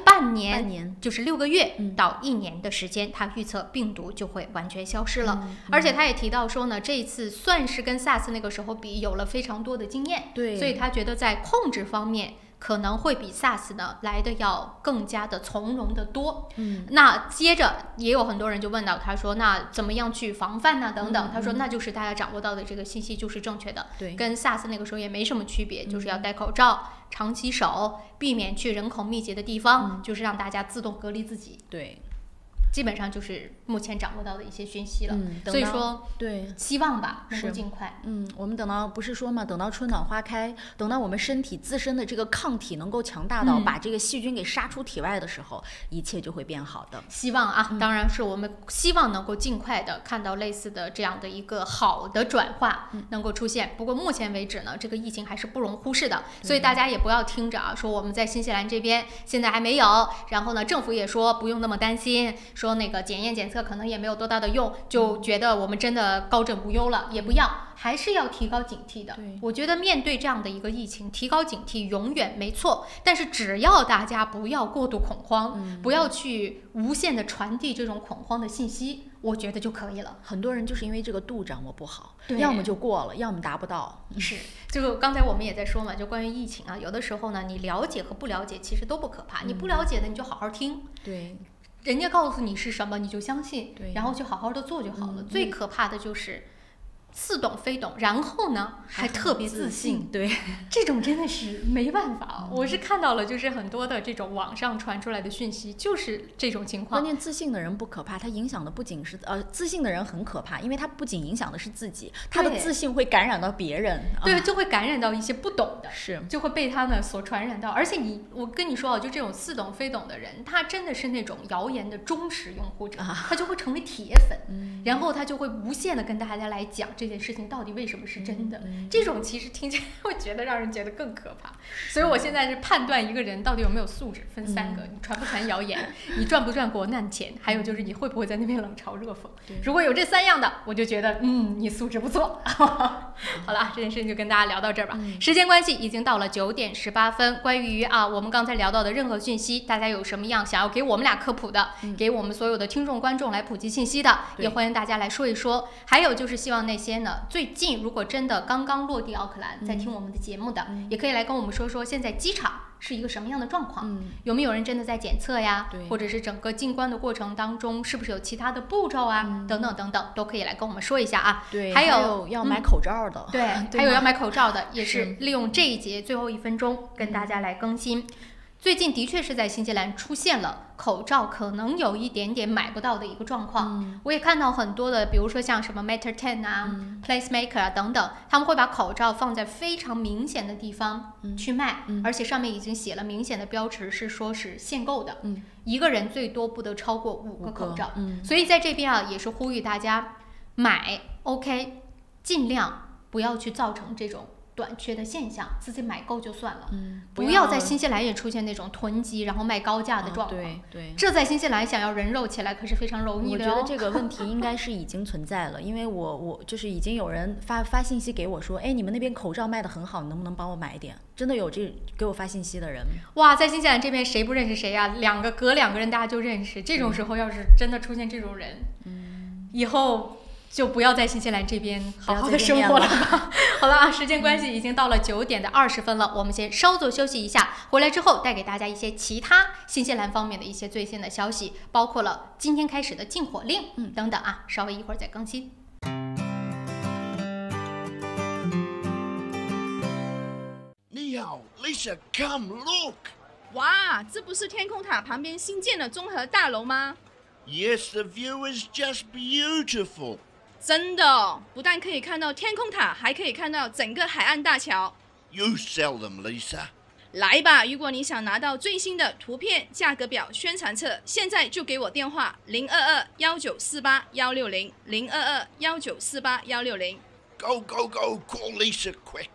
半年，就是6个月到1年的时间，他预测病毒就会完全消失了。而且他也提到说呢，这一次算是跟 SARS 那个时候比有了非常多的经验，所以他觉得在控制方面可能会比 SARS 呢来的要更加的从容的多。那接着也有很多人就问到，他说那怎么样去防范呢？等等，他说那就是大家掌握到的这个信息就是正确的，跟 SARS 那个时候也没什么区别，就是要戴口罩、常洗手，避免去人口密集的地方，就是让大家自动隔离自己。对。基本上就是目前掌握到的一些讯息了，所以说对，希望吧能够尽快。我们等到不是说嘛，等到春暖花开，等到我们身体自身的这个抗体能够强大到把这个细菌给杀出体外的时候，一切就会变好的。希望啊，当然是我们希望能够尽快的看到类似的这样的一个好的转化能够出现。不过目前为止呢，这个疫情还是不容忽视的，所以大家也不要听着啊，说我们在新西兰这边现在还没有，然后呢政府也说不用那么担心。说那个检验检测可能也没有多大的用，就觉得我们真的高枕无忧了，也不要，还是要提高警惕的。我觉得面对这样的一个疫情，提高警惕永远没错，但是只要大家不要过度恐慌，不要去无限的传递这种恐慌的信息，我觉得就可以了。很多人就是因为这个度掌握不好，要么就过了，要么达不到。是，就刚才我们也在说嘛，就关于疫情啊，有的时候呢，你了解和不了解其实都不可怕，你不了解的你就好好听。对。人家告诉你是什么，你就相信，然后就好好的做就好了。最可怕的就是似懂非懂，然后呢还特别自信，对，这种真的是没办法。我是看到了，就是很多的这种网上传出来的讯息，就是这种情况。关键自信的人不可怕，他影响的不仅是自信的人很可怕，因为他不仅影响的是自己，他的自信会感染到别人，对，就会感染到一些不懂的，是就会被他呢所传染到。而且我跟你说啊，就这种似懂非懂的人，他真的是那种谣言的忠实拥护者，他就会成为铁粉，然后他就会无限的跟大家来讲这件事情到底为什么是真的。这种其实听起来会觉得让人觉得更可怕。所以我现在是判断一个人到底有没有素质分3个，你传不传谣言，你赚不赚国难钱，还有就是你会不会在那边冷嘲热讽。如果有这3样的，我就觉得你素质不错。好了，这件事情就跟大家聊到这儿吧。时间关系已经到了9点18分。关于我们刚才聊到的任何讯息，大家有什么样想要给我们俩科普的，给我们所有的听众观众来普及信息的，也欢迎大家来说一说。还有就是希望那些呢最近如果真的刚刚落地奥克兰在听我们的节目的，也可以来跟我们说说现在机场是一个什么样的状况，有没有人真的在检测呀，或者是整个进关的过程当中是不是有其他的步骤啊，等等等等，都可以来跟我们说一下啊。对，还有要买口罩的，对，还有要买口罩的，也是利用这一节最后1分钟跟大家来更新。最近的确是在新西兰出现了口罩可能有一点点买不到的一个状况。我也看到很多的，比如说像什么 Matter 10啊、Placemaker 啊等等，他们会把口罩放在非常明显的地方去卖，而且上面已经写了明显的标识，是说是限购的，一个人最多不得超过5个口罩。所以在这边啊，也是呼吁大家买 OK， 尽量不要去造成这种短缺的现象，自己买够就算了，不要在新西兰也出现那种囤积然后卖高价的状况。对，这在新西兰想要人肉起来可是非常容易的。我觉得这个问题应该是已经存在了，因为我就是已经有人发信息给我说，哎，你们那边口罩卖得很好，你能不能帮我买一点？真的有这给我发信息的人。哇，在新西兰这边谁不认识谁呀？隔2个人大家就认识。这种时候要是真的出现这种人，以后就不要在新西兰这边好好的生活了吧。好了啊，时间关系已经到了9点20分了，我们先稍作休息一下，回来之后带给大家一些其他新西兰方面的一些最新的消息，包括了今天开始的禁火令等等啊，稍微一会儿再更新。你好 ，Lisa, come look。哇，这不是天空塔旁边新建的综合大楼吗？ Yes, the view is just beautiful. 真的，不但可以看到天空塔，还可以看到整个海岸大桥。You sell them, Lisa. 来吧，如果你想拿到最新的图片、价格表、宣传册，现在就给我电话022-1948-160 022-1948-160。Go, go, go! Call Lisa quick.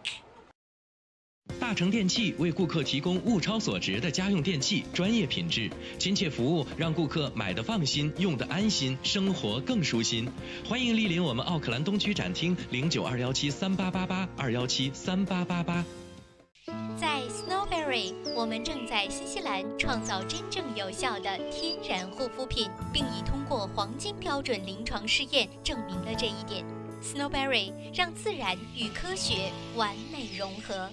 大成电器为顾客提供物超所值的家用电器，专业品质、亲切服务，让顾客买得放心，用得安心，生活更舒心。欢迎莅临我们奥克兰东区展厅09217388821738888。在 Snowberry， 我们正在新西兰创造真正有效的天然护肤品，并已通过黄金标准临床试验证明了这一点。Snowberry 让自然与科学完美融合。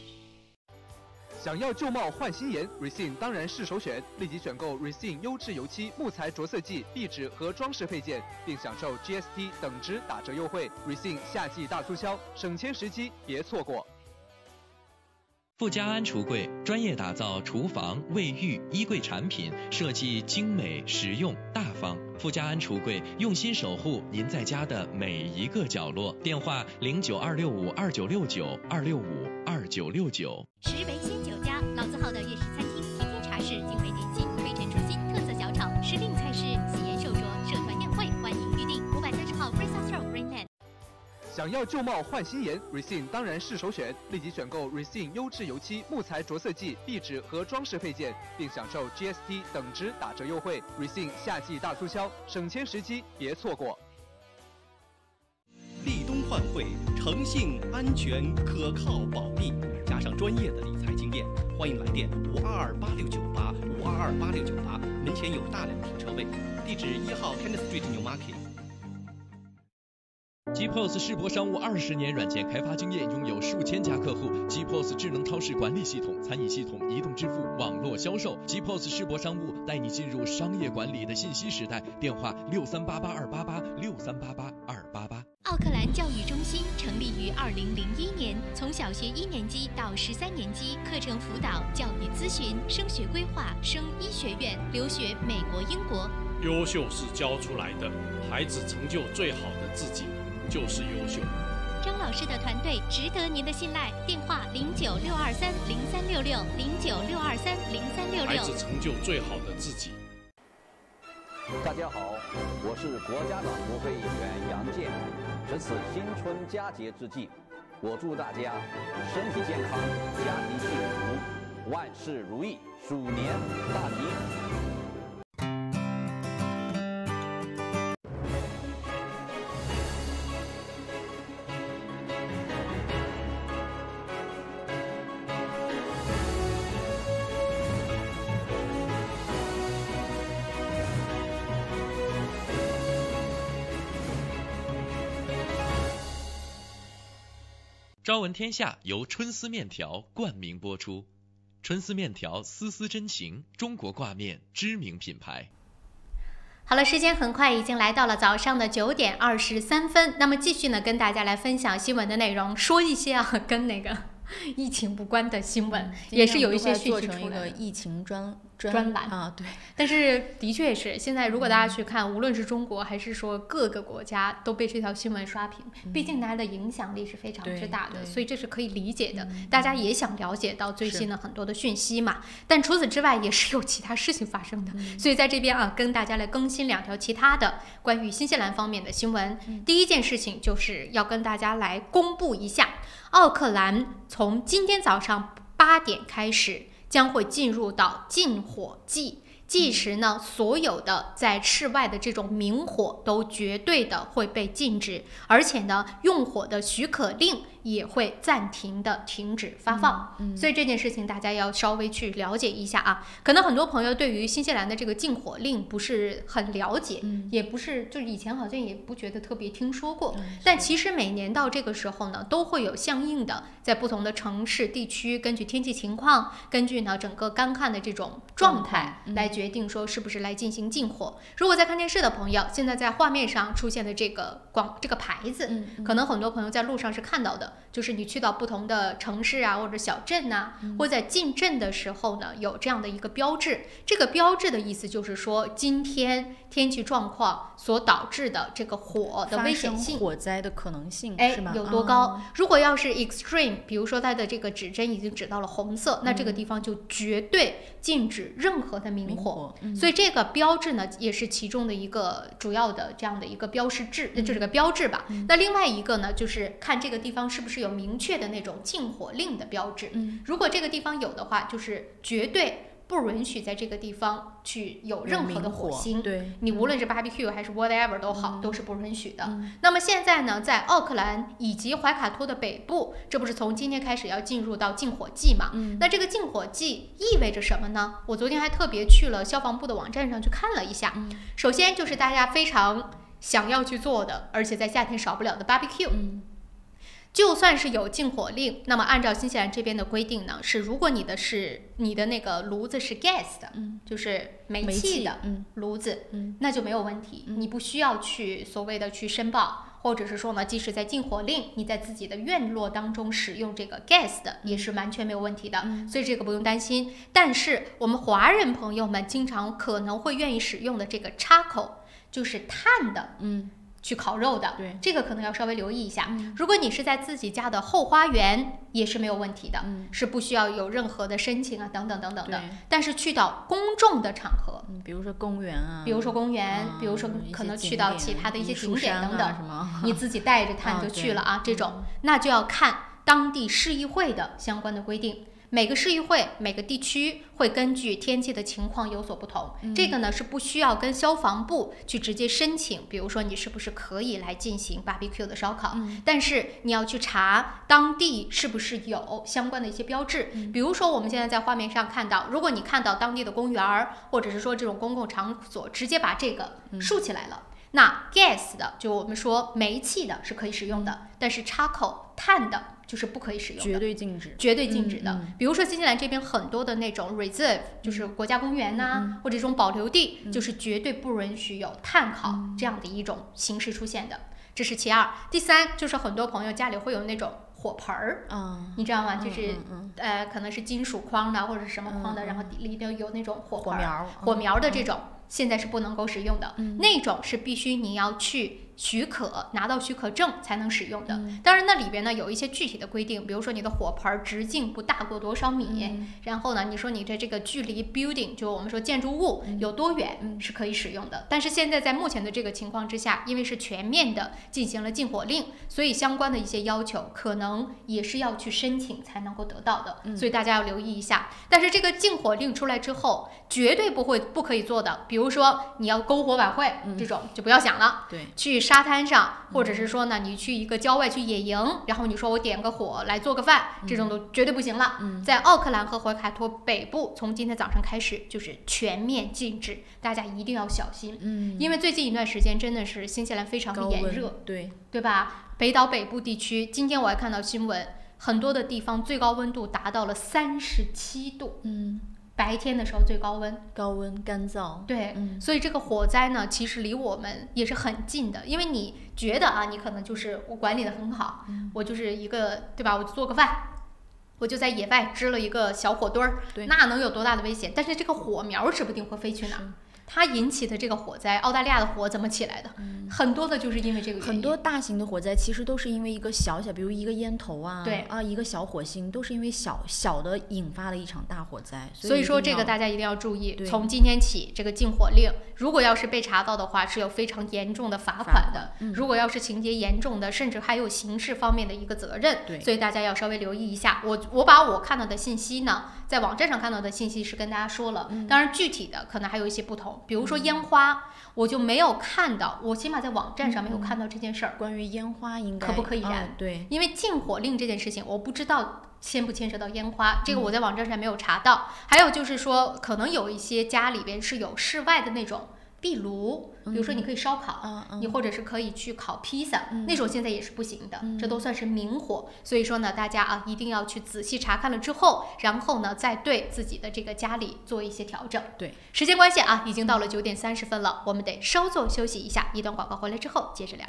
想要旧貌换新颜 ，Resin 当然是首选。立即选购 Resin 优质油漆、木材着色剂、壁纸和装饰配件，并享受 GST 等值打折优惠。Resin 夏季大促销，省钱时机别错过。富家安橱柜专业打造厨房、卫浴、衣柜产品，设计精美、实用、大方。富家安橱柜用心守护您在家的每一个角落。电话0926529969，2652969。石维鲜酒家，老字号的粤式餐厅，天天茶室，精美点心，非陈出新，特色小炒，时令菜式，喜宴寿桌，社团宴会，欢迎预订。530号 Fraser Road Greenland。想要旧貌换新颜 ，Resin 当然是首选。立即选购 Resin 优质油漆、木材着色剂、壁纸和装饰配件，并享受 GST 等值打折优惠。Resin 夏季大促销，省钱时机别错过。立冬换汇，诚信、安全、可靠、保密，加上专业的理财经验，欢迎来电5228698，5228698，门前有大量停车位，地址1号 Kenneth Street New Market。GPOS 世博商务20年软件开发经验，拥有数千家客户。GPOS 智能超市管理系统、餐饮系统、移动支付、网络销售。GPOS 世博商务带你进入商业管理的信息时代。电话6388-288，6388-288。奥克兰教育中心成立于2001年，从小学1年级到13年级，课程辅导、教育咨询、升学规划、升医学院、留学美国、英国。优秀是教出来的，孩子成就最好的自己就是优秀。张老师的团队值得您的信赖。电话0962303666，0962303666。孩子成就最好的自己。大家好，我是国家党国会议员杨健。值此新春佳节之际，我祝大家身体健康，家庭幸福，万事如意，鼠年大吉。朝闻天下由春丝面条冠名播出，春丝面条丝丝真情，中国挂面知名品牌。好了，时间很快已经来到了早上的9点23分，那么继续呢跟大家来分享新闻的内容，说一些跟那个疫情无关的新闻，也是有一些讯息出来的。做成一个疫情专栏啊，对。但是的确是，现在如果大家去看，无论是中国还是说各个国家，都被这条新闻刷屏。毕竟大家的影响力是非常之大的，所以这是可以理解的。大家也想了解到最新的很多的讯息嘛。但除此之外，也是有其他事情发生的。所以在这边跟大家来更新2条其他的关于新西兰方面的新闻。第一件事情就是要跟大家来公布一下，奥克兰从今天早上8点开始将会进入到禁火季。届时呢，所有的在室外的这种明火都绝对的会被禁止，而且呢，用火的许可令也会暂停的停止发放。所以这件事情大家要稍微去了解一下啊。可能很多朋友对于新西兰的这个禁火令不是很了解，也不是，就是以前好像也不觉得特别听说过。但其实每年到这个时候呢，都会有相应的在不同的城市地区，根据天气情况，根据呢整个干旱的这种状态来决定说是不是来进行禁火。如果在看电视的朋友，现在在画面上出现的这个牌子，可能很多朋友在路上是看到的，就是你去到不同的城市啊或者小镇啊，或在进镇的时候呢，有这样的一个标志。这个标志的意思就是说，今天天气状况所导致的这个火的危险性，火灾的可能性是吗？有多高？如果要是 extreme， 比如说它的这个指针已经指到了红色，那这个地方就绝对禁止任何的明火。所以这个标志呢，也是其中的一个主要的这样的一个标识志，就是个标志吧。那另外一个呢，就是看这个地方是不是有明确的那种禁火令的标志。如果这个地方有的话，就是绝对不允许在这个地方去有任何的火星，对，你无论是 barbecue 还是 whatever 都好，都是不允许的。那么现在呢，在奥克兰以及怀卡托的北部，这不是从今天开始要进入到禁火季嘛？那这个禁火季意味着什么呢？我昨天还特别去了消防部的网站上去看了一下。首先就是大家非常想要去做的，而且在夏天少不了的 barbecue。就算是有禁火令，那么按照新西兰这边的规定呢，是如果你的那个炉子是 gas 的，就是煤气的炉子，那就没有问题，你不需要去所谓的去申报。或者是说呢，即使在禁火令，你在自己的院落当中使用这个 gas 的，也是完全没有问题的，所以这个不用担心。但是我们华人朋友们经常可能会愿意使用的这个charcoal，就是炭的，去烤肉的，对，这个可能要稍微留意一下。如果你是在自己家的后花园，也是没有问题的，是不需要有任何的申请啊，等等等等的。但是去到公众的场合，比如说公园啊，比如说可能去到其他的一些景点等等，你自己带着炭就去了啊，这种那就要看当地市议会的相关的规定。每个市议会、每个地区会根据天气的情况有所不同，这个呢是不需要跟消防部去直接申请，比如说你是不是可以来进行 barbecue 的烧烤，但是你要去查当地是不是有相关的一些标志，比如说我们现在在画面上看到，如果你看到当地的公园或者是说这种公共场所直接把这个竖起来了，那 gas 的就我们说煤气的是可以使用的，但是 charcoal 炭的就是不可以使用的，绝对禁止，绝对禁止的。比如说新西兰这边很多的那种 reserve， 就是国家公园或者这种保留地，就是绝对不允许有炭烤这样的一种形式出现的。这是其二。第三就是很多朋友家里会有那种火盆儿，你知道吗？就是可能是金属框的或者是什么框的，然后里头有那种火苗的这种。现在是不能够使用的，那种是必须你要去拿到许可证才能使用的。当然那里边呢有一些具体的规定，比如说你的火盆直径不大过多少米，然后呢你说你的这个距离 building 就我们说建筑物有多远是可以使用的。但是现在在目前的这个情况之下，因为是全面的进行了禁火令，所以相关的一些要求可能也是要去申请才能够得到的，所以大家要留意一下。但是这个禁火令出来之后，绝对不可以做的，比如说你要篝火晚会，这种就不要想了。对，去沙滩上，或者是说呢，你去一个郊外去野营，然后你说我点个火来做个饭，这种都绝对不行了。在奥克兰和怀卡托北部，从今天早上开始就是全面禁止，大家一定要小心。因为最近一段时间真的是新西兰非常的炎热，对吧？北岛北部地区，今天我还看到新闻，很多的地方最高温度达到了37度。白天的时候最高温干燥，对，所以这个火灾呢，其实离我们也是很近的。因为你觉得啊，你可能就是我管理的很好，我就是一个对吧？我做个饭，我就在野外支了一个小火堆儿，那能有多大的危险？但是这个火苗指不定会飞去哪儿。它引起的这个火灾，澳大利亚的火怎么起来的？很多的就是因为这个原因。很多大型的火灾其实都是因为一个小，比如一个烟头啊，一个小火星，都是因为小的引发了一场大火灾。所以说这个大家一定要注意。从今天起，这个禁火令，如果要是被查到的话，是有非常严重的罚款的。如果要是情节严重的，甚至还有刑事方面的一个责任。所以大家要稍微留意一下。我把我看到的信息呢，在网站上看到的信息是跟大家说了，当然具体的可能还有一些不同。比如说烟花，我就没有看到，我起码在网站上没有看到这件事儿。关于烟花应该可不可以燃？对，因为禁火令这件事情，我不知道牵不牵涉到烟花，这个我在网站上没有查到。还有就是说，可能有一些家里边是有室外的那种壁炉，比如说你可以烧烤，你或者是可以去烤披萨，那种现在也是不行的，这都算是明火。所以说呢，大家啊一定要去仔细查看了之后，然后呢再对自己的这个家里做一些调整。对，时间关系啊，已经到了9点30分了，我们得稍作休息一下，一段广告回来之后接着聊。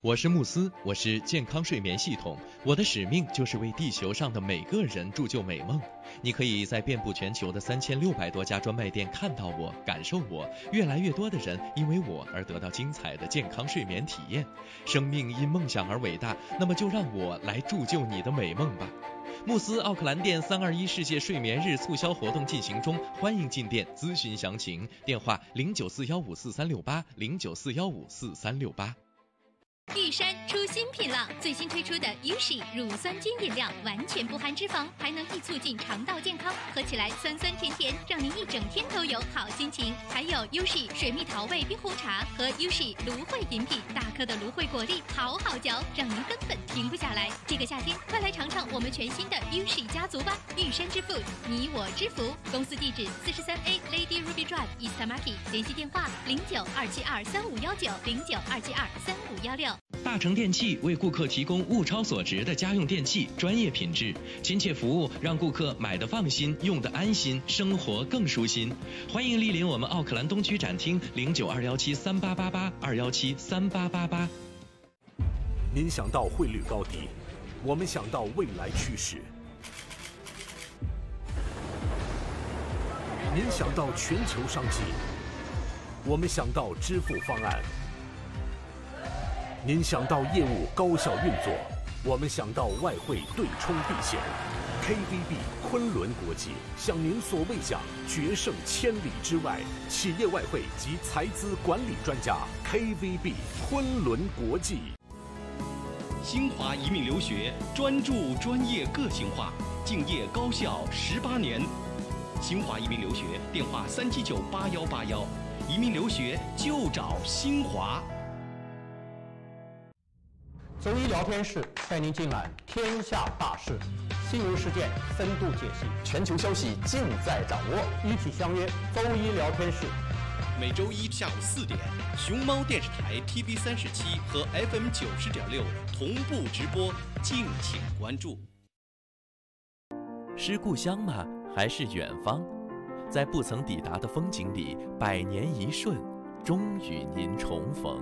我是慕斯，我是健康睡眠系统，我的使命就是为地球上的每个人铸就美梦。你可以在遍布全球的3600多家专卖店看到我，感受我，越来越多的人因为我而得到精彩的健康睡眠体验。生命因梦想而伟大，那么就让我来铸就你的美梦吧。慕斯奥克兰店321世界睡眠日促销活动进行中，欢迎进店咨询详情，电话0941544368，0941544368。玉山出新品了，最新推出的 Ushi 乳酸菌饮料，完全不含脂肪，还能益促进肠道健康，喝起来酸酸甜甜，让您一整天都有好心情。还有 Ushi 水蜜桃味冰红茶和 Ushi 芦荟饮品，大颗的芦荟果粒好好嚼，让您根本停不下来。这个夏天，快来尝尝我们全新的 Ushi 家族吧！玉山之父，你我之福。公司地址43A Lady Ruby Drive East Tamaki， 联系电话0927235519，0927235516。大成电器为顾客提供物超所值的家用电器，专业品质、亲切服务，让顾客买得放心，用得安心，生活更舒心。欢迎莅临我们奥克兰东区展厅，092173888，2173888。您想到汇率高低，我们想到未来趋势；您想到全球商机，我们想到支付方案。您想到业务高效运作，我们想到外汇对冲避险。KVB 昆仑国际向您所未想，决胜千里之外。企业外汇及财资管理专家 KVB 昆仑国际。新华移民留学专注专业个性化，敬业高效18年。新华移民留学电话3798181，移民留学就找新华。周一聊天室带您尽览天下大事，新闻事件深度解析，全球消息尽在掌握。一起相约周一聊天室。每周一下午4点，熊猫电视台 TV37和 FM 90.6同步直播，敬请关注。是故乡吗？还是远方？在不曾抵达的风景里，百年一瞬，终与您重逢。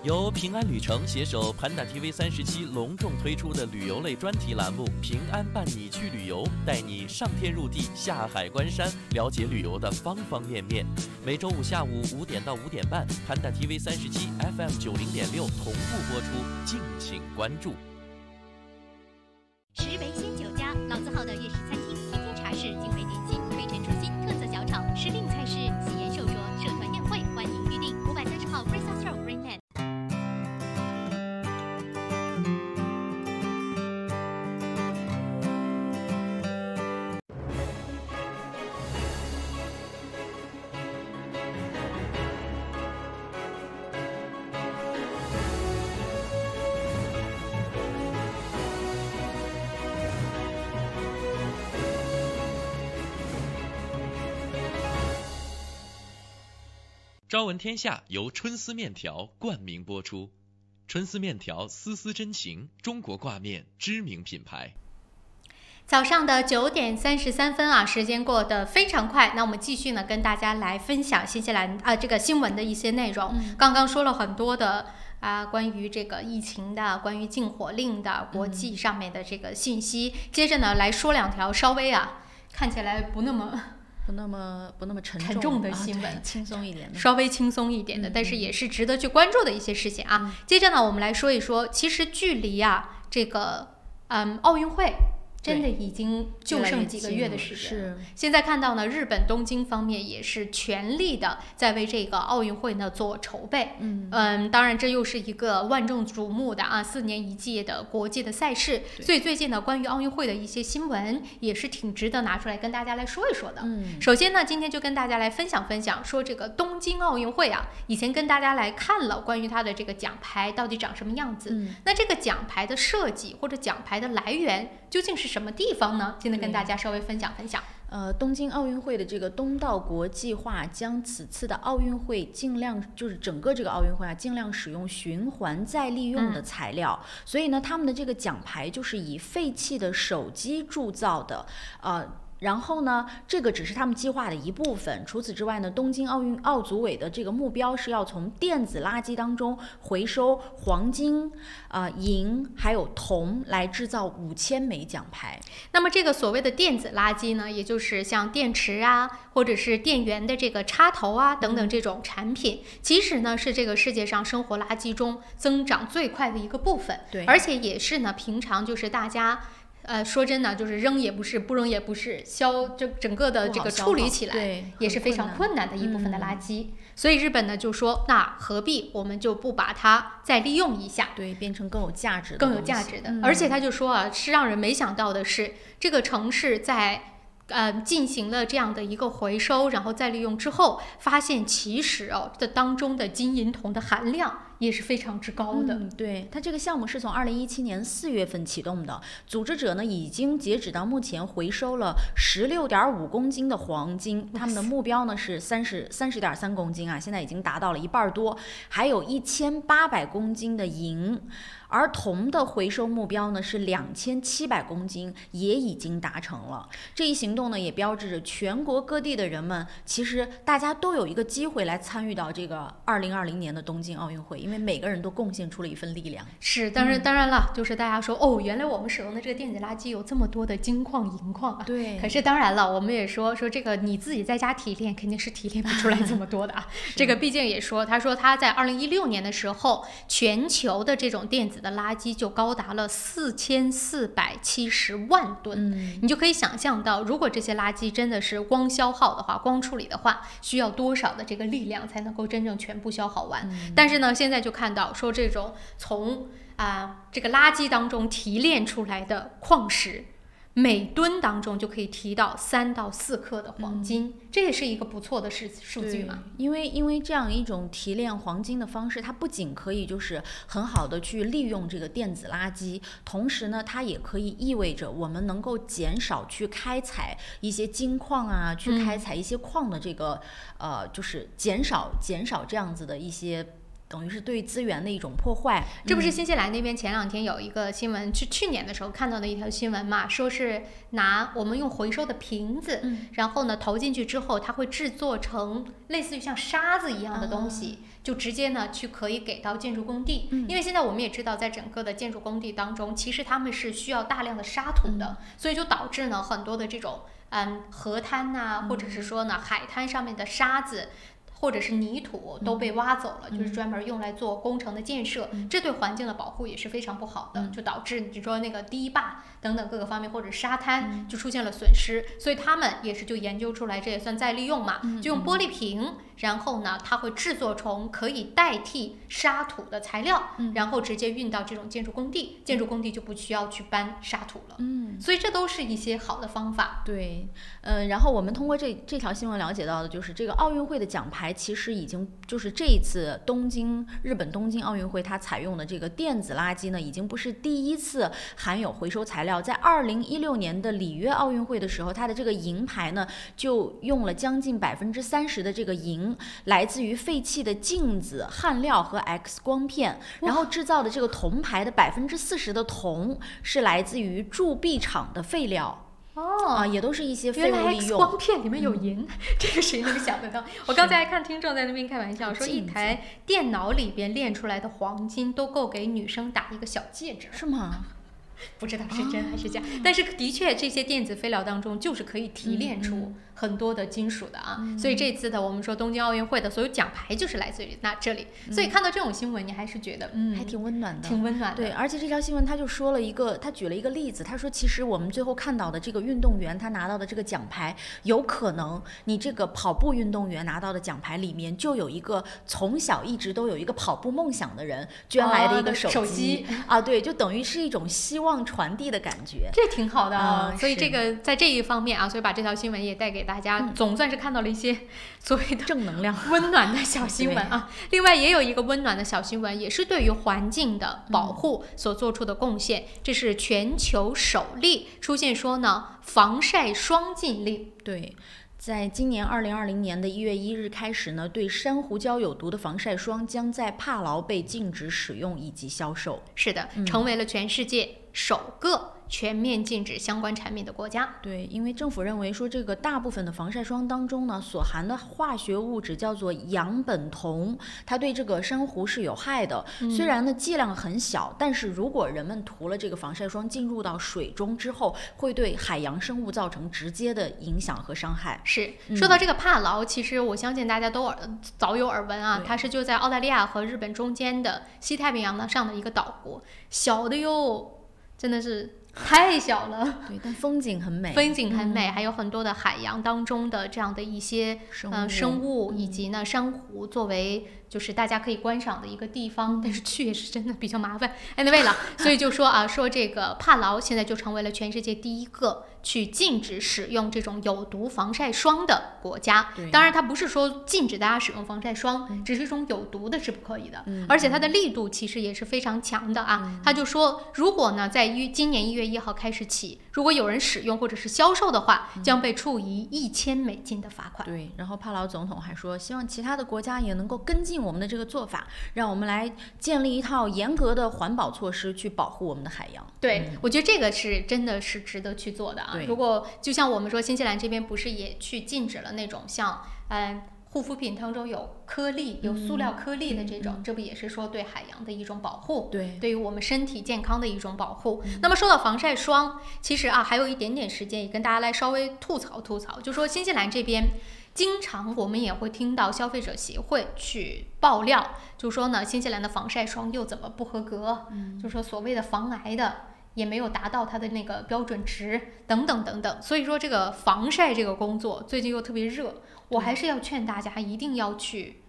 由平安旅程携手 Panda TV37隆重推出的旅游类专题栏目《平安伴你去旅游》，带你上天入地、下海观山，了解旅游的方方面面。每周五下午5点到5点半，Panda TV37 FM 90.6同步播出，敬请关注。石围鲜酒家，老字号的粤式餐厅，天天茶室，精美点心，推陈出新，特色小炒，时令菜式，喜宴寿桌，社团宴会，欢迎预订。530号 Fraser Road Greenland。朝闻天下由春丝面条冠名播出，春丝面条丝丝真情，中国挂面知名品牌。早上的9点33分啊，时间过得非常快。那我们继续呢，跟大家来分享新西兰这个新闻的一些内容。刚刚说了很多的关于这个疫情的，关于禁火令的，国际上面的这个信息。接着呢，来说2条稍微看起来不那么沉重的新闻，轻松一点的，稍微轻松一点的，但是也是值得去关注的一些事情啊。接着呢，我们来说一说，其实距离这个奥运会真的已经就剩几个月的时间。是。现在看到呢，日本东京方面也是全力的在为这个奥运会呢做筹备。当然这又是一个万众瞩目的4年1届的国际的赛事，所以最近呢，关于奥运会的一些新闻也是挺值得拿出来跟大家来说一说的。首先呢，今天就跟大家来分享分享，说这个东京奥运会以前跟大家来看了关于它的这个奖牌到底长什么样子。那这个奖牌的设计或者奖牌的来源究竟是什么地方呢？今天跟大家稍微分享分享。东京奥运会的这个东道国际化将此次的奥运会尽量就是整个这个奥运会尽量使用循环再利用的材料，所以呢，他们的这个奖牌就是以废弃的手机铸造的，然后呢，这个只是他们计划的一部分。除此之外呢，东京奥组委的这个目标是要从电子垃圾当中回收黄金、银还有铜来制造5000枚奖牌。那么这个所谓的电子垃圾呢，也就是像电池或者是电源的这个插头等等这种产品，其实呢是这个世界上生活垃圾中增长最快的一个部分。对，而且也是呢平常就是大家说真的，就是扔也不是，不扔也不是，这整个的这个处理起来也是非常困难的一部分的垃圾。所以日本呢就说，那何必我们就不把它再利用一下，对，变成更有价值的，更有价值的。而且他就说啊，是让人没想到的是，这个城市在进行了这样的一个回收，然后再利用之后，发现其实这当中的金银铜的含量也是非常之高的。对，它这个项目是从2017年4月份启动的，组织者呢已经截止到目前回收了16.5公斤的黄金，他们的目标呢是30.3公斤啊，现在已经达到了一半多，还有1800公斤的银。而铜的回收目标呢是2700公斤，也已经达成了。这一行动呢也标志着全国各地的人们，其实大家都有一个机会来参与到这个2020年的东京奥运会，因为每个人都贡献出了一份力量。是，当然了，就是大家说原来我们使用的这个电子垃圾有这么多的金矿银矿啊。对。可是当然了，我们也说这个你自己在家提炼肯定是提炼不出来这么多的啊。这个毕竟也说，他说他在2016年的时候，全球的这种电子的垃圾就高达了4470万吨。你就可以想象到，如果这些垃圾真的是光消耗的话，光处理的话，需要多少的这个力量才能够真正全部消耗完。但是呢，现在就看到说这种从这个垃圾当中提炼出来的矿石，每吨当中就可以提到3到4克的黄金，这也是一个不错的数据嘛。因为这样一种提炼黄金的方式，它不仅可以就是很好的去利用这个电子垃圾，同时呢，它也可以意味着我们能够减少去开采一些金矿啊，去开采一些矿的这个就是减少这样子的一些。等于是对资源的一种破坏。这不是新西兰那边前2天有一个新闻，去年的时候看到的一条新闻嘛，说是拿我们用回收的瓶子，然后呢投进去之后，它会制作成类似于像沙子一样的东西，就直接呢可以给到建筑工地。因为现在我们也知道，在整个的建筑工地当中，其实他们是需要大量的沙土的，所以就导致呢很多的这种河滩呐，或者是说呢海滩上面的沙子。或者是泥土都被挖走了，就是专门用来做工程的建设，这对环境的保护也是非常不好的，就导致你说那个堤坝等等各个方面或者沙滩就出现了损失，所以他们也是就研究出来，这也算再利用嘛，就用玻璃瓶，然后呢它会制作成可以代替沙土的材料，然后直接运到这种建筑工地，建筑工地就不需要去搬沙土了，所以这都是一些好的方法。对，然后我们通过这条新闻了解到的就是这个奥运会的奖牌其实已经就是这一次日本东京奥运会它采用的这个电子垃圾呢，已经不是第一次含有回收材料。在2016年的里约奥运会的时候，它的这个银牌呢就用了将近30%的这个银，来自于废弃的镜子、焊料和 X 光片，然后制造的这个铜牌的40%的铜是来自于铸币厂的废料。也都是一些废物利用。原来 X 光片里面有银，这个谁能想得到？我刚才还看听众在那边开玩笑说，一台电脑里边炼出来的黄金都够给女生打一个小戒指，是吗？不知道是真还是假，但是的确这些电子废料当中就是可以提炼出很多的金属的啊，所以这次的我们说东京奥运会的所有奖牌就是来自于这里，所以看到这种新闻你还是觉得还挺温暖的，挺温暖的。对，而且这条新闻他就说了他举了一个例子，他说其实我们最后看到的这个运动员他拿到的这个奖牌，有可能你这个跑步运动员拿到的奖牌里面就有一个从小一直都有一个跑步梦想的人捐来的一个手机啊，对，就等于是一种希望传递的感觉，这挺好的啊。所以这个在这一方面啊，所以把这条新闻也带给大家，总算是看到了一些所谓的正能量、温暖的小新闻啊。另外也有一个温暖的小新闻，也是对于环境的保护所做出的贡献。这是全球首例出现说呢，防晒霜禁令。对。在今年2020年的1月1日开始呢，对珊瑚礁有毒的防晒霜将在帕劳被禁止使用以及销售。是的，成为了全世界首个全面禁止相关产品的国家。对，因为政府认为说这个大部分的防晒霜当中呢，所含的化学物质叫做氧苯酮，它对这个珊瑚是有害的。虽然呢剂量很小，但是如果人们涂了这个防晒霜进入到水中之后，会对海洋生物造成直接的影响和伤害。是，说到这个帕劳，其实我相信大家都早有耳闻啊，它是就在澳大利亚和日本中间的西太平洋上的一个岛国，小的哟，真的是太小了。对，但风景很美，风景很美，还有很多的海洋当中的这样的一些生物以及呢珊瑚作为就是大家可以观赏的一个地方，但是去也是真的比较麻烦。anyway 了，所以就说啊，说这个帕劳现在就成为了全世界第一个去禁止使用这种有毒防晒霜的国家。当然，它不是说禁止大家使用防晒霜，只是一种有毒的是不可以的，而且它的力度其实也是非常强的啊。他就说，如果呢在今年1月1号开始起，如果有人使用或者是销售的话，将被处以$1000的罚款。对，然后帕劳总统还说，希望其他的国家也能够跟进我们的这个做法，让我们来建立一套严格的环保措施去保护我们的海洋。对，我觉得这个是真的是值得去做的啊。如果就像我们说，新西兰这边不是也去禁止了那种像护肤品当中有颗粒、有塑料颗粒的这种，这不也是说对海洋的一种保护，对于我们身体健康的一种保护。那么说到防晒霜，其实啊还有一点点时间，也跟大家来稍微吐槽吐槽，就说新西兰这边经常我们也会听到消费者协会去爆料，就说呢新西兰的防晒霜又怎么不合格，就说所谓的防癌的也没有达到它的那个标准值等等等等。所以说这个防晒这个工作最近又特别热，我还是要劝大家一定要去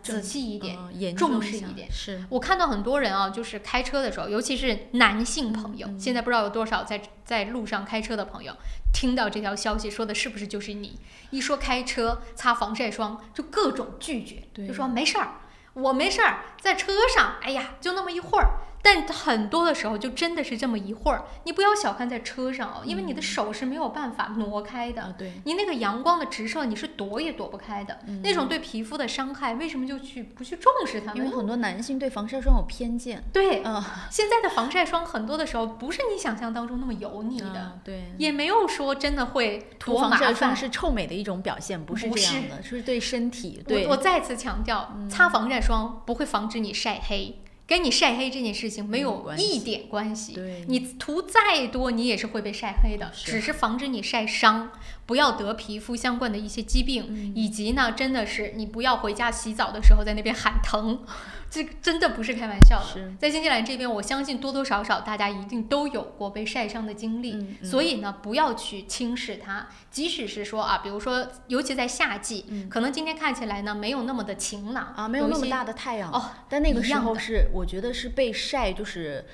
仔细一点，重视一点。是我看到很多人啊，就是开车的时候，尤其是男性朋友，现在不知道有多少在路上开车的朋友听到这条消息，说的是不是就是你？一说开车擦防晒霜，就各种拒绝，就说没事儿，我没事儿，在车上，哎呀，就那么一会儿。但很多的时候就真的是这么一会儿，你不要小看在车上哦，因为你的手是没有办法挪开的，你那个阳光的直射你是躲也躲不开的，那种对皮肤的伤害，为什么就不去重视它们？因为很多男性对防晒霜有偏见。对，现在的防晒霜很多的时候不是你想象当中那么油腻的，对，也没有说真的会涂防晒霜是臭美的一种表现，不是这样的，是对身体。对，我再次强调，擦防晒霜不会防止你晒黑。跟你晒黑这件事情没有一点关系，你涂再多你也是会被晒黑的，只是防止你晒伤，不要得皮肤相关的一些疾病，以及呢真的是你不要回家洗澡的时候在那边喊疼，这真的不是开玩笑的。在新西兰这边，我相信多多少少大家一定都有过被晒伤的经历，所以呢不要去轻视它。即使是说啊，比如说尤其在夏季，可能今天看起来呢没有那么的晴朗啊，没有那么大的太阳但那个时候是我觉得是被晒，就是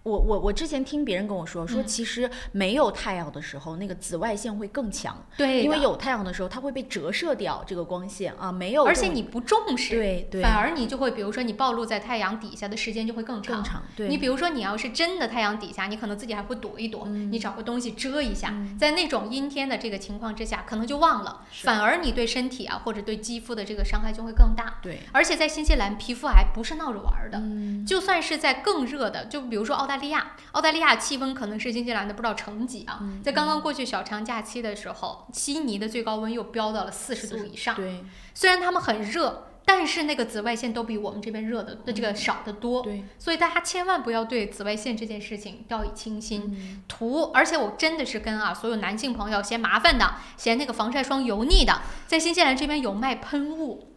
我之前听别人跟我说其实没有太阳的时候那个紫外线会更强，对，因为有太阳的时候它会被折射掉这个光线啊，没有，而且你不重视，对，反而你就会比如说你暴露在太阳底下的时间就会更长，对，你比如说你要是真的太阳底下，你可能自己还会躲一躲，你找个东西遮一下，在那种阴天的这个情况之下可能就忘了，反而你对身体啊或者对肌肤的这个伤害就会更大，对，而且在新西兰皮肤癌不是闹着玩的，就算是在更热的，就比如说澳大利亚气温可能是新西兰的不知道成几啊，在刚刚过去小长假期的时候，悉尼的最高温又飙到了40度以上。对，虽然他们很热，但是那个紫外线都比我们这边热的这个少得多。对，所以大家千万不要对紫外线这件事情掉以轻心。而且我真的是跟所有男性朋友嫌麻烦的，嫌那个防晒霜油腻的，在新西兰这边有卖喷雾，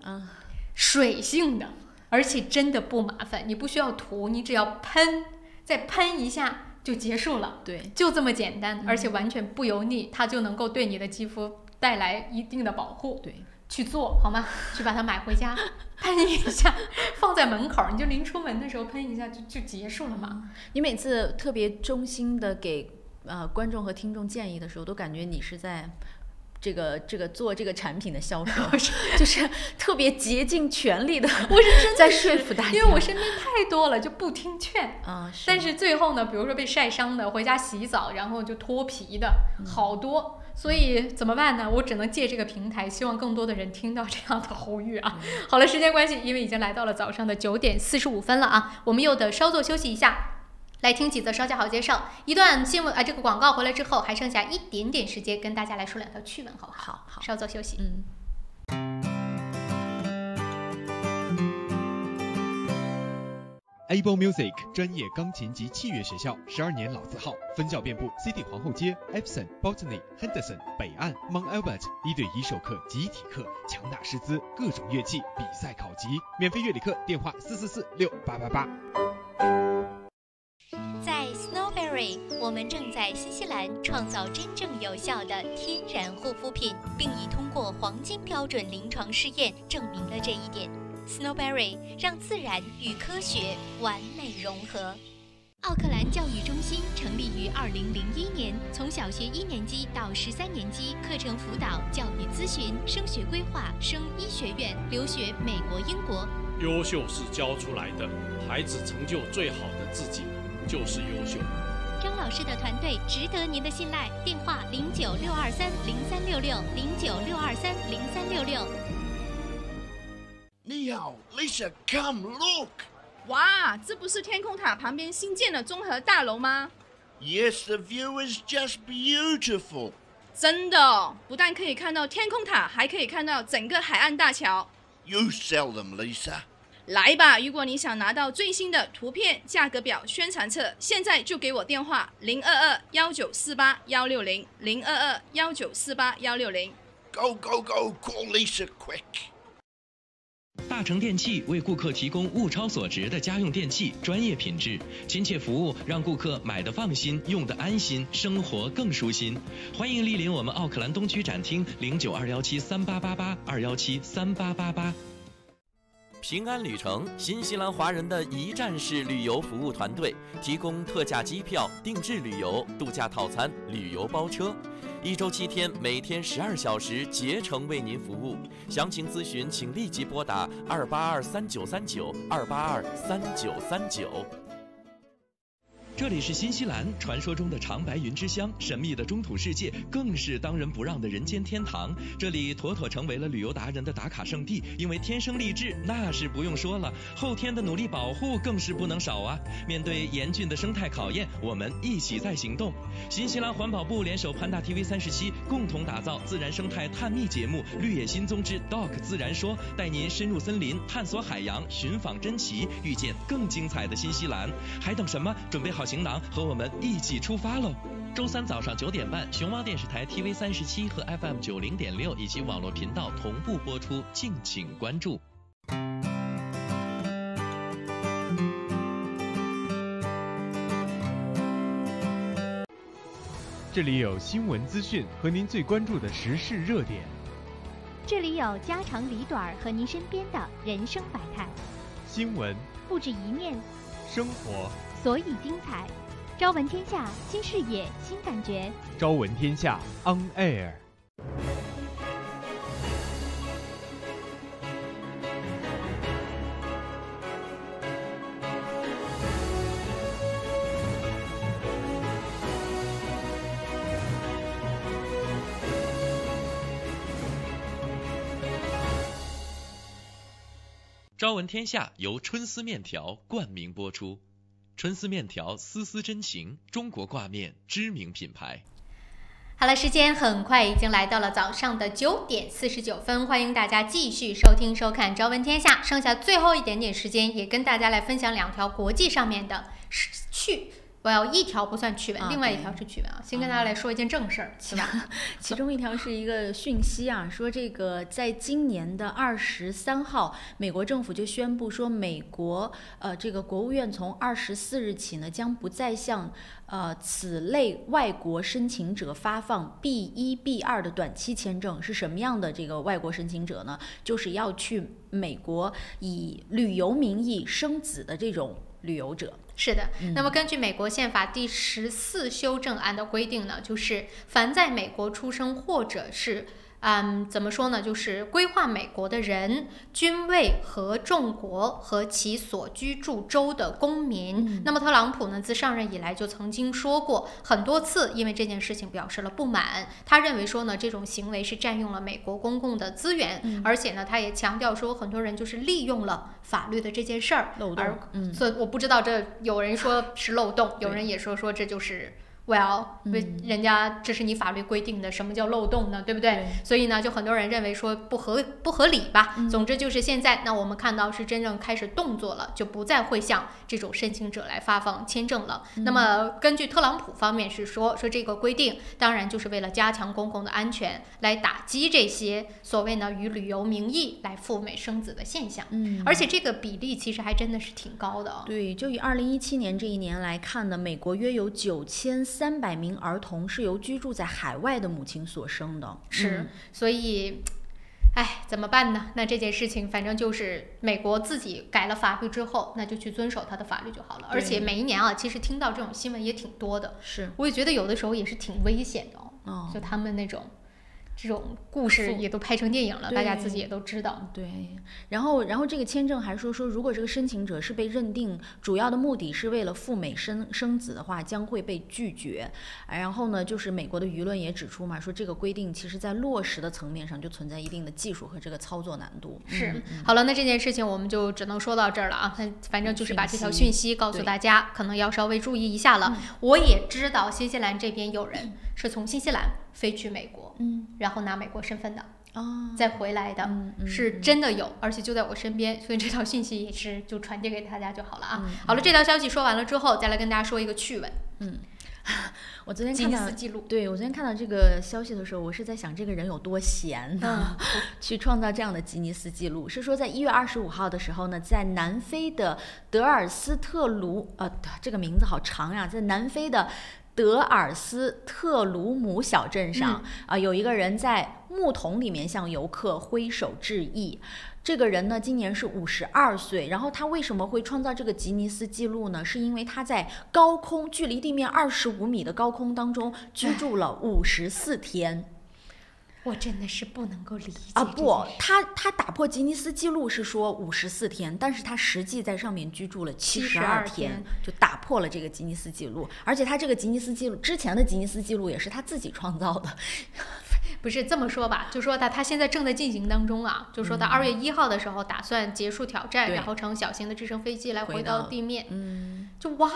水性的，而且真的不麻烦，你不需要涂，你只要喷。再喷一下就结束了，对，就这么简单，而且完全不油腻，它就能够对你的肌肤带来一定的保护。对，去做好吗？去把它买回家，喷一下，放在门口，你就临出门的时候喷一下就结束了嘛。你每次特别衷心的给观众和听众建议的时候，都感觉你是在。这个做这个产品的销售，就是特别竭尽全力的，我是真的在说服大家，因为我身边太多了就不听劝但是最后呢，比如说被晒伤的，回家洗澡然后就脱皮的，好多。所以怎么办呢？我只能借这个平台，希望更多的人听到这样的呼吁啊。好了，时间关系，因为已经来到了早上的9点45分了啊，我们又得稍作休息一下。来听几则稍加好介绍，一段新闻这个广告回来之后，还剩下一点点时间跟大家来说2条趣闻，好不好？好，稍作休息。Able Music 专业钢琴及器乐学校，12年老字号，分校遍布 City 皇后街、Epsom、Botany、Henderson、北岸、Mount Albert， 1对1授课、集体课，强大师资，各种乐器比赛考级，免费乐理课，电话4446888。在 Snowberry， 我们正在新西兰创造真正有效的天然护肤品，并已通过黄金标准临床试验证明了这一点。Snowberry 让自然与科学完美融合。奥克兰教育中心成立于2001年，从小学1年级到13年级，课程辅导、教育咨询、升学规划、升医学院、留学美国、英国。优秀是教出来的，孩子成就最好的自己就是优秀。张老师的团队值得您的信赖，电话0962303366，0962303366。你好 ，Lisa， come look。哇，这不是天空塔旁边新建的综合大楼吗 ？Yes, the view is just beautiful. 真的，不但可以看到天空塔，还可以看到整个海岸大桥。You sell them, Lisa. 来吧，如果你想拿到最新的图片、价格表、宣传册，现在就给我电话022-1948-160，022-1948-160。Go, go, go! Call Lisa quick. 大成电器为顾客提供物超所值的家用电器，专业品质、亲切服务，让顾客买得放心，用得安心，生活更舒心。欢迎莅临我们奥克兰东区展厅，092173888，2173888。平安旅程，新西兰华人的一站式旅游服务团队，提供特价机票、定制旅游、度假套餐、旅游包车。1周7天，每天12小时，竭诚为您服务。详情咨询，请立即拨打2823939，2823939。这里是新西兰，传说中的长白云之乡，神秘的中土世界，更是当仁不让的人间天堂。这里妥妥成为了旅游达人的打卡圣地，因为天生丽质那是不用说了，后天的努力保护更是不能少啊！面对严峻的生态考验，我们一起在行动。新西兰环保部联手潘大 TV37，共同打造自然生态探秘节目《绿野新踪之 Doc 自然说》，带您深入森林，探索海洋，寻访珍奇，遇见更精彩的新西兰。还等什么？准备好行囊，和我们一起出发喽！周3早上9点半，熊猫电视台 TV37和 FM 90.6以及网络频道同步播出，敬请关注。这里有新闻资讯和您最关注的时事热点，这里有家长里短和您身边的人生百态。新闻不止一面，生活所以精彩。朝闻天下，新视野，新感觉。朝闻天下 On Air。朝闻天下由春丝面条冠名播出。春丝面条，丝丝真情，中国挂面知名品牌。好了，时间很快已经来到了早上的9点49分，欢迎大家继续收听收看《朝闻天下》。剩下最后一点点时间，也跟大家来分享2条国际上面的我要一条不算趣闻，另外一条是趣闻啊。先跟大家来说一件正事儿，对吧？其中一条是一个讯息啊，说这个在今年的23号，美国政府就宣布说，美国这个国务院从24日起呢，将不再向此类外国申请者发放 B1、B2 的短期签证。是什么样的这个外国申请者呢？就是要去美国以旅游名义生子的这种旅游者。是的，那么根据美国宪法第14修正案的规定呢，就是凡在美国出生或者是怎么说呢，就是规划美国的人，均为合众国和其所居住州的公民。那么特朗普呢，自上任以来就曾经说过很多次，因为这件事情表示了不满。他认为说呢，这种行为是占用了美国公共的资源，而且呢，他也强调说，很多人就是利用了法律的这件事儿，漏洞。所以我不知道这有人说是漏洞，有人也说这就是人家这是你法律规定的，什么叫漏洞呢？对不对？所以呢，就很多人认为说不合理吧。总之就是现在，那我们看到是真正开始动作了，就不再会向这种申请者来发放签证了。那么根据特朗普方面是说这个规定，当然就是为了加强公共的安全，来打击这些所谓呢以旅游名义来赴美生子的现象。而且这个比例其实还真的是挺高的。对，就以2017年这一年来看呢，美国约有9300 1300名儿童是由居住在海外的母亲所生的。是，所以。怎么办呢？那这件事情反正就是美国自己改了法律之后，那就去遵守它的法律就好了。而且每一年啊，其实听到这种新闻也挺多的。是，我也觉得有的时候也是挺危险的哦。就他们那种这种故事也都拍成电影了，大家自己也都知道。对，然后这个签证还说，如果这个申请者是被认定主要的目的是为了赴美生子的话，将会被拒绝。然后呢，就是美国的舆论也指出嘛，说这个规定其实在落实的层面上就存在一定的技术和这个操作难度。是，好了，那这件事情我们就只能说到这儿了啊。反正就是把这条讯息告诉大家，可能要稍微注意一下了。我也知道新西兰这边有人是从新西兰飞去美国，然后拿美国身份的，再回来的，是真的有，而且就在我身边，所以这条信息也是就传递给大家就好了啊。好了，这条消息说完了之后，再来跟大家说一个趣闻。我昨天看到吉尼斯纪录，对，我昨天看到这个消息的时候，我是在想这个人有多闲呢，去创造这样的吉尼斯纪录。是说在1月25号的时候呢，在南非的德尔斯特卢，这个名字好长呀，在南非的德尔斯特鲁姆小镇上有一个人在木桶里面向游客挥手致意。这个人呢，今年是52岁。然后他为什么会创造这个吉尼斯纪录呢？是因为他在高空，距离地面25米的高空当中居住了54天。我真的是不能够理解不，他打破吉尼斯纪录是说54天，但是他实际在上面居住了72天，就打破了这个吉尼斯纪录。而且他这个吉尼斯纪录之前的吉尼斯纪录也是他自己创造的。不是这么说吧，就说他现在正在进行当中啊，就说他2月1号的时候打算结束挑战，然后乘小型的直升飞机来回到地面。就 why？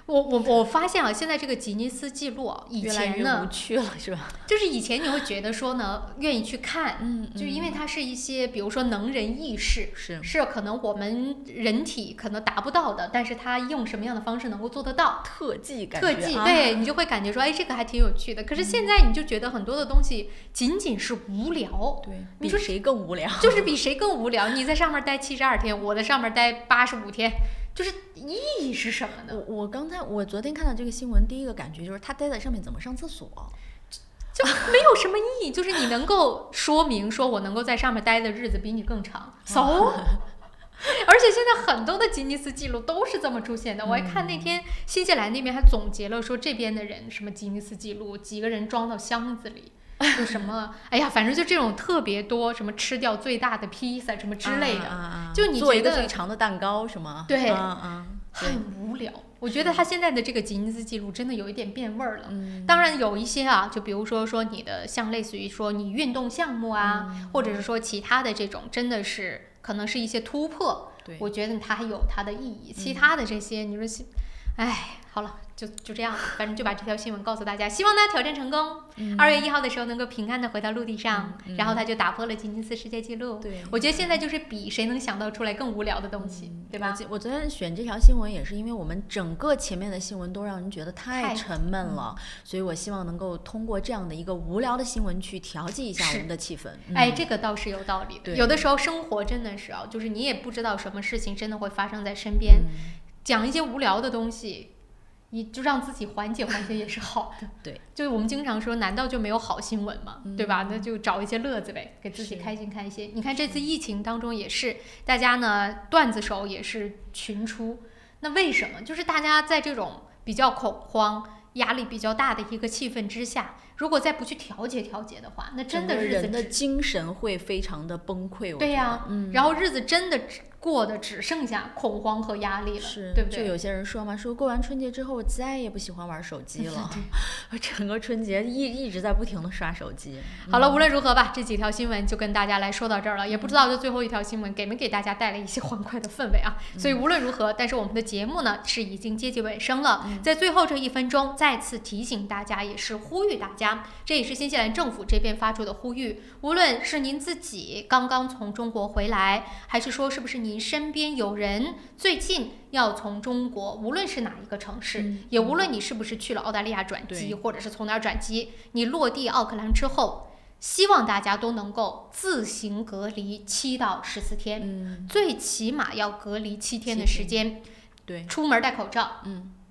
我发现啊，现在这个吉尼斯纪录以前呢越来越无趣了，是吧？就是以前你会觉得说呢，愿意去看，就因为它是一些比如说能人异士，是可能我们人体可能达不到的，但是他用什么样的方式能够做得到？特技感觉，对，你就会感觉说，这个还挺有趣的。可是现在你就觉得很多的东西仅仅是无聊，对，你说谁更无聊？就是比谁更无聊。你在上面待72天，我在上面待85天。就是意义是什么呢？我昨天看到这个新闻，第一个感觉就是他待在上面怎么上厕所，就没有什么意义。就是你能够说明说我能够在上面待的日子比你更长而且现在很多的吉尼斯纪录都是这么出现的。我还看那天新西兰那边还总结了说这边的人什么吉尼斯纪录，几个人装到箱子里。就什么，反正就这种特别多，什么吃掉最大的披萨什么之类的，就你觉得做一个最长的蛋糕什么，对，很无聊。我觉得他现在的这个吉尼斯纪录真的有一点变味儿了。当然有一些啊，就比如说你的像类似于说你运动项目啊，或者是说其他的这种，真的是可能是一些突破。我觉得它还有它的意义。其他的这些，你说，好了。就这样，反正就把这条新闻告诉大家，希望他挑战成功。2月1号的时候能够平安的回到陆地上，然后他就打破了吉尼斯世界纪录。对，我觉得现在就是比谁能想到出来更无聊的东西，对吧？我昨天选这条新闻也是因为我们整个前面的新闻都让人觉得太沉闷了，所以我希望能够通过这样的一个无聊的新闻去调剂一下我们的气氛。这个倒是有道理的。有的时候生活真的是就是你也不知道什么事情真的会发生在身边，讲一些无聊的东西。你就让自己缓解缓解也是好的。对，就我们经常说，难道就没有好新闻吗？对吧？那就找一些乐子呗，给自己开心开心。你看这次疫情当中也是，大家呢段子手也是群出。那为什么？就是大家在这种比较恐慌、压力比较大的一个气氛之下，如果再不去调节的话，那真的日子人的精神会非常的崩溃。对呀，然后日子真的过的只剩下恐慌和压力了，对不对？就有些人说嘛，说过完春节之后，我再也不喜欢玩手机了。整个春节一直在不停的刷手机。好了，无论如何吧，这几条新闻就跟大家来说到这儿了。也不知道这最后一条新闻给没给大家带来一些欢快的氛围啊？所以无论如何，但是我们的节目呢是已经接近尾声了。在最后这1分钟，再次提醒大家，也是呼吁大家，这也是新西兰政府这边发出的呼吁。无论是您自己刚刚从中国回来，还是说是不是您身边有人最近要从中国，无论是哪一个城市，也无论你是不是去了澳大利亚转机，或者是从哪儿转机，你落地奥克兰之后，希望大家都能够自行隔离7到14天，最起码要隔离7天的时间。对，出门戴口罩，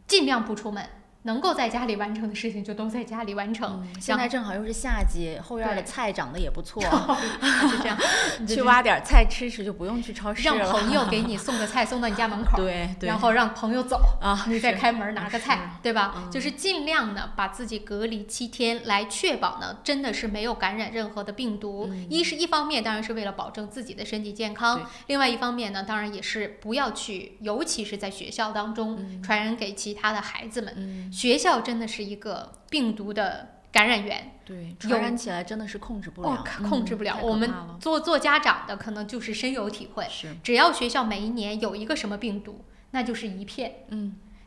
尽量不出门。能够在家里完成的事情就都在家里完成。现在正好又是夏季，后院的菜长得也不错，是这样，去挖点菜吃吃，就不用去超市了。让朋友给你送个菜送到你家门口，对，然后让朋友走啊，你再开门拿个菜，对吧？就是尽量呢把自己隔离7天，来确保呢真的是没有感染任何的病毒。一方面当然是为了保证自己的身体健康，另外一方面呢，当然也是不要去，尤其是在学校当中传染给其他的孩子们。学校真的是一个病毒的感染源，对，传染起来真的是控制不了，控制不了。我们做家长的可能就是深有体会，只要学校每一年有一个什么病毒，那就是一片，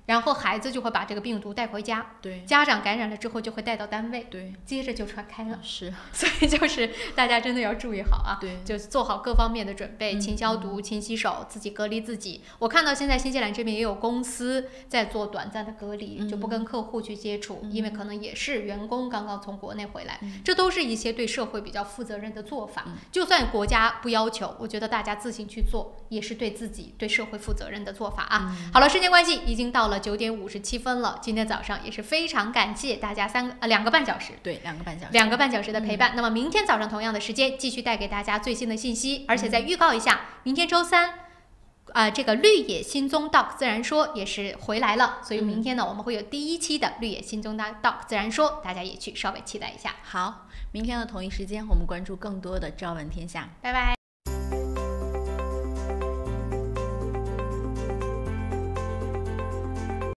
然后孩子就会把这个病毒带回家，对，家长感染了之后就会带到单位，对，接着就传开了，是，所以就是大家真的要注意好啊，对，就做好各方面的准备，勤消毒、勤洗手，自己隔离自己。我看到现在新西兰这边也有公司在做短暂的隔离，就不跟客户去接触，因为可能也是员工刚刚从国内回来，这都是一些对社会比较负责任的做法。就算国家不要求，我觉得大家自行去做，也是对自己、对社会负责任的做法啊。好了，时间关系，已经到了9点57分了。今天早上也是非常感谢大家2个半小时，对，2个半小时的陪伴。那么明天早上同样的时间继续带给大家最新的信息，而且再预告一下，明天周三。这个绿野新宗 Doc 自然说也是回来了，所以明天呢，我们会有第1期的绿野新宗 Doc 自然说，大家也去稍微期待一下。好，明天的同一时间，我们关注更多的朝闻天下。拜拜。